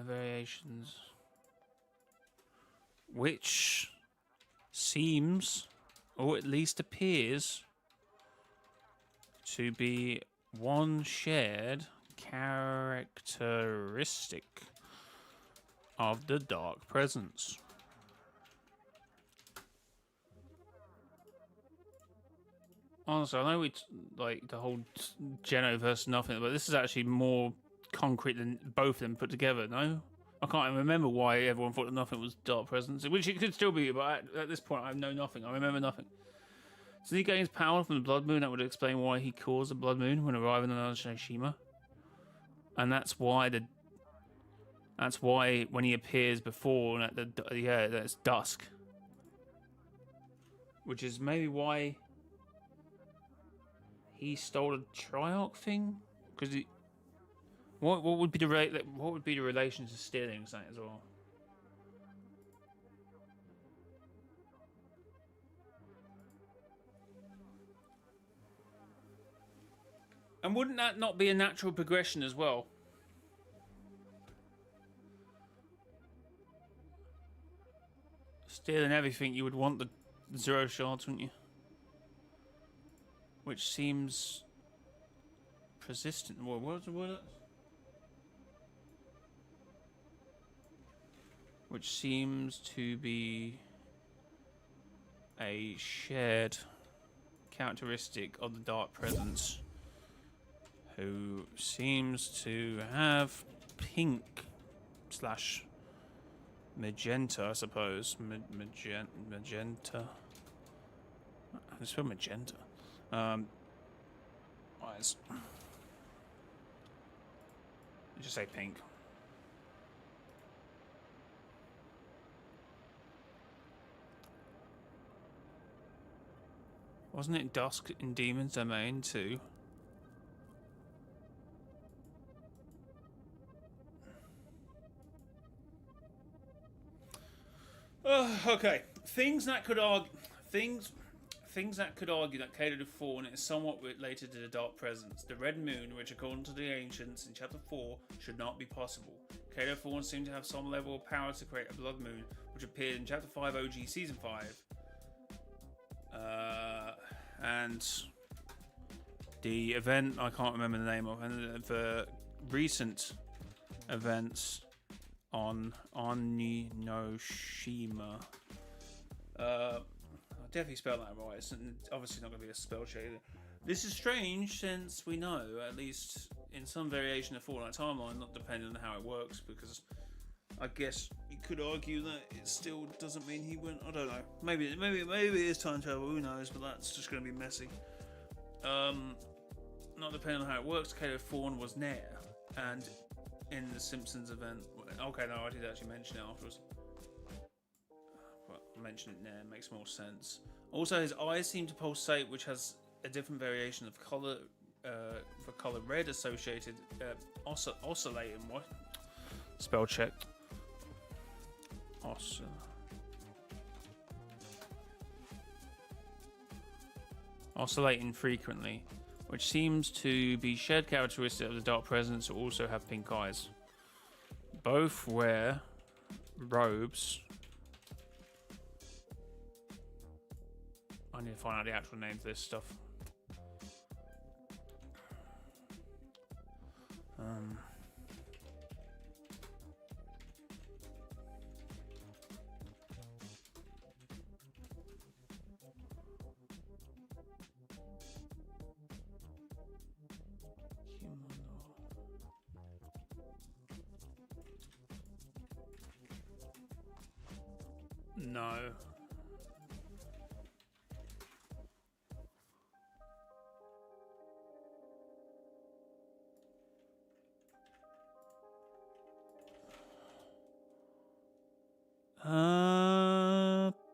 Variations, which seems, or at least appears, to be one shared characteristic of the Dark Presence. Honestly, I know we like the whole Geno versus nothing, but this is actually more concrete than both of them put together, no? I can't even remember why everyone thought that nothing was Dark Presence, which it could still be, but at this point I know nothing. I remember nothing. Does he gain his power from the blood moon? That would explain why he caused the blood moon when arriving on Shima. And that's why when he appears before that's dusk. Which is maybe why he stole a Triarch thing? Because he what would be the relation to stealing something as well? And wouldn't that not be a natural progression as well? Stealing everything, you would want the 0 shards, wouldn't you? Which seems persistent. What was the word? Which seems to be a shared characteristic of the Dark Presence, who seems to have pink / magenta, I suppose. Magenta. I just spell magenta. Eyes. Just say pink. Wasn't it dusk in Demon's Domain too? Okay. Things that could argue that Cato the Fawn is somewhat related to the Dark Presence. The Red Moon, which according to the ancients in chapter 4 should not be possible. Cato the Fawn seemed to have some level of power to create a blood moon, which appeared in chapter 5 OG season 5. And the event I can't remember the name of, and the recent events on Oninoshima. I definitely spelled that right. It's obviously not going to be a spell check. This is strange since we know, at least in some variation of Fortnite timeline, not depending on how it works, because I guess you could argue that it still doesn't mean he went. I don't know. Maybe it is time travel. Who knows? But that's just going to be messy. Not depending on how it works. Cato Fawn was Nair, and in the Simpsons event. Okay, no, I did actually mention it afterwards. Well, mention it now makes more sense. Also, his eyes seem to pulsate, which has a different variation of color. For color red associated, oscillating. What? Spell check. Oscillating frequently, which seems to be shared characteristic of the Dark Presence, who also have pink eyes. Both wear robes. I need to find out the actual name for this stuff. No.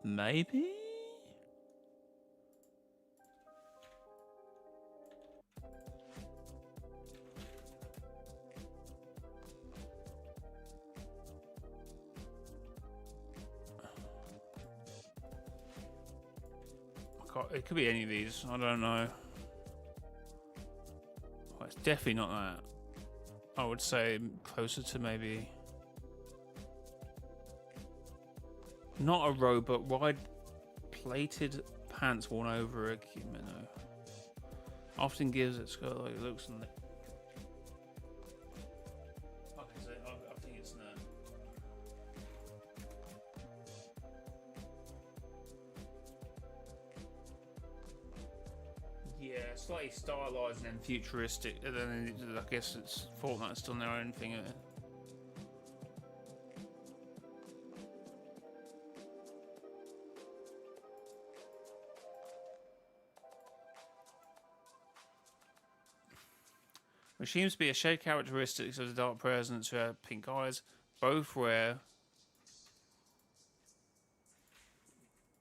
Maybe? It could be any of these. I don't know. Well, it's definitely not that. I would say closer to maybe not a robe, but wide plated pants worn over a kimono. Often gives it skirt like it looks in the. I think it's that. Yeah, slightly stylized and then futuristic. And then I guess it's Fortnite's done their own thing. which seems to be a shared characteristic of the Dark Presence who have pink eyes. Both wear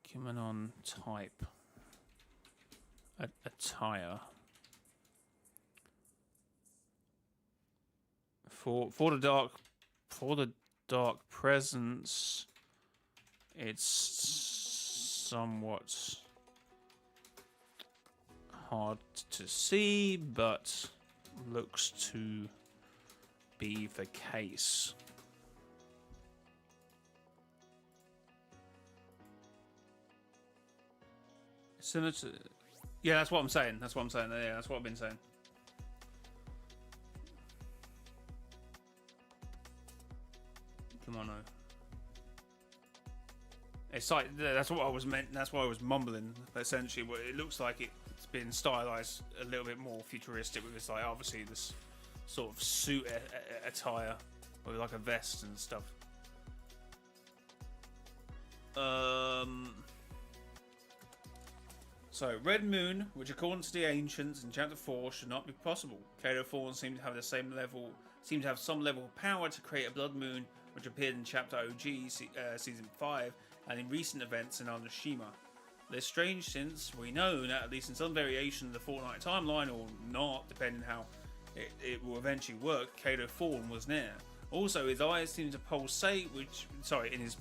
kimono type attire. For the dark presence, it's somewhat hard to see, but looks to be the case. Similar to, yeah, that's what I'm saying. That's what I'm saying. Yeah, that's what I've been saying. Kimono. It's like that's what I was meant. That's why I was mumbling. Essentially, what it looks like it's been stylized a little bit more futuristic with this, like obviously this sort of suit attire with like a vest and stuff. So Red Moon, which according to the ancients in Chapter 4 should not be possible. Kato Thorn seemed to have the same level, seemed to have some level of power to create a blood moon, which appeared in Chapter OG Season 5 and in recent events in Onishima. This strange since we know that at least in some variation of the Fortnite timeline, or not, depending how it will eventually work, Kato Thorn was near. Also, his eyes seem to pulsate, his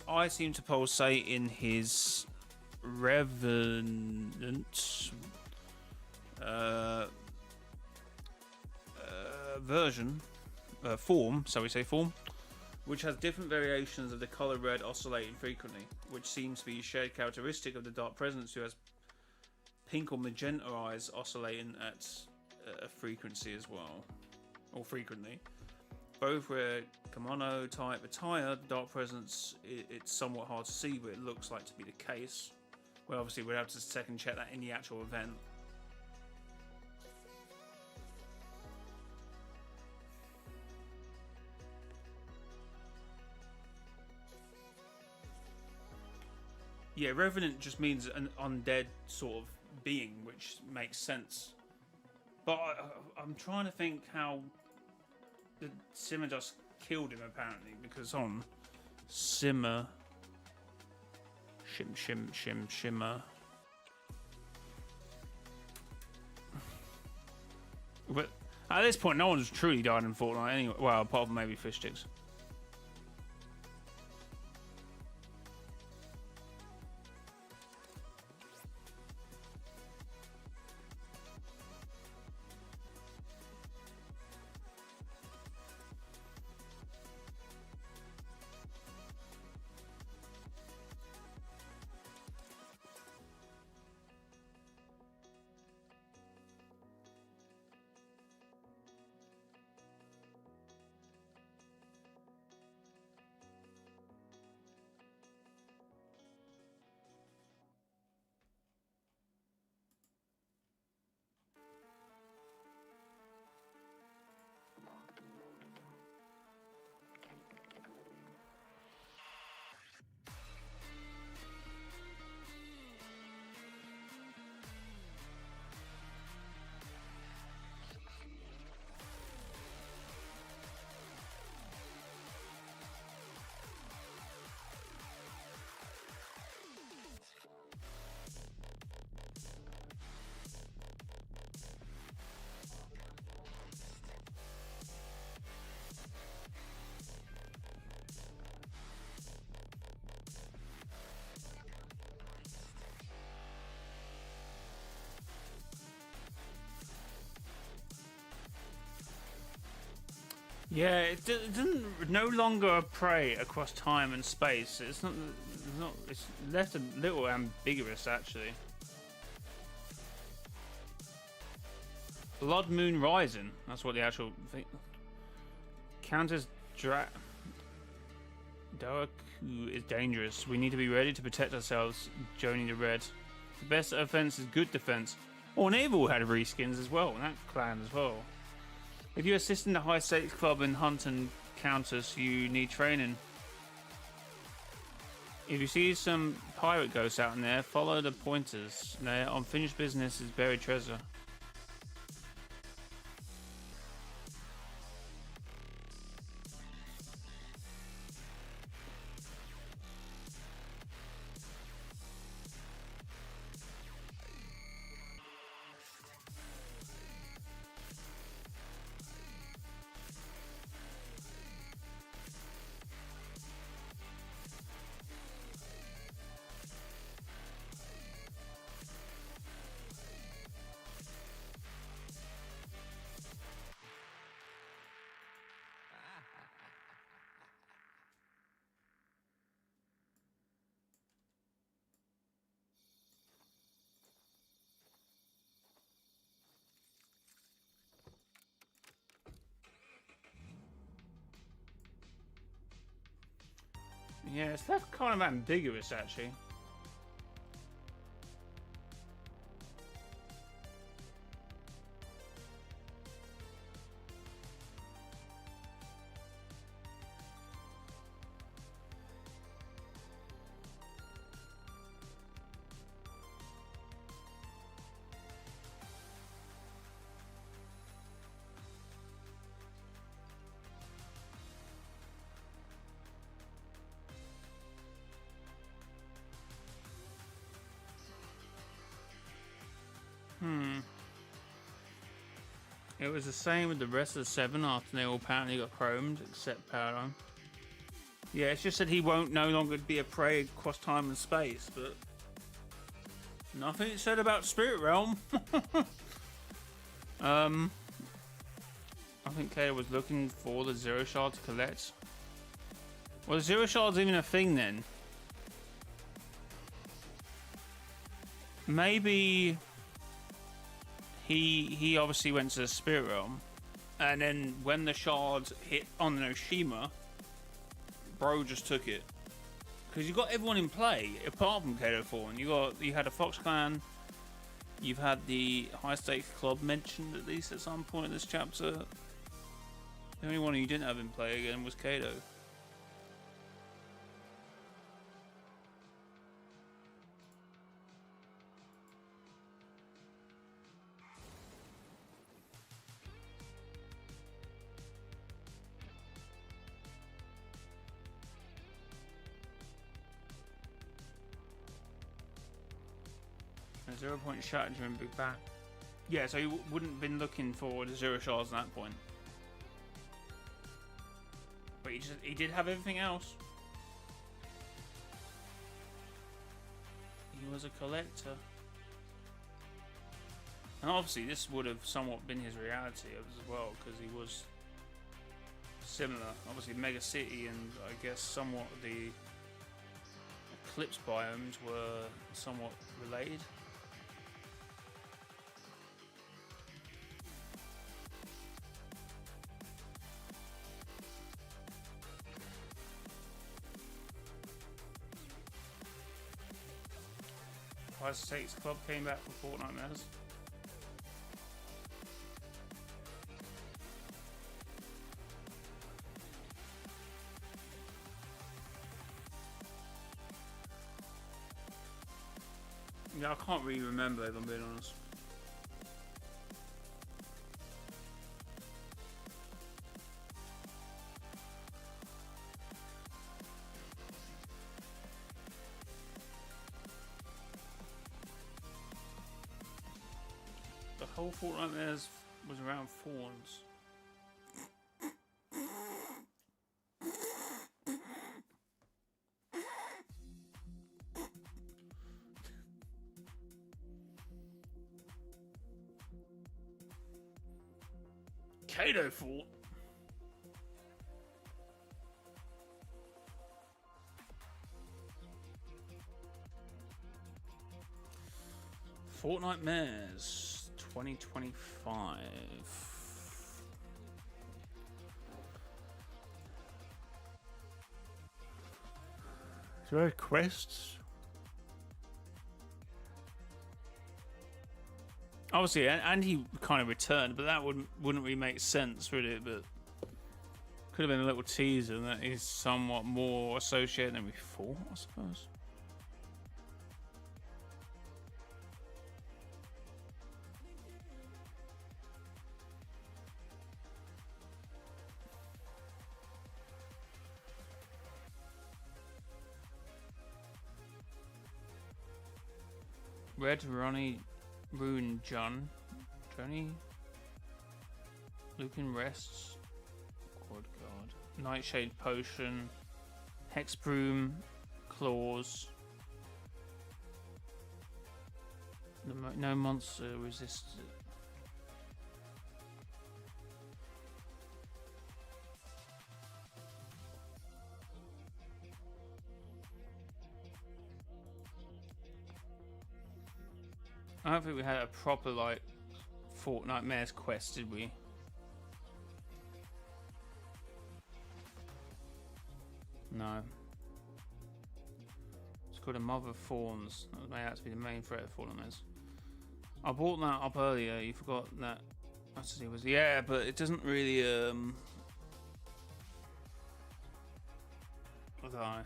eyes seem to pulsate in his revenant form, which has different variations of the color red oscillating frequently, which seems to be a shared characteristic of the Dark Presence, who has pink or magenta eyes oscillating at a frequency as well, or frequently. Both wear kimono type attire. The Dark Presence, it's somewhat hard to see, but it looks like to be the case. Well, obviously we'd have to second check that in the actual event. Yeah, Revenant just means an undead sort of being, which makes sense. But I'm trying to think how the Simmer just killed him, apparently, because on Simmer... Shimmer. But at this point, no one's truly died in Fortnite anyway. Well, apart from maybe fish sticks. Yeah, it doesn't no longer prey across time and space. It's not. It's left a little ambiguous, actually. Blood Moon Rising. That's what the actual thing. Counters Doaku is dangerous. We need to be ready to protect ourselves. Joni the Red. The best offense is good defense. Oh, and they've all had reskins as well. And that clan as well. If you assist in the high stakes club and hunt and counters, you need training. If you see some pirate ghosts out in there, follow the pointers. Their unfinished business is buried treasure. Yeah, it's left kind of ambiguous, actually. It was the same with the rest of the 7 after they all apparently got chromed, except Paradigm. Yeah, it's just that he won't no longer be a prey across time and space, but nothing said about Spirit Realm. I think Kayla was looking for the Zero Shard to collect. Well, the Zero Shard's even a thing then. Maybe he obviously went to the Spirit Realm, and then when the shards hit on Oshima, bro just took it. Because you got everyone in play apart from Kato Thorn. You had a Fox Clan. You've had the High Stakes Club mentioned at least at some point in this chapter. The only one you didn't have in play again was Kato. A 0 point shot during Big Bang. Yeah, so you wouldn't have been looking for the Zero Shards at that point. But he did have everything else. He was a collector. And obviously this would have somewhat been his reality as well, because he was similar. Obviously Mega City and I guess somewhat the Eclipse biomes were somewhat related. High Stakes Club came back for Fortnite Matters. Yeah, I can't really remember if I'm being honest. The whole Fortnite Matters was around Fawns. Kato fought. Fortnite Mares 2025. Is there quests? Obviously, and he kind of returned, but that wouldn't really make sense, would it? But could have been a little teaser that is somewhat more associated than we thought, I suppose. Red Ronnie Rune John Johnny Lucan Rests Quad Guard Nightshade Potion Hex Broom Claws no monster resisted. I don't think we had a proper like Fortnite Mares quest, did we? No. called a Mother of Thorns. That was made out to be the main threat of Fallen Lands. I brought that up earlier. You forgot that. It was but it doesn't really I don't know.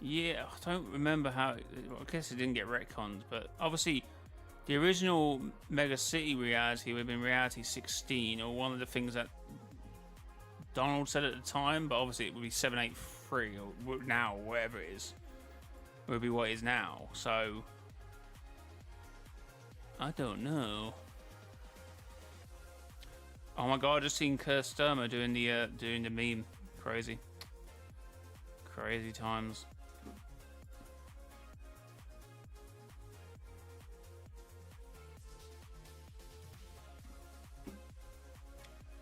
Yeah, I don't remember how. I guess it didn't get retconned, but obviously, the original Mega City reality would have been Reality 16, or one of the things that Donald said at the time. But obviously, it would be 783, or now, whatever it is, would be what it is now. So, I don't know. Oh my god! I just seen Kersterma doing the meme. Crazy times.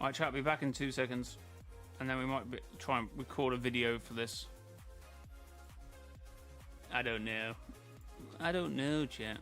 Alright, chat, be back in 2 seconds. And then we might try and record a video for this. I don't know. I don't know, chat.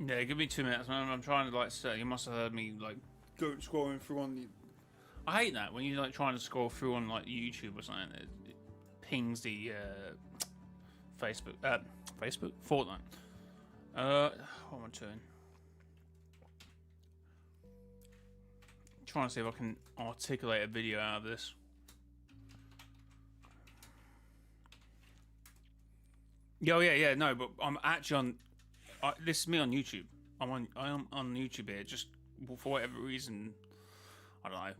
Yeah, give me 2 minutes. I'm trying to like say. You must have heard me like go scrolling through on the. I hate that when you're like trying to scroll through on like YouTube or something. It pings the Facebook. Facebook Fortnite. What am I doing? Trying to see if I can articulate a video out of this. Yeah, no, but I'm actually on. This is me on YouTube. I am on YouTube here. Just for whatever reason, I don't know.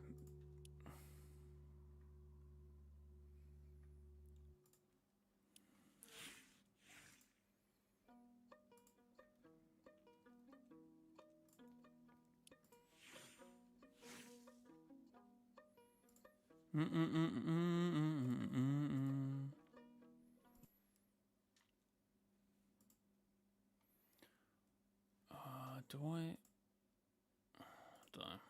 Do I? Don't know.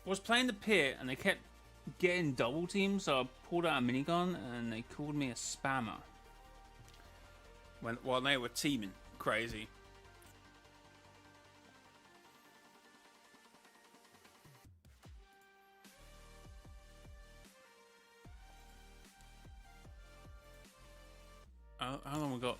Was playing the pit and they kept getting double teamed, so I pulled out a minigun and they called me a spammer while they were teaming. Crazy. How long we got?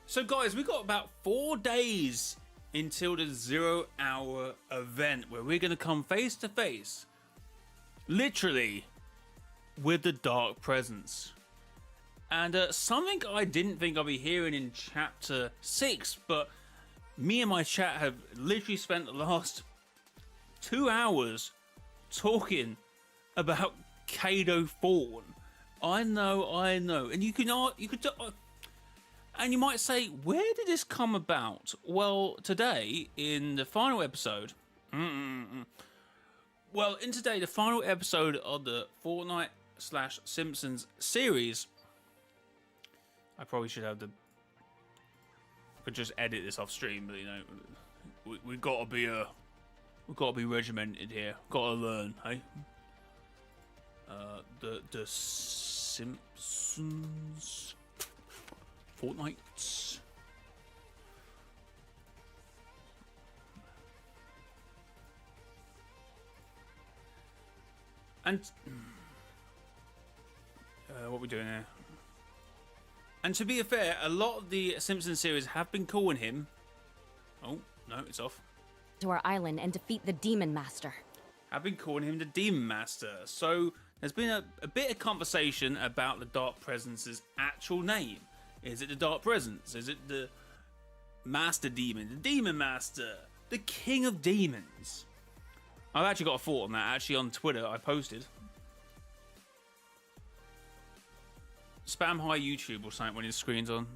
So guys, we got about 4 days until the 0-hour event where we're going to come face to face, literally, with the Dark Presence. And something I didn't think I'd be hearing in Chapter 6, but me and my chat have literally spent the last 2 hours talking about Kado Fawn. I know. And you could and you might say, where did this come about? Well, today, in the final episode... Well, in today, the final episode of the Fortnite/Simpsons series... I probably should have the... I could just edit this off stream, but, you know... We gotta be, we've got to be regimented here. Got to learn, hey? The Simpsons... Fortnite. And what are we doing here? And to be fair, a lot of the Simpsons series have been calling him. Oh no, it's off. To our island and defeat the Demon Master. Have been calling him the Demon Master. So there's been a bit of conversation about the Dark Presence's actual name. Is it the Dark Presence? Is it the Master Demon? The Demon Master? The King of Demons? I've actually got a thought on that. Actually, on Twitter, I posted. Spam hi YouTube or something when his screen's on.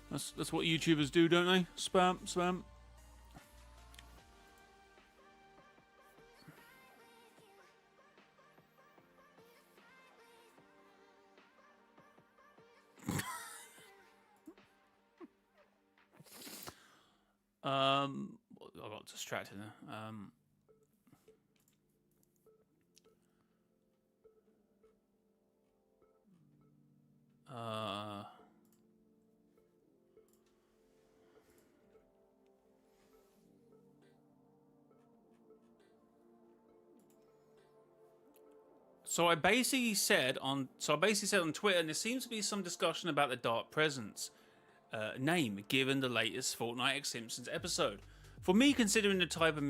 That's what YouTubers do, don't they? Spam. I got distracted there. So I basically said on Twitter, and there seems to be some discussion about the Dark Presence name given the latest Fortnite x Simpsons episode. For me, considering the type of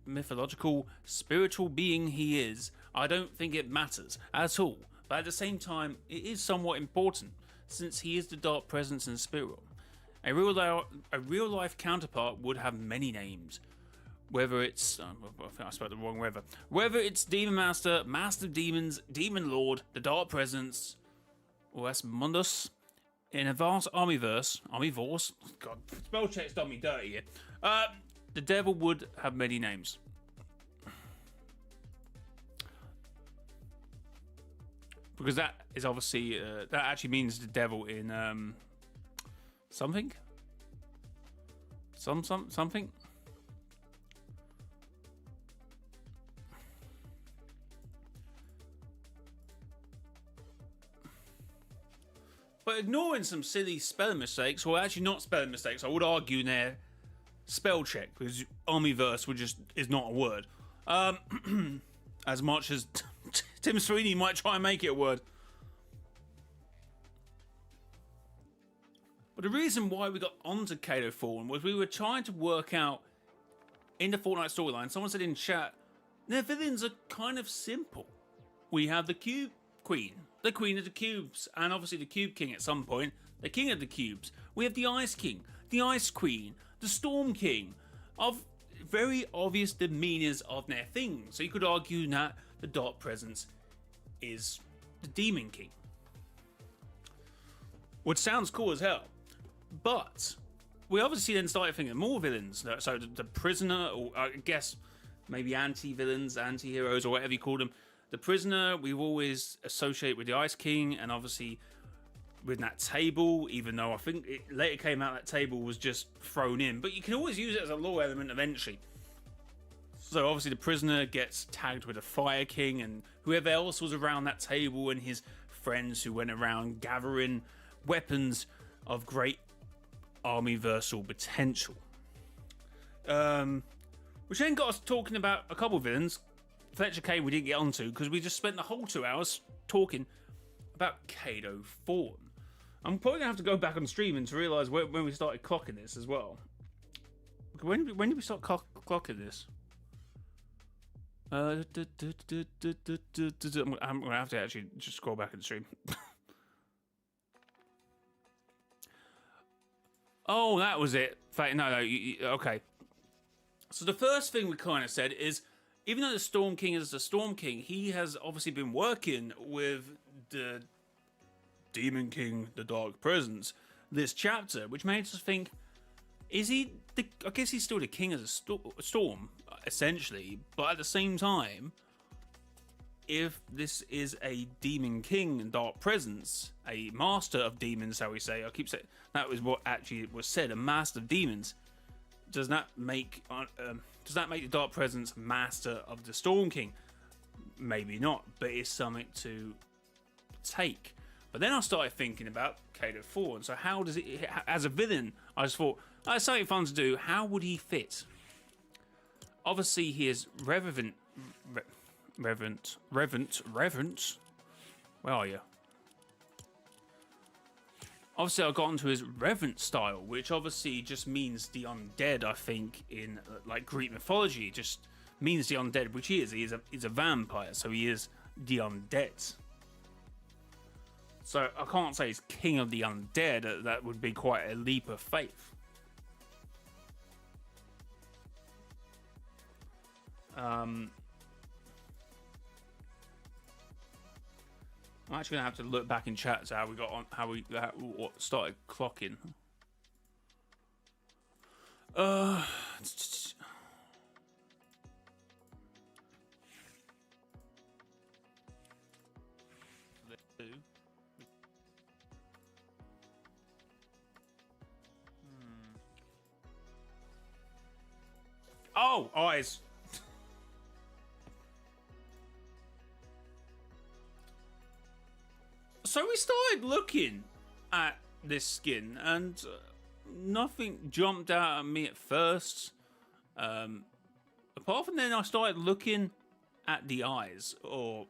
mythological, spiritual being he is, I don't think it matters at all. But at the same time, it is somewhat important, since he is the Dark Presence in spirit. A real life counterpart would have many names. whether it's I think I spoke the wrong whether it's Demon Master, Master of Demons, Demon Lord, the Dark Presence, or Mundus. In a vast Armyverse, God, spell check's done me dirty here. The devil would have many names. Because that is obviously, that actually means the devil in something? Something? But ignoring some silly spelling mistakes, or actually not spelling mistakes, I would argue they're spell check, because Omniverse is not a word. As much as Tim Sweeney might try and make it a word. But the reason why we got onto Kato Fallen was we were trying to work out in the Fortnite storyline. Someone said in chat, their villains are kind of simple. We have the Cube Queen, the Queen of the Cubes, and obviously the Cube King at some point, the King of the Cubes. We have the Ice King, the Ice Queen, the Storm King, of very obvious demeanors of their things. So you could argue that the Dark Presence is the Demon King. Which sounds cool as hell. But we obviously then started thinking more villains. So the Prisoner, or I guess maybe anti-villains, anti-heroes, or whatever you call them. The Prisoner, we've always associated with the Ice King, and obviously with that table, even though I think it later came out that table was just thrown in. But you can always use it as a lore element eventually. So obviously the Prisoner gets tagged with a Fire King, and whoever else was around that table, and his friends who went around gathering weapons of great Armyversal potential. Which then got us talking about a couple of villains. Fletcher K we didn't get onto because we just spent the whole 2 hours talking about Kato Fallen. I'm probably gonna have to go back on streaming to realise when we started clocking this as well. When did we start clocking this? I'm gonna have to actually just scroll back in the stream. Oh, that was it. No, okay. So the first thing we kind of said is, even though the Storm King is the Storm King, he has obviously been working with the Demon King, the Dark Presence, this chapter, which made us think, is he I guess he's still the king as a storm, essentially, but at the same time, if this is a Demon King and Dark Presence, a master of demons, shall we say, I keep saying, that was what actually was said, a master of demons, does that make the Dark Presence master of the Storm King? Maybe not, but it's something to take. But then I started thinking about Kato Fallen. So how does it, as a villain, I just thought, that's something fun to do. How would he fit? Obviously, he is reverent. Where are you? Obviously, I got into his reverent style, which obviously just means the undead. I think in like Greek mythology, just means the undead, which he is. He's a vampire, so he is the undead. So I can't say he's king of the undead. That would be quite a leap of faith. I'm actually gonna have to look back in chat to how we got on, how we started clocking. Oh, eyes. So we started looking at this skin, and nothing jumped out at me at first. Apart from then, I started looking at the eyes, or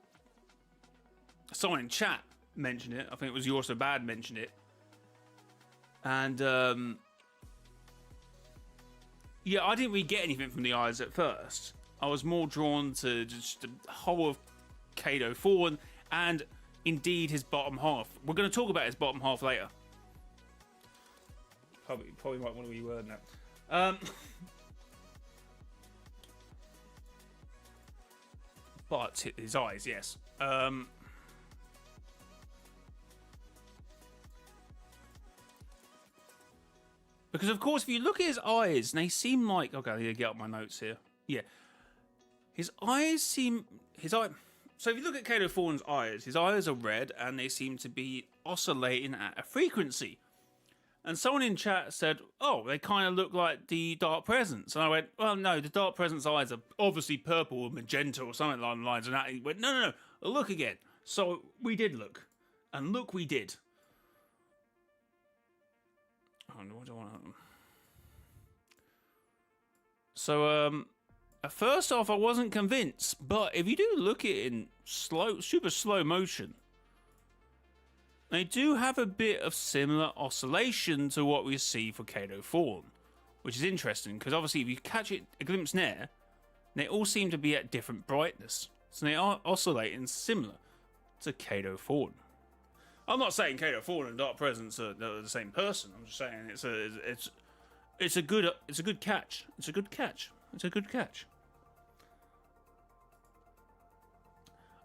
someone in chat mentioned it. I think it was You're So Bad mentioned it. And yeah, I didn't really get anything from the eyes at first. I was more drawn to just the whole of Kato Fallen, and indeed his bottom half. We're going to talk about his bottom half later. Probably might want to reword that. But his eyes, yes. Because, of course, if you look at his eyes, they seem like... Okay, I need to get up my notes here. Yeah. His eyes seem... So if you look at Kato Thorne's eyes, his eyes are red, and they seem to be oscillating at a frequency. And someone in chat said, oh, they kind of look like the Dark Presence. And I went, well, no, the Dark Presence eyes are obviously purple or magenta or something along the lines. And he went, no, look again. So we did look. And look, we did. What do I want? So, at first off, I wasn't convinced, but if you do look at it in super slow motion, they do have a bit of similar oscillation to what we see for Kato Thorne, which is interesting because obviously if you catch it a glimpse near, they all seem to be at different brightness, so they are oscillating similar to Kato Thorne. I'm not saying Kato Thorne and Dark Presence are the same person. I'm just saying it's a good catch. It's a good catch. It's a good catch.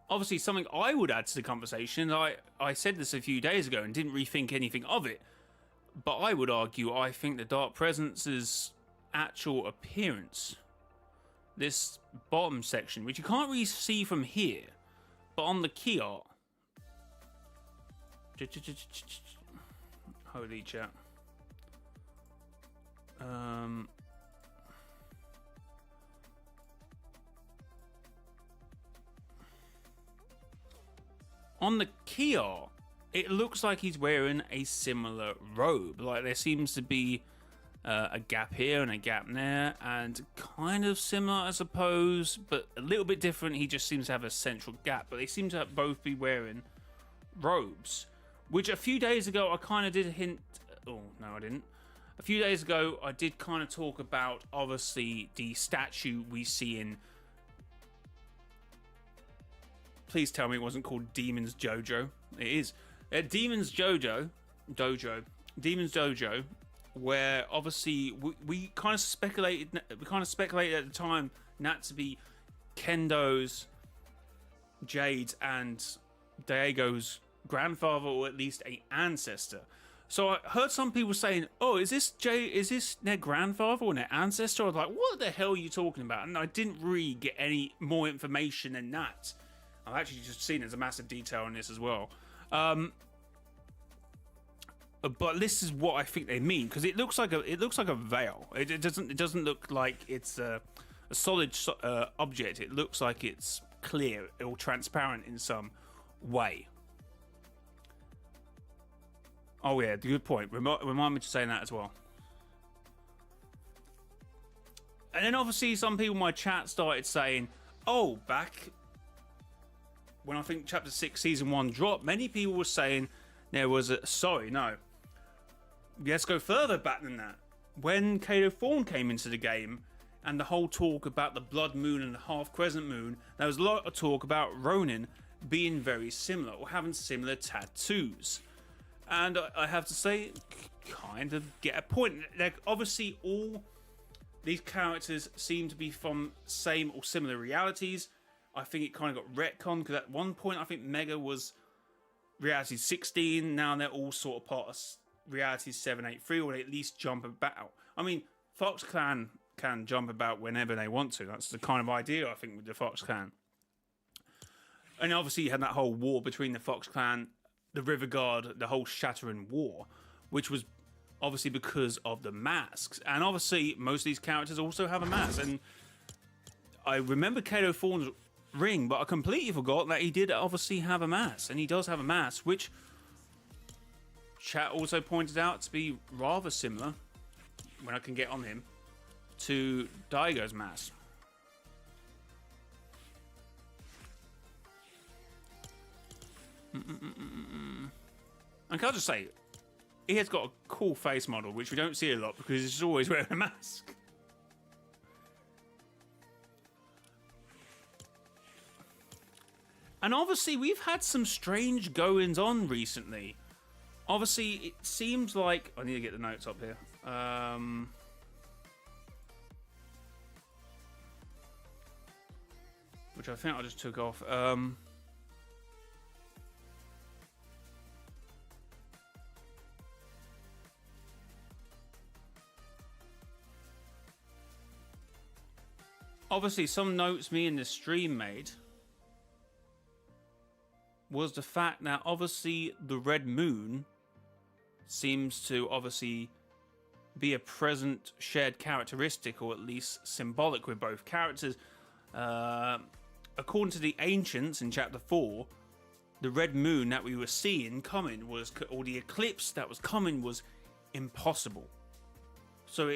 Obviously, something I would add to the conversation. I said this a few days ago and didn't rethink anything of it, but I would argue I think the Dark Presence's actual appearance, this bottom section, which you can't really see from here, but on the key art. Holy chat. On the key art, it looks like he's wearing a similar robe. Like there seems to be a gap here and a gap there, and kind of similar, I suppose, but a little bit different. He just seems to have a central gap, but they seem to both be wearing robes. Which a few days ago I kind of did hint... Oh, no, I didn't. A few days ago I did kind of talk about, obviously, the statue we see in... Please tell me it wasn't called Demon's Dojo. It is. Demon's Dojo, where obviously we kind of speculated at the time that to be Kendo's, Jade's, and Diego's grandfather, or at least an ancestor. So I heard some people saying, oh, is this their grandfather or their ancestor? I was like, what the hell are you talking about? And I didn't really get any more information than that. I've actually just seen there's a massive detail on this as well. But this is what I think they mean, because it looks like a veil. It doesn't look like it's a solid object. It looks like it's clear or transparent in some way. Oh yeah, good point. Remind me to say that as well. And then obviously some people in my chat started saying, oh, back when I think Chapter 6 Season 1 dropped, many people were saying there was a... Sorry, no. Let's go further back than that. When Kato Thorne came into the game and the whole talk about the blood moon and the half crescent moon, there was a lot of talk about Ronin being very similar or having similar tattoos. And I have to say, kind of get a point. Like, obviously, all these characters seem to be from same or similar realities. I think it kind of got retconned, because at one point, I think Mega was reality 16. Now they're all sort of part of reality 783, or they at least jump about. I mean, Fox Clan can jump about whenever they want to. That's the kind of idea, I think, with the Fox Clan. And obviously, you had that whole war between the Fox Clan, the River Guard, the whole Shattering War, which was obviously because of the masks. And obviously, most of these characters also have a mask. And I remember Kato Thorne's ring, but I completely forgot that he did obviously have a mask. And he does have a mask, which chat also pointed out to be rather similar, when I can get on him, to Daigo's mask. And can I just say, he has got a cool face model, which we don't see a lot because he's always wearing a mask. And obviously, we've had some strange goings on recently. Obviously, it seems like... I need to get the notes up here. which I think I just took off. Obviously, some notes me in the stream made was the fact that obviously the red moon seems to obviously be a present shared characteristic, or at least symbolic with both characters. According to the ancients in chapter 4, the red moon that we were seeing coming was, or the eclipse that was coming was impossible. So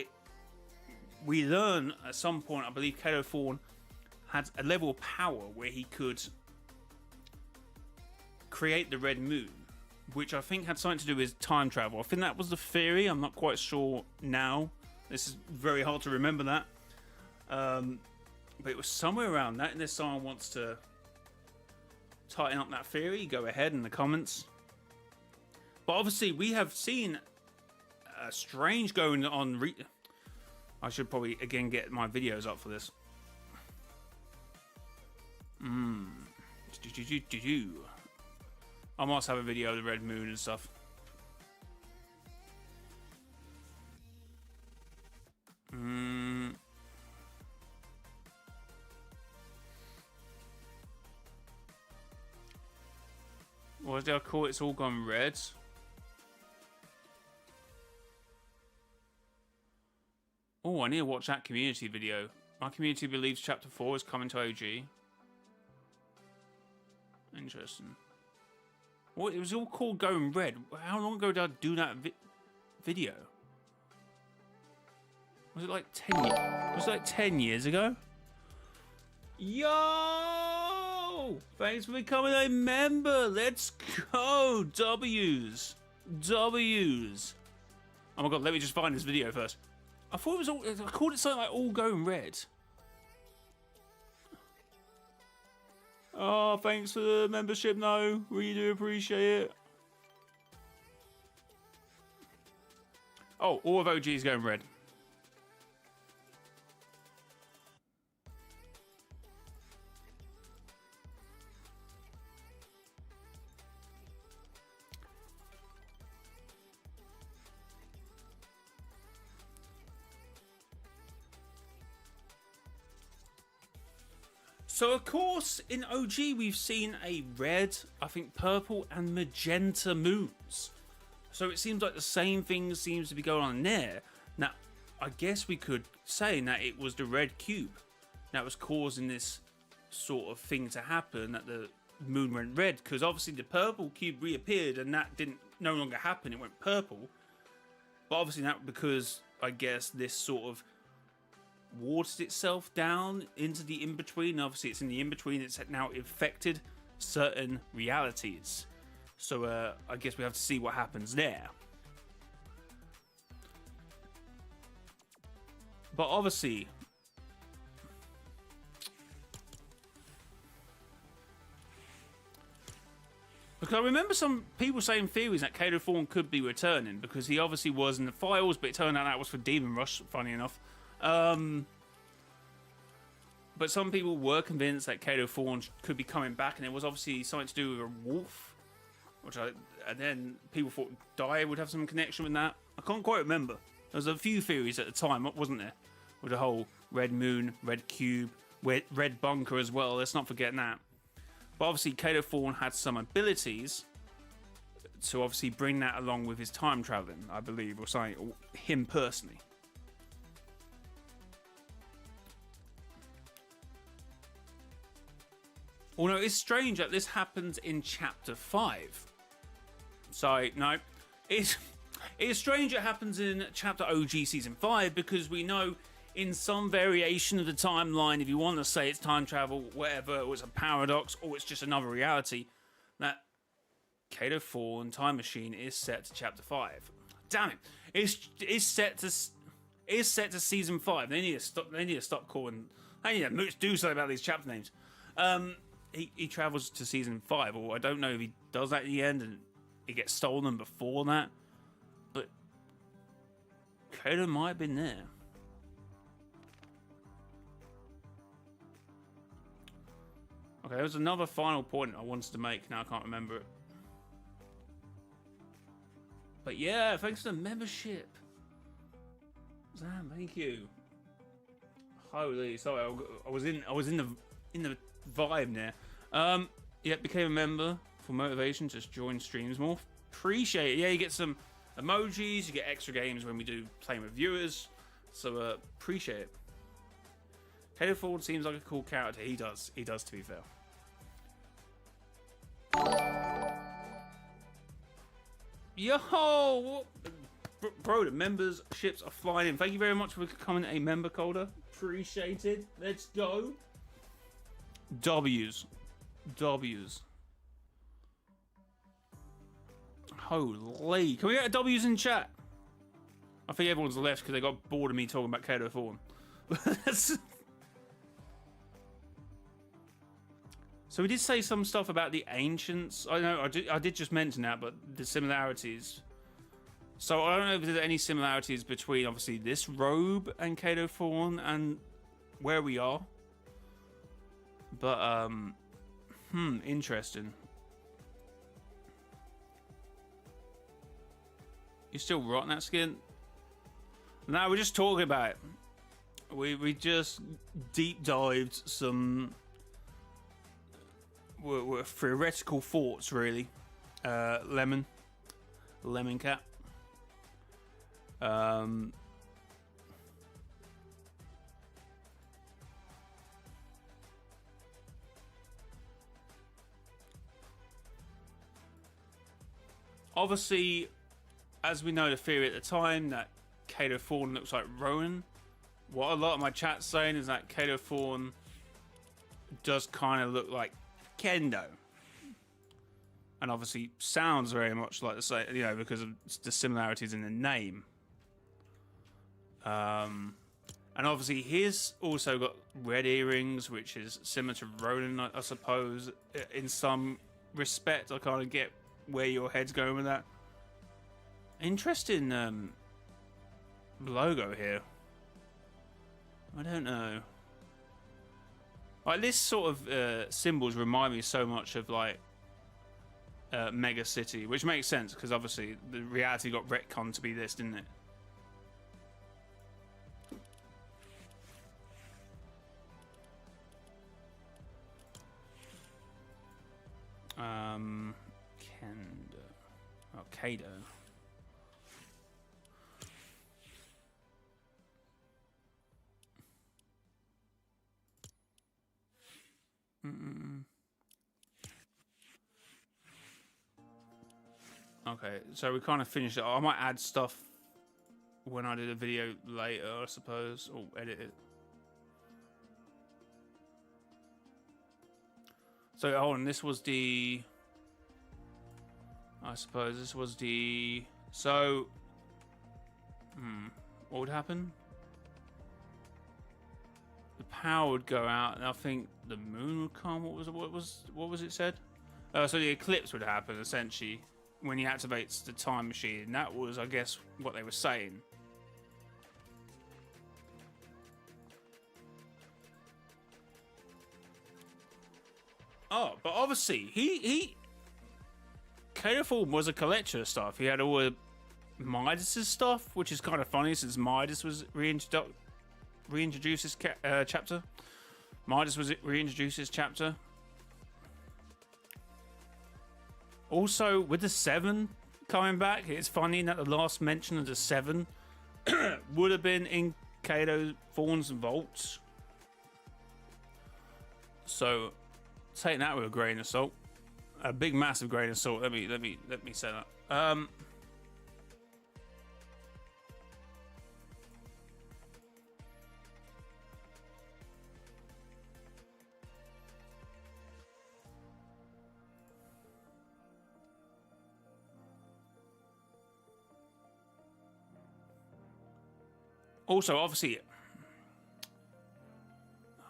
we learn at some point, I believe Kato Thorn had a level of power where he could create the red moon, which I think had something to do with time travel. I think that was the theory. I'm not quite sure now. This is very hard to remember that. But it was somewhere around that. And if someone wants to tighten up that theory, go ahead in the comments. But obviously, we have seen a strange going on. I should probably, again, get my videos up for this. I must have a video of the red moon and stuff. What did I call it? It's all gone red. Oh, I need to watch that community video. My community believes chapter 4 is coming to OG. Interesting. Well, it was all called going red. How long ago did I do that video? Was it like 10 years? Was it like 10 years ago? Yo! Thanks for becoming a member. Let's go. W's. W's. Oh my god, let me just find this video first. I thought it was all, I called it something like all going red. Oh, thanks for the membership, no. Really do appreciate it. Oh, all of OG is going red. So, of course, in OG, we've seen a red, I think purple and magenta moons. So it seems like the same thing seems to be going on there. Now, I guess we could say that it was the red cube that was causing this sort of thing to happen, that the moon went red. Because obviously the purple cube reappeared and that didn't no longer happen, it went purple. But obviously that because, I guess, this sort of watered itself down into the in-between. Obviously it's in the in-between, it's now affected certain realities. So I guess we have to see what happens there. But obviously, because I remember some people saying theories that Kato Thorn could be returning because he obviously was in the files, but it turned out that was for Demon Rush, funny enough. But some people were convinced that Kato Thorn could be coming back, and it was obviously something to do with a wolf, and then people thought Dai would have some connection with that. I can't quite remember. There was a few theories at the time, wasn't there? With the whole red moon, red cube, red bunker as well. Let's not forget that. But obviously, Kato Thorn had some abilities to obviously bring that along with his time traveling, I believe, or something, or him personally. Although it's strange that this happens in chapter 5. So, no. It's strange it happens in chapter OG season 5 because we know in some variation of the timeline, if you want to say it's time travel, whatever, or it's a paradox, or it's just another reality, that Kato Thorn Time Machine is set to chapter 5. Damn it. It's set to season 5. They need to stop calling. They need to do something about these chapter names. He travels to season 5, or I don't know if he does that at the end and it gets stolen before that. But Kato might have been there. Okay, there was another final point I wanted to make. Now I can't remember it. But yeah, thanks for the membership. Sam, thank you. Holy, sorry, I was in the vibe there. Yeah, became a member for motivation. Just join streams more. Appreciate it. Yeah, you get some emojis. You get extra games when we do playing with viewers. So appreciate it. Kato Ford seems like a cool character. He does. He does, to be fair. Yo, bro, the memberships are flying in. Thank you very much for becoming a member, Calder. Appreciated. Let's go. W's. Holy. Can we get a W's in chat? I think everyone's left because they got bored of me talking about Kato Thorn. So we did say some stuff about the ancients. I know I did just mention that, but the similarities. So I don't know if there's any similarities between obviously this robe and Kato Thorn and where we are. But interesting. You still rotting that skin? No, we're just talking about it. We just deep dived some were theoretical thoughts, really. Lemon Cat. Obviously, as we know, the theory at the time that Kato Thorn looks like Rowan. What a lot of my chat's saying is that Kato Thorn does kind of look like Kendo, and obviously sounds very much like the same, you know, because of the similarities in the name. And obviously he's also got red earrings, which is similar to Ronan, I suppose, in some respect. I kind of get where your head's going with that. Interesting logo here. I don't know. Like, this sort of symbols remind me so much of like Mega City, which makes sense because obviously the reality got retconned to be this, didn't it? Kendo. Oh, Kado. Okay, so we kind of finished it. I might add stuff when I do the video later, I suppose, or edit it. So, oh, and this was the... I suppose this was the... So... what would happen? The power would go out, and I think the moon would come. What was it said? So the eclipse would happen, essentially, when he activates the time machine. And that was, I guess, what they were saying. Oh, but obviously, Kato Thorn was a collector of stuff. He had all of Midas's stuff, which is kind of funny since Midas was reintroduced this chapter. Midas was reintroduced this chapter. Also, with the 7 coming back, it's funny that the last mention of the 7 would have been in Kato Thorn's vaults. So, take that with a grain of salt. A big, massive grain of salt. Let me say that. Also, obviously...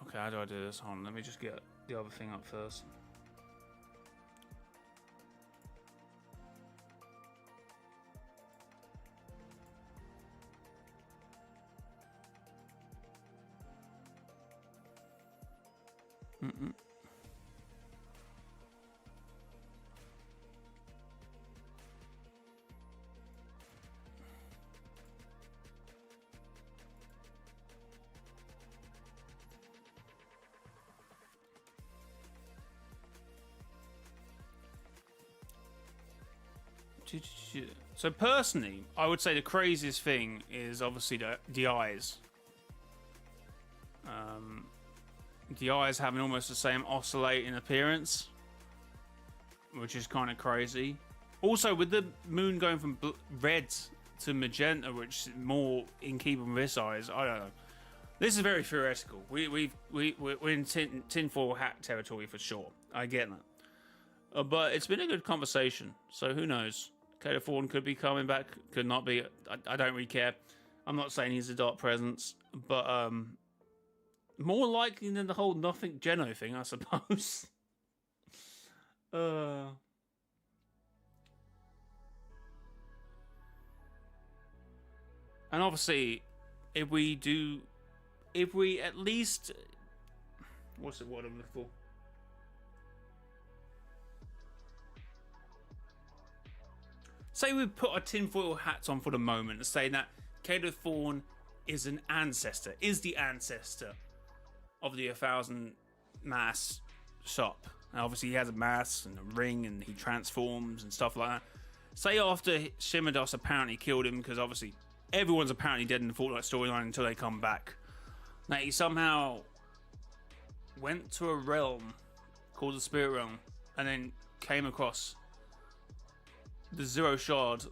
Okay, how do I do this? Hold on, let me just get the other thing up first. So personally, I would say the craziest thing is obviously the eyes. The eyes having almost the same oscillating appearance, which is kind of crazy. Also, with the moon going from red to magenta, which is more in keeping with this eyes, I don't know. This is very theoretical. We're in tinfoil hat territory for sure. I get that. But it's been a good conversation, so who knows? Kato Thorne could be coming back, could not be. I don't really care. I'm not saying he's a dark presence, but more likely than the whole nothing Geno thing, I suppose. And obviously, if we at least, what's the word I'm looking for? Say we put our tinfoil hats on for the moment and say that Kato Thorne is an ancestor, is the ancestor of the 1,000 mass shop. And obviously he has a mask and a ring and he transforms and stuff like that. Say after Shimmerdos apparently killed him, because obviously everyone's apparently dead in the Fortnite storyline until they come back. Now he somehow went to a realm called the Spirit Realm and then came across the Zero Shard,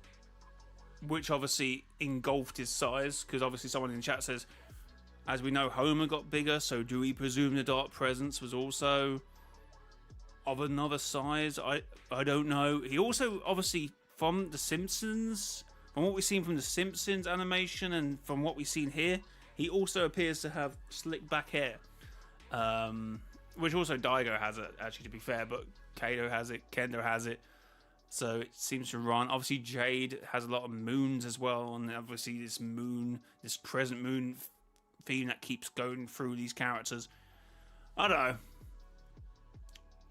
which obviously engulfed his size, because obviously someone in the chat says, as we know, Homer got bigger, so do we presume the Dark Presence was also of another size? I don't know. He also, obviously, from The Simpsons, from what we've seen from The Simpsons animation and from what we've seen here, he also appears to have slick back hair. Which also Daigo has it, actually, to be fair, but Kato has it, Kendo has it. So it seems to run. Obviously, Jade has a lot of moons as well, and obviously this moon, this crescent moon theme that keeps going through these characters. I don't know.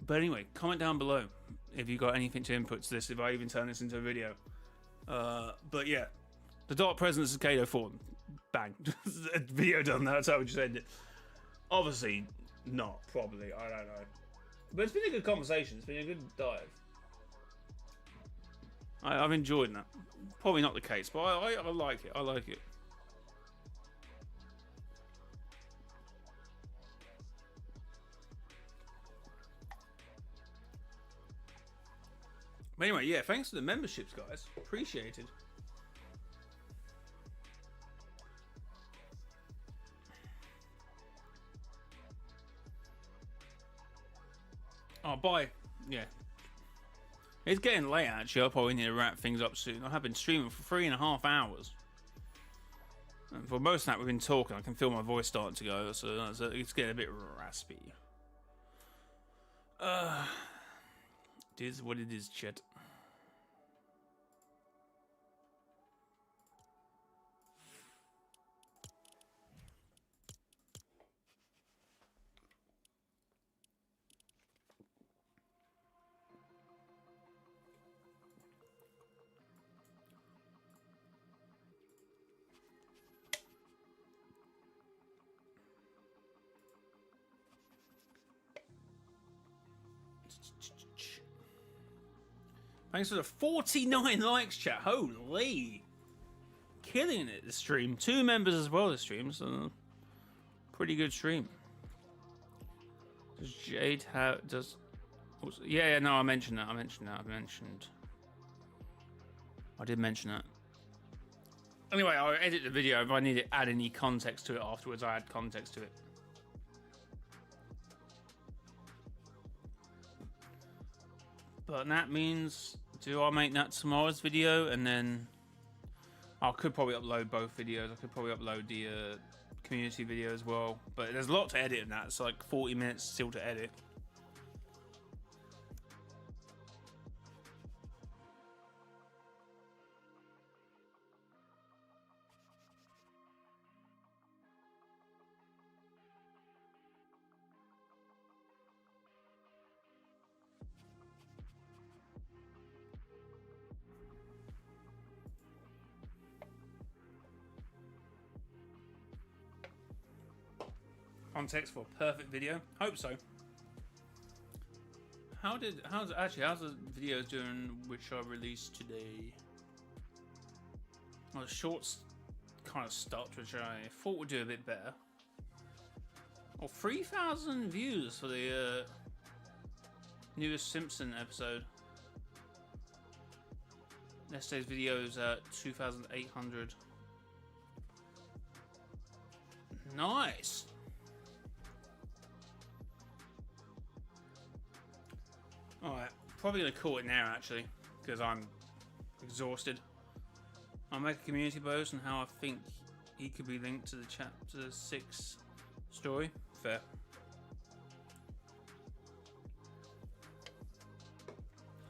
But anyway, comment down below if you got anything to input to this, if I even turn this into a video. But yeah, the Dark Presence is Kato Thorne. Bang. Video done, that's how we just end it. Obviously not, probably, I don't know. But it's been a good conversation, it's been a good dive. I've enjoyed that. Probably not the case, but I like it, I like it. But anyway, yeah, thanks for the memberships, guys. Appreciated. Oh, bye. Yeah. It's getting late, actually. I'll probably need to wrap things up soon. I have been streaming for 3.5 hours. And for most of that, we've been talking. I can feel my voice starting to go, so it's getting a bit raspy. It is what it is, chat. Thanks for the 49 likes, chat. Holy. Killing it, the stream. 2 members as well this stream, so pretty good stream. Does Jade have... does... Yeah, no, I mentioned that. I did mention that. Anyway, I'll edit the video. If I need to add any context to it afterwards, I add context to it. But that means, do I make that tomorrow's video? And then I could probably upload both videos. I could probably upload the community video as well. But there's a lot to edit in that. It's like 40 minutes still to edit. Context for a perfect video. Hope so. how's the videos doing which I released today? Well, the shorts kind of stopped, which I thought would do a bit better. Well, 3,000 views for the newest Simpson episode. Yesterday's video is at 2,800. Nice. Alright, probably gonna call it now actually, because I'm exhausted. I'll make a community post on how I think he could be linked to the chapter 6 story. Fair.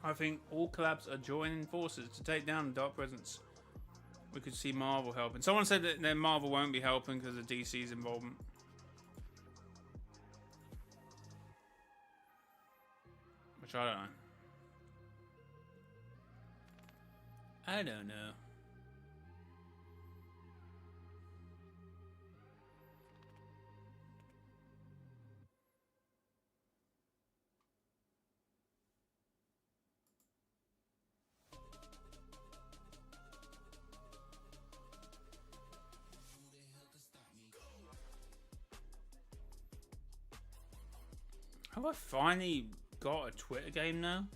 I think all collabs are joining forces to take down the Dark Presence. We could see Marvel helping. Someone said that then Marvel won't be helping because of DC's involvement. Which I don't know. I don't know. Have I finally got a Twitter game now?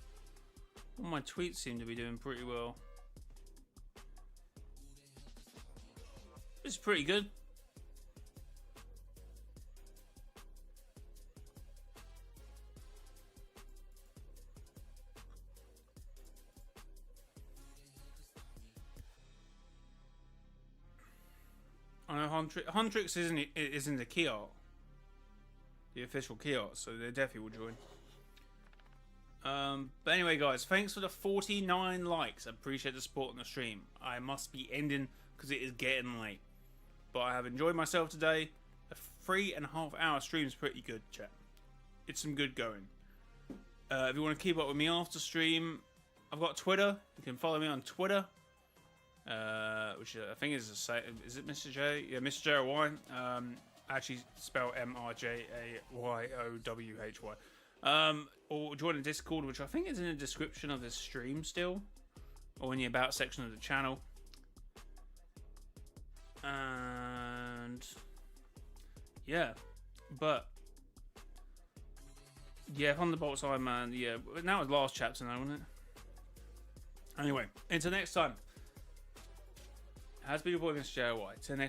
All my tweets seem to be doing pretty well. This is pretty good. I know Huntrix isn't the key art. The official key art, so they definitely will join. But anyway, guys, thanks for the 49 likes. I appreciate the support on the stream. I must be ending because it is getting late. But I have enjoyed myself today. A 3.5 hour stream is pretty good, chat. It's some good going. If you want to keep up with me after stream, I've got Twitter. You can follow me on Twitter. Which I think is it Mr. J? Yeah, Mr. Jayowhy. Actually spell mrjayowhy. Or join the Discord, which I think is in the description of this stream still, or in the about section of the channel. And yeah, but yeah, Thunderbolts Iron Man. Yeah, that was last chapter now, wasn't it? Anyway, until next time. Has been your boy, Mr. Jayowhy. Till next.